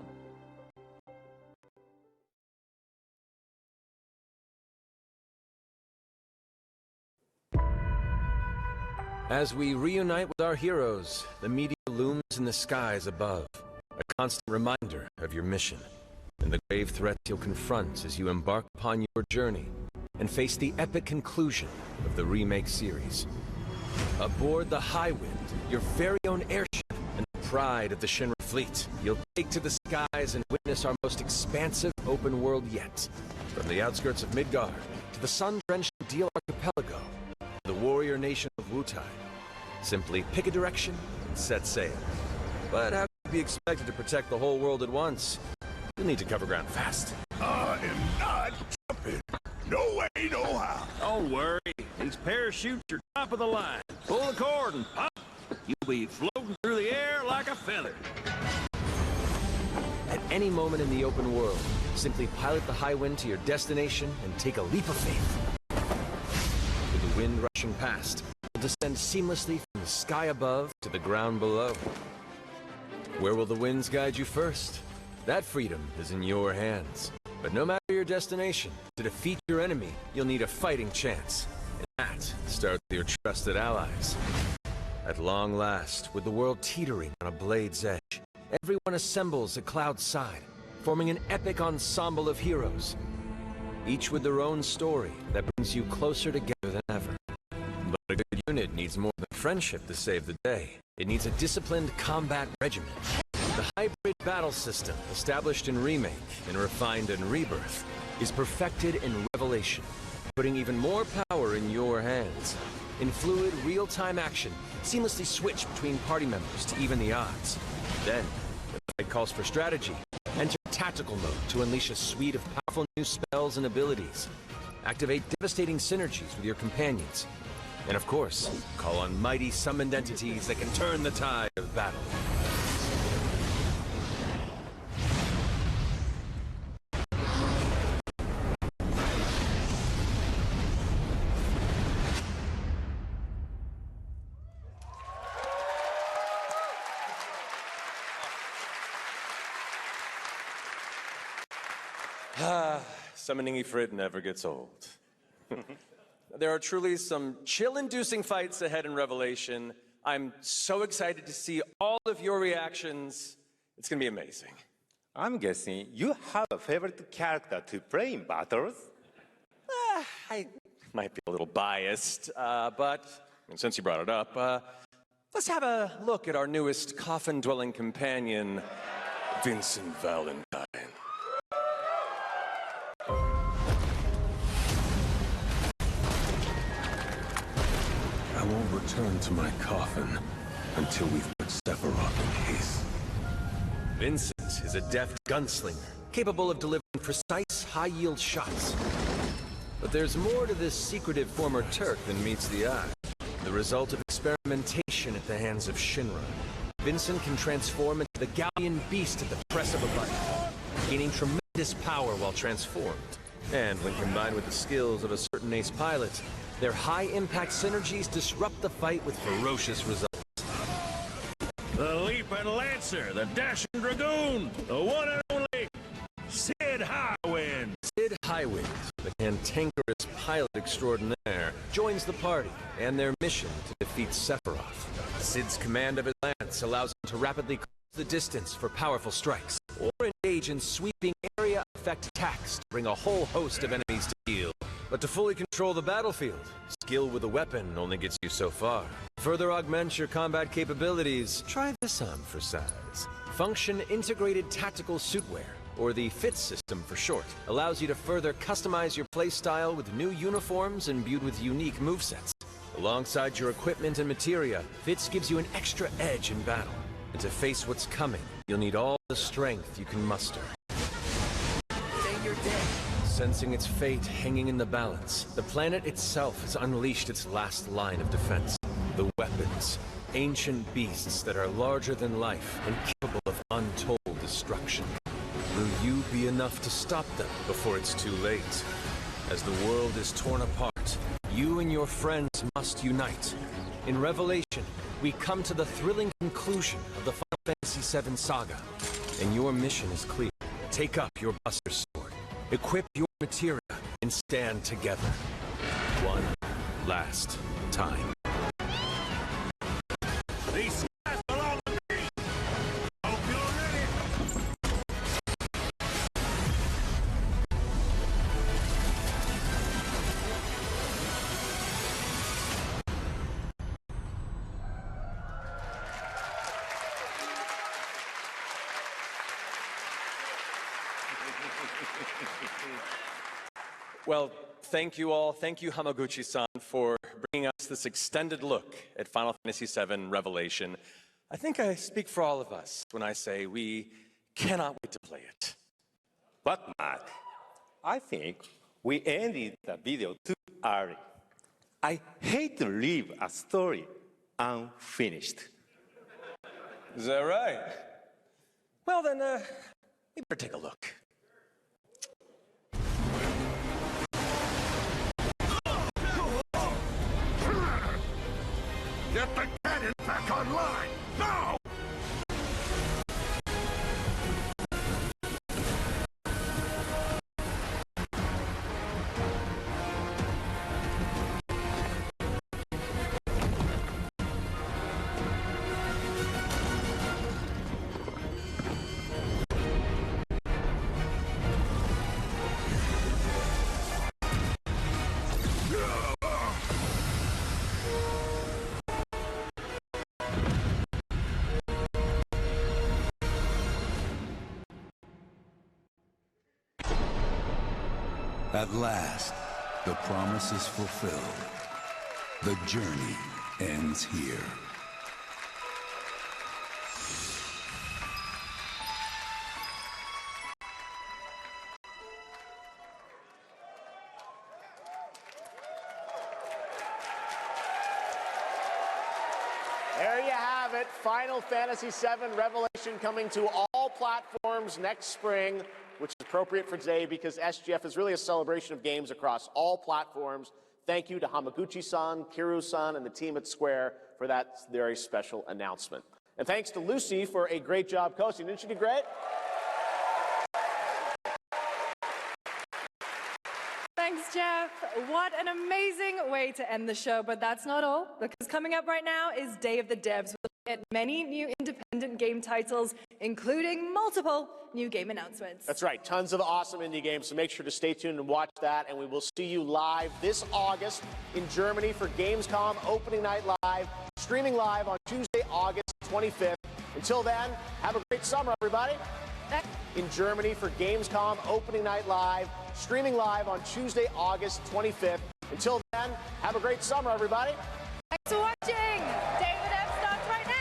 As we reunite with our heroes, the meteor looms in the skies above, a constant reminder of your mission and the grave threats you'll confront as you embark upon your journey. and face the epic conclusion of the remake series. Aboard the Highwind, your very own airship and the pride of the Shinra fleet, you'll take to the skies and witness our most expansive open world yet. From the outskirts of Midgard to the sun-drenched Deal Archipelago, to the warrior nation of Wutai. Simply pick a direction and set sail. But how can you be expected to protect the whole world at once? You'll need to cover ground fast. I am not jumping. No way, no how. Don't worry. These parachutes are top of the line. Pull the cord and pop. You'll be floating through the air like a feather. At any moment in the open world, simply pilot the Highwind to your destination and take a leap of faith. With the wind rushing past, you'll descend seamlessly from the sky above to the ground below. Where will the winds guide you first? That freedom is in your hands. But no matter your destination, to defeat your enemy, you'll need a fighting chance. And that starts with your trusted allies. At long last, with the world teetering on a blade's edge, everyone assembles at Cloud's side, forming an epic ensemble of heroes. Each with their own story that brings you closer together than ever. But a good unit needs more than friendship to save the day. It needs a disciplined combat regiment. The hybrid battle system, established in Remake and refined in Rebirth, is perfected in Revelation, putting even more power in your hands. In fluid, real-time action, seamlessly switch between party members to even the odds. Then, if the fight calls for strategy, enter tactical mode to unleash a suite of powerful new spells and abilities. Activate devastating synergies with your companions. And of course, call on mighty summoned entities that can turn the tide of battle. Summoning Ifrit never gets old. There are truly some chill-inducing fights ahead in Revelation. I'm so excited to see all of your reactions. It's gonna be amazing. I'm guessing you have a favorite character to play in battles? I might be a little biased, but since you brought it up, let's have a look at our newest coffin-dwelling companion, Vincent Valentine. I won't return to my coffin until we've put Sephiroth in haste. Vincent is a deft gunslinger, capable of delivering precise, high-yield shots. But there's more to this secretive former Turk than meets the eye. The result of experimentation at the hands of Shinra. Vincent can transform into the Galleon beast at the press of a button, gaining tremendous power while transformed. And when combined with the skills of a certain ace pilot, their high-impact synergies disrupt the fight with ferocious results. The Leaping Lancer, the Dashing Dragoon, the one and only Sid Highwind. Sid Highwind, the cantankerous pilot extraordinaire, joins the party and their mission to defeat Sephiroth. Sid's command of his lance allows him to rapidly cross the distance for powerful strikes, or engage in sweeping area effect attacks to bring a whole host of enemies to heel. But to fully control the battlefield, skill with a weapon only gets you so far. Further augment your combat capabilities, try this on for size. Function Integrated Tactical Suitwear, or the FIT system for short, allows you to further customize your playstyle with new uniforms imbued with unique movesets. Alongside your equipment and materia, FITS gives you an extra edge in battle. And to face what's coming, you'll need all the strength you can muster. Stay your day. Sensing its fate hanging in the balance, the planet itself has unleashed its last line of defense. The weapons, ancient beasts that are larger than life and capable of untold destruction. Will you be enough to stop them before it's too late? As the world is torn apart, you and your friends must unite. In Revelation, we come to the thrilling conclusion of the Final Fantasy VII saga, and your mission is clear. Take up your Buster Sword, equip your materia, and stand together. One last time. These guys belong to me. Hope you're ready. Well, thank you all. Thank you, Hamaguchi-san, for bringing us this extended look at Final Fantasy VII Revelation. I think I speak for all of us when I say we cannot wait to play it. But, Matt, I think we ended the video too early. I hate to leave a story unfinished. Is that right? Well, then, we better take a look. Get the cannon back online, now! At last, the promise is fulfilled. The journey ends here. There you have it. Final Fantasy VII Revelation coming to all platforms next spring, which is appropriate for today because SGF is really a celebration of games across all platforms. Thank you to Hamaguchi-san, Kiryu-san, and the team at Square for that very special announcement. And thanks to Lucy for a great job coaching. Didn't she do great? Thanks, Jeff. What an amazing way to end the show, but that's not all, because coming up right now is Day of the Devs. We're looking at many new independent game titles, including multiple new game announcements. That's right, tons of awesome indie games, so make sure to stay tuned and watch that, and we will see you live this August in Germany for Gamescom Opening Night Live, streaming live on Tuesday, August 25th. Until then, have a great summer, everybody. In Germany for Gamescom Opening Night Live, streaming live on Tuesday, August 25th. Until then, have a great summer, everybody. Thanks for watching. Day of the Devs starts right now.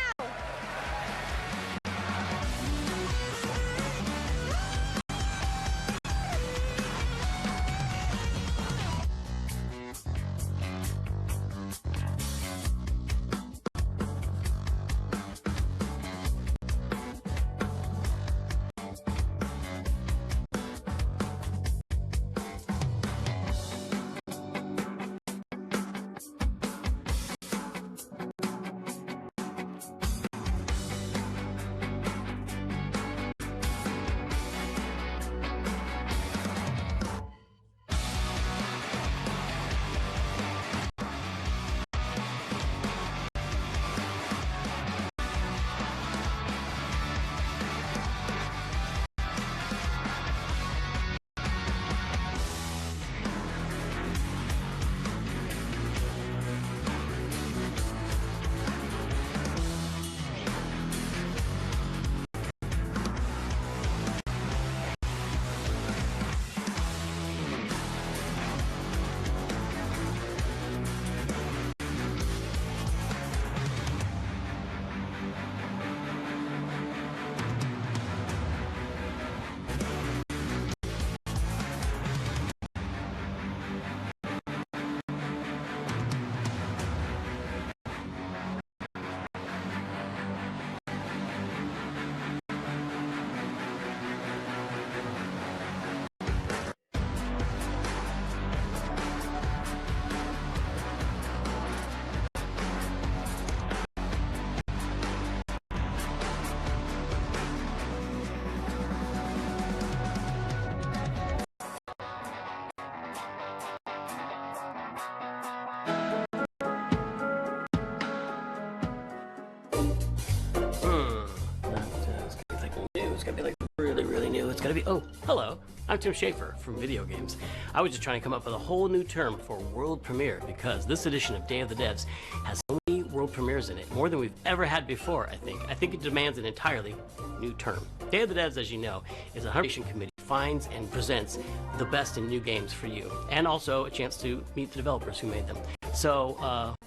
It's gonna be like really new. It's gonna be, oh, hello, I'm Tim Schafer from Video Games. I was just trying to come up with a whole new term for world premiere because this edition of Day of the Devs has so many world premieres in it, more than we've ever had before, I think. I think it demands an entirely new term. Day of the Devs, as you know, is a committee finds and presents the best in new games for you, and also a chance to meet the developers who made them. So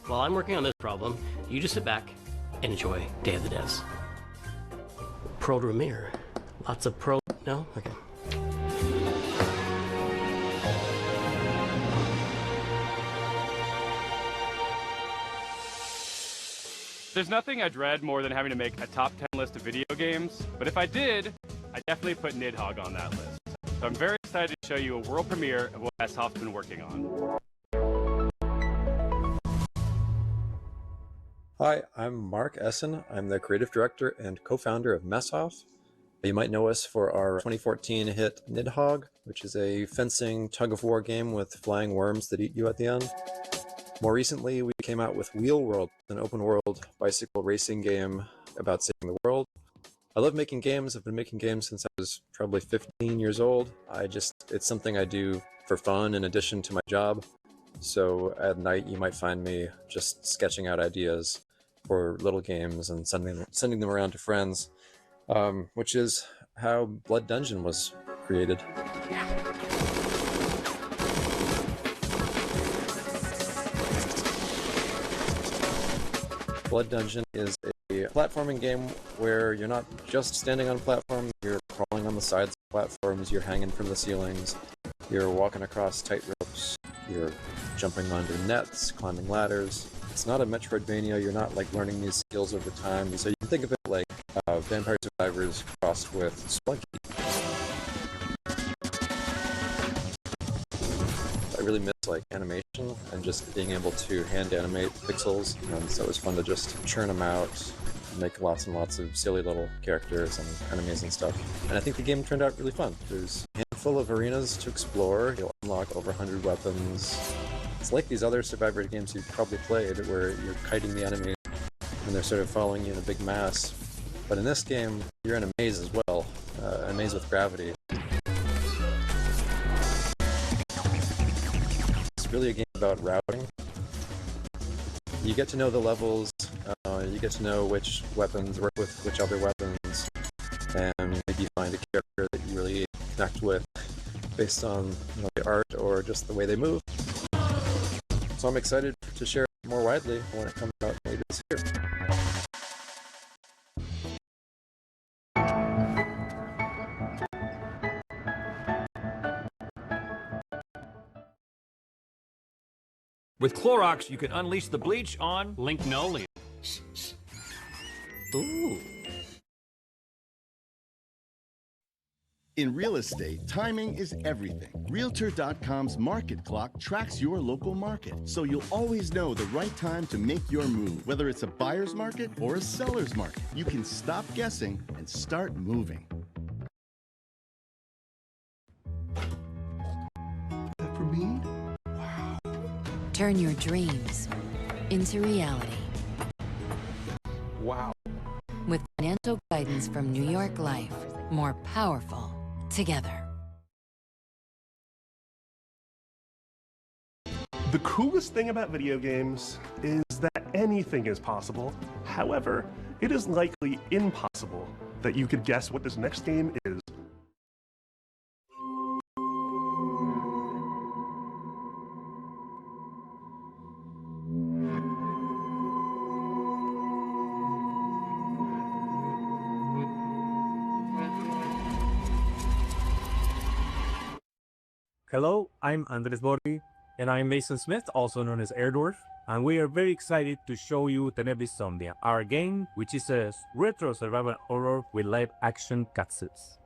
while I'm working on this problem, you just sit back and enjoy Day of the Devs. Pro Premiere. Lots of pro. No? Okay. There's nothing I dread more than having to make a top 10 list of video games, but if I did, I'd definitely put Nidhogg on that list. So I'm very excited to show you a world premiere of what Messhoff's been working on. Hi, I'm Mark Essen. I'm the creative director and co-founder of Messhoff. You might know us for our 2014 hit Nidhogg, which is a fencing tug-of-war game with flying worms that eat you at the end. More recently, we came out with Wheel World, an open-world bicycle racing game about saving the world. I love making games. I've been making games since I was probably 15 years old. It's something I do for fun in addition to my job. So at night, you might find me just sketching out ideas for little games and sending them around to friends, which is how Blood Dungeon was created. Blood Dungeon is a platforming game where you're not just standing on a platform, you're crawling on the sides of platforms, you're hanging from the ceilings, you're walking across tight ropes, you're jumping onto nets, climbing ladders. It's not a Metroidvania, you're not like learning these skills over time, so you can think of it like Vampire Survivors crossed with Spelunky. I really miss like animation and just being able to hand animate pixels, and so it was fun to just churn them out, make lots and lots of silly little characters and enemies and stuff. And I think the game turned out really fun. There's a handful of arenas to explore, you'll unlock over 100 weapons. It's like these other Survivor games you've probably played where you're kiting the enemy and they're sort of following you in a big mass. But in this game, you're in a maze as well, a maze with gravity. It's really a game about routing. You get to know the levels, you get to know which weapons work with which other weapons, and maybe find a character that you really connect with based on the art or just the way they move. So I'm excited to share it more widely when it comes out later this year. With Clorox, you can unleash the bleach on Linoleum. Ooh. In real estate, timing is everything. Realtor.com's Market Clock tracks your local market, so you'll always know the right time to make your move. Whether it's a buyer's market or a seller's market, you can stop guessing and start moving. That for me? Turn your dreams into reality. Wow. With financial guidance from New York Life, more powerful together. The coolest thing about video games is that anything is possible. However, it is likely impossible that you could guess what this next game is. Hello, I'm Andres Borgi, and I'm Mason Smith, also known as Airdwarf, and we are very excited to show you Tenebris Somnia, our game, which is a retro survival horror with live-action cutscenes.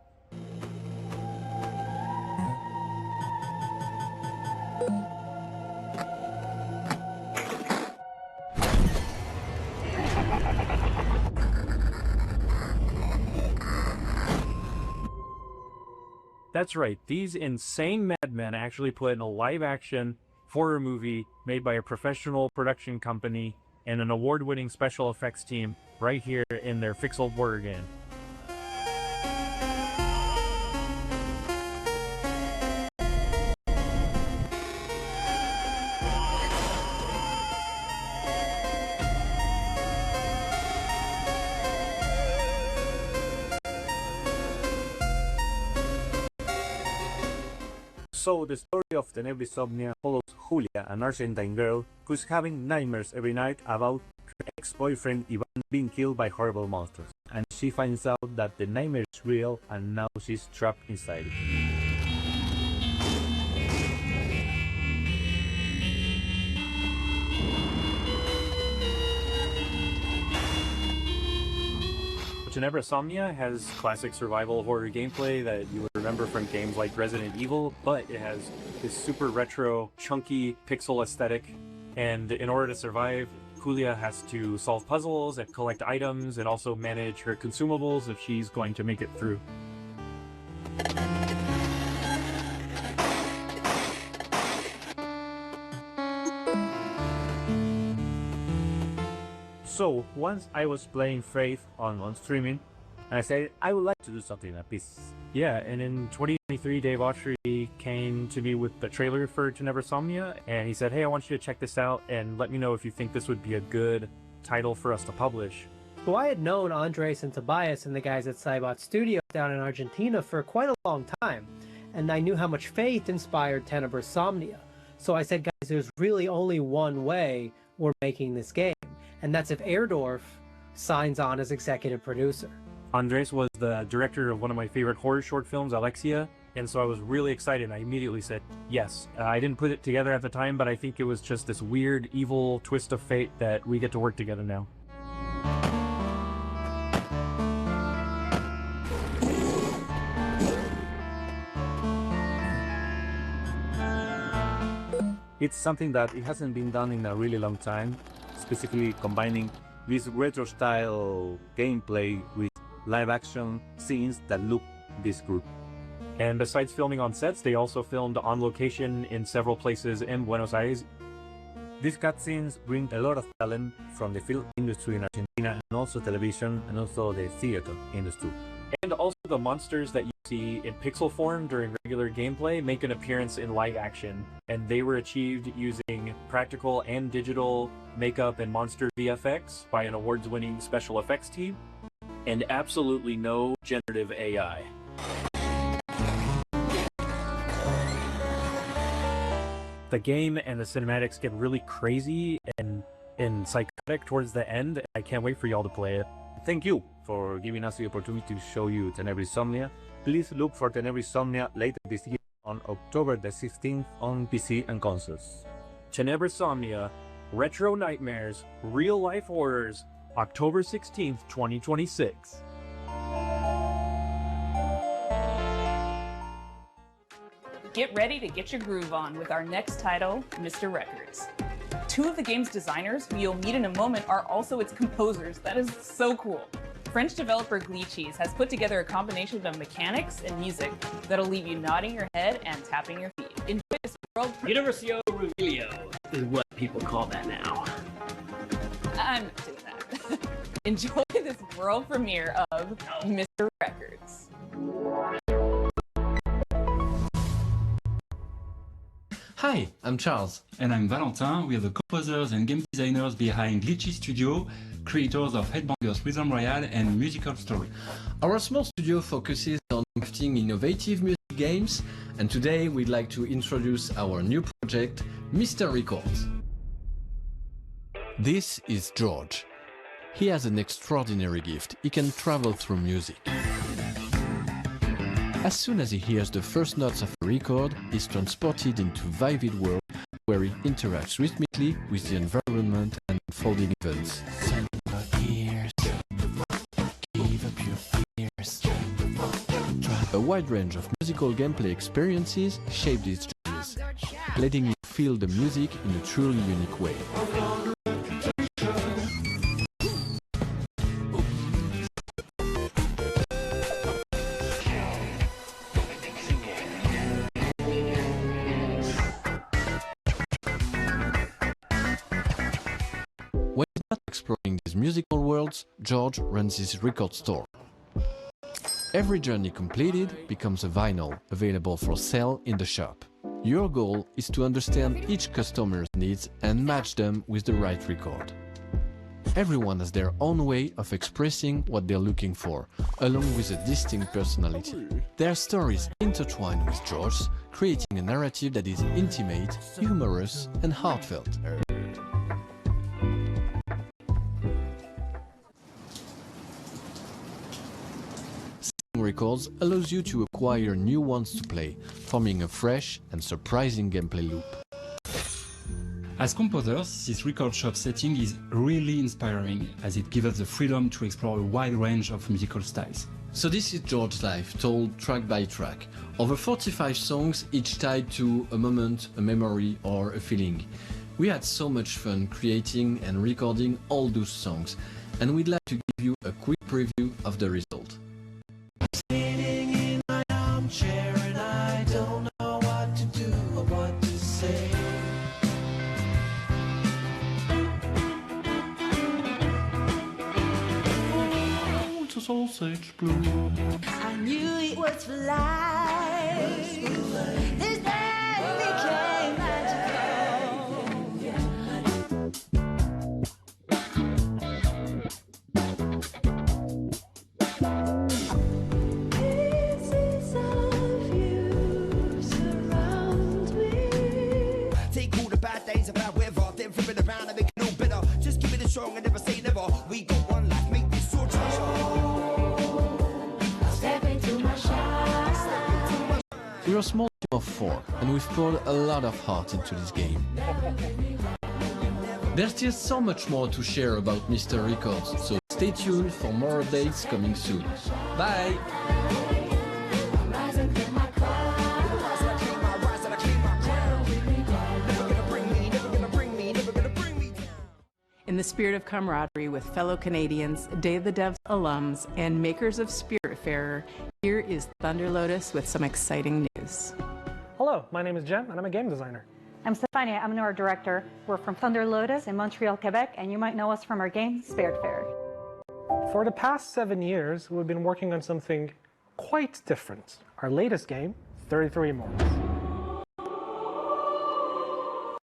That's right, these insane madmen actually put in a live-action horror movie made by a professional production company and an award-winning special effects team right here in their Fixel horror game. So the story of Tenebrisomnia follows Julia, an Argentine girl who's having nightmares every night about her ex-boyfriend Ivan being killed by horrible monsters. And she finds out that the nightmare is real and now she's trapped inside it. Tenebrisomnia has classic survival horror gameplay that you would remember from games like Resident Evil, but it has this super retro, chunky pixel aesthetic, and in order to survive, Julia has to solve puzzles and collect items and also manage her consumables if she's going to make it through. So, once I was playing Faith on streaming, and I said, I would like to do something like this. Yeah, and in 2023, Dave Autry came to me with the trailer for Tenebrisomnia, and he said, hey, I want you to check this out, and let me know if you think this would be a good title for us to publish. So I had known Andres and Tobias and the guys at Cybot Studios down in Argentina for quite a long time, and I knew how much Faith inspired Tenebrisomnia. So I said, guys, there's really only one way we're making this game, and that's if Airdorf signs on as executive producer. Andres was the director of one of my favorite horror short films, Alexia, and so I was really excited. I immediately said yes. I didn't put it together at the time, but I think it was just this weird, evil twist of fate that we get to work together now. It's something that it hasn't been done in a really long time, specifically combining this retro style gameplay with live action scenes that look this group. And besides filming on sets, they also filmed on location in several places in Buenos Aires. These cutscenes bring a lot of talent from the film industry in Argentina and also television and also the theater industry. And also the monsters that you see in pixel form during regular gameplay make an appearance in live action, and they were achieved using practical and digital makeup and monster VFX by an awards-winning special effects team, and absolutely no generative AI. The game and the cinematics get really crazy and psychotic towards the end. I can't wait for y'all to play it. Thank you for giving us the opportunity to show you Tenebrisomnia. Please look for Tenebrisomnia later this year on October the 16th on PC and consoles. Tenebrisomnia, Retro Nightmares, Real Life Horrors, October 16th, 2026. Get ready to get your groove on with our next title, Mr. Records. Two of the game's designers, who you'll meet in a moment, are also its composers. That is so cool. French developer Glitchies has put together a combination of mechanics and music that'll leave you nodding your head and tapping your feet. Enjoy this world. Universio Revelio is what people call that now. I'm not doing that. Enjoy this world premiere of Mr. Records. Hi, I'm Charles. And I'm Valentin. We are the composers and game designers behind Glitchy Studio, creators of Headbangers Rhythm Royale and Musical Story. Our small studio focuses on crafting innovative music games, and today we'd like to introduce our new project, Mr. Records. This is George. He has an extraordinary gift. He can travel through music. As soon as he hears the first notes of a record, he's transported into a vivid world where he interacts rhythmically with the environment and unfolding events. Send your ears, give up your fears. A wide range of musical gameplay experiences shape these journeys, letting you feel the music in a truly unique way. When he's not exploring these musical worlds, George runs his record store. Every journey completed becomes a vinyl available for sale in the shop. Your goal is to understand each customer's needs and match them with the right record. Everyone has their own way of expressing what they're looking for, along with a distinct personality. Their stories intertwine with George's, creating a narrative that is intimate, humorous, and heartfelt. Selling records allows you to acquire new ones to play, forming a fresh and surprising gameplay loop. As composers, this record shop setting is really inspiring, as it gives us the freedom to explore a wide range of musical styles. So this is George's life, told track by track. Over 45 songs, each tied to a moment, a memory, or a feeling. We had so much fun creating and recording all those songs, and we'd like to give you a quick preview of the result. Sitting in my armchair and I don't know what to do or what to say. Sausage blue. I knew it was for life. This day became magical. Pieces of you surround me. Take all the bad days about weather, then flip it around and make it all better. Just give it a strong and never say never. We got one life, make this so treasure. We're a small team of 4, and we've poured a lot of heart into this game. There's still so much more to share about Mr. Records, so stay tuned for more updates coming soon. Bye! In the spirit of camaraderie with fellow Canadians, Day of the Devs alums, and makers of Spiritfarer, here is Thunder Lotus with some exciting news. Hello, my name is Jem, and I'm a game designer. I'm Stefania, I'm an art director. We're from Thunder Lotus in Montreal, Quebec, and you might know us from our game, Spiritfarer. For the past 7 years, we've been working on something quite different. Our latest game, 33 Immortals.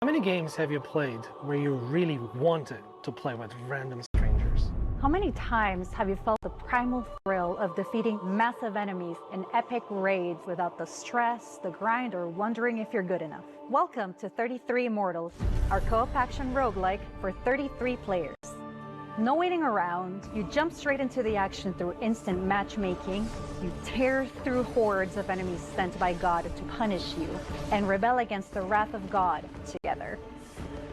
How many games have you played where you really wanted to play with random strangers? How many times have you felt the primal thrill of defeating massive enemies in epic raids without the stress, the grind, or wondering if you're good enough? Welcome to 33 Immortals, our co-op action roguelike for 33 players. No waiting around, you jump straight into the action through instant matchmaking, you tear through hordes of enemies sent by God to punish you, and rebel against the wrath of God together.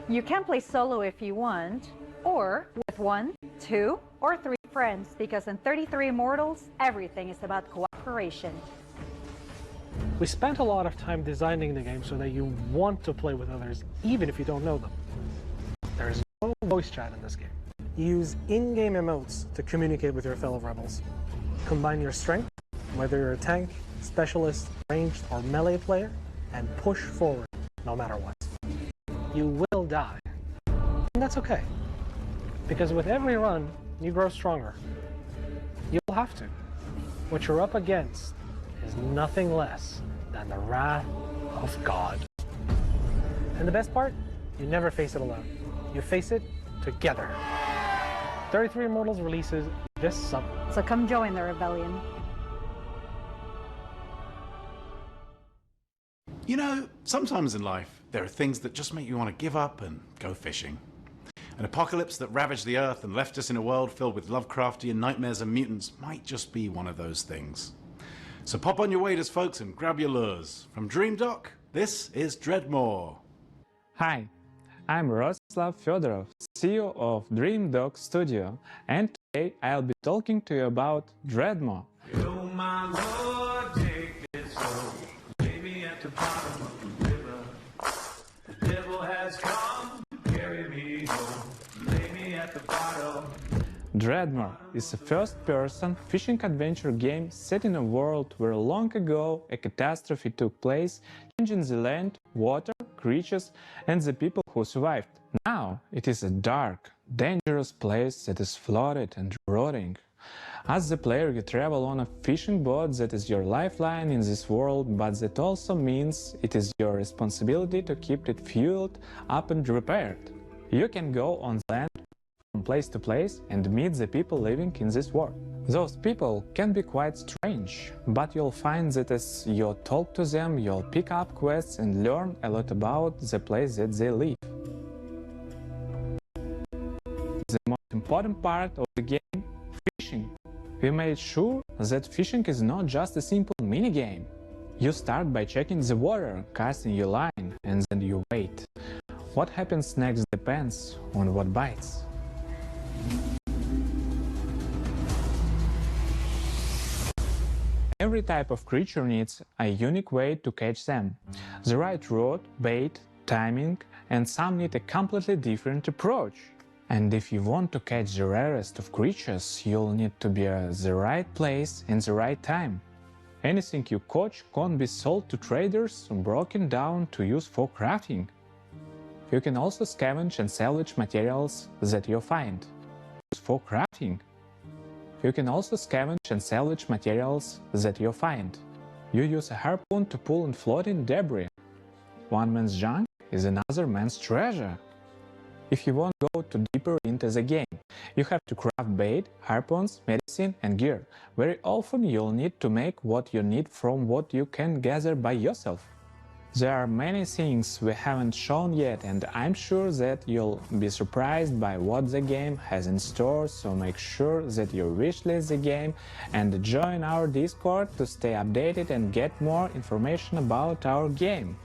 You can play solo if you want, or with 1, 2, or 3 friends, because in 33 Immortals, everything is about cooperation. We spent a lot of time designing the game so that you want to play with others, even if you don't know them. There is no voice chat in this game. Use in-game emotes to communicate with your fellow rebels. Combine your strength, whether you're a tank, specialist, ranged, or melee player, and push forward no matter what. You will die, and that's okay, because with every run, you grow stronger. You'll have to. What you're up against is nothing less than the wrath of God. And the best part? You never face it alone. You face it together. 33 Immortals releases this summer. So come join the rebellion. You know, sometimes in life, there are things that just make you want to give up and go fishing. An apocalypse that ravaged the Earth and left us in a world filled with Lovecraftian nightmares and mutants might just be one of those things. So pop on your waders, folks, and grab your lures. From DreamDock, this is Dreadmore. Hi, I'm Rostislav Fedorov, CEO of DreamDock Studio, and today I'll be talking to you about Dreadmore. Oh my Lord, take it slow. Lay me at the bottom of the river. The devil has come to carry me home. Lay me at the bottom. Dreadmore is a first-person fishing adventure game set in a world where long ago a catastrophe took place, changing the land, water, creatures, and the people who survived. Now it is a dark, dangerous place that is flooded and rotting. As the player, you travel on a fishing boat that is your lifeline in this world, but that also means it is your responsibility to keep it fueled up and repaired. You can go on land from place to place and meet the people living in this world. Those people can be quite strange, but you'll find that as you talk to them, you'll pick up quests and learn a lot about the place that they live. The most important part of the game, fishing. We made sure that fishing is not just a simple minigame. You start by checking the water, casting your line, and then you wait. What happens next depends on what bites. Every type of creature needs a unique way to catch them. The right rod, bait, timing, and some need a completely different approach. And if you want to catch the rarest of creatures, you'll need to be at the right place in the right time. Anything you catch can't be sold to traders or broken down to use for crafting. You can also scavenge and salvage materials that you find. Use for crafting. You can also scavenge and salvage materials that you find. You use a harpoon to pull in floating debris. One man's junk is another man's treasure. If you want to go too deeper into the game, you have to craft bait, harpoons, medicine and gear. Very often you'll need to make what you need from what you can gather by yourself. There are many things we haven't shown yet, and I'm sure that you'll be surprised by what the game has in store, so make sure that you wishlist the game and join our Discord to stay updated and get more information about our game.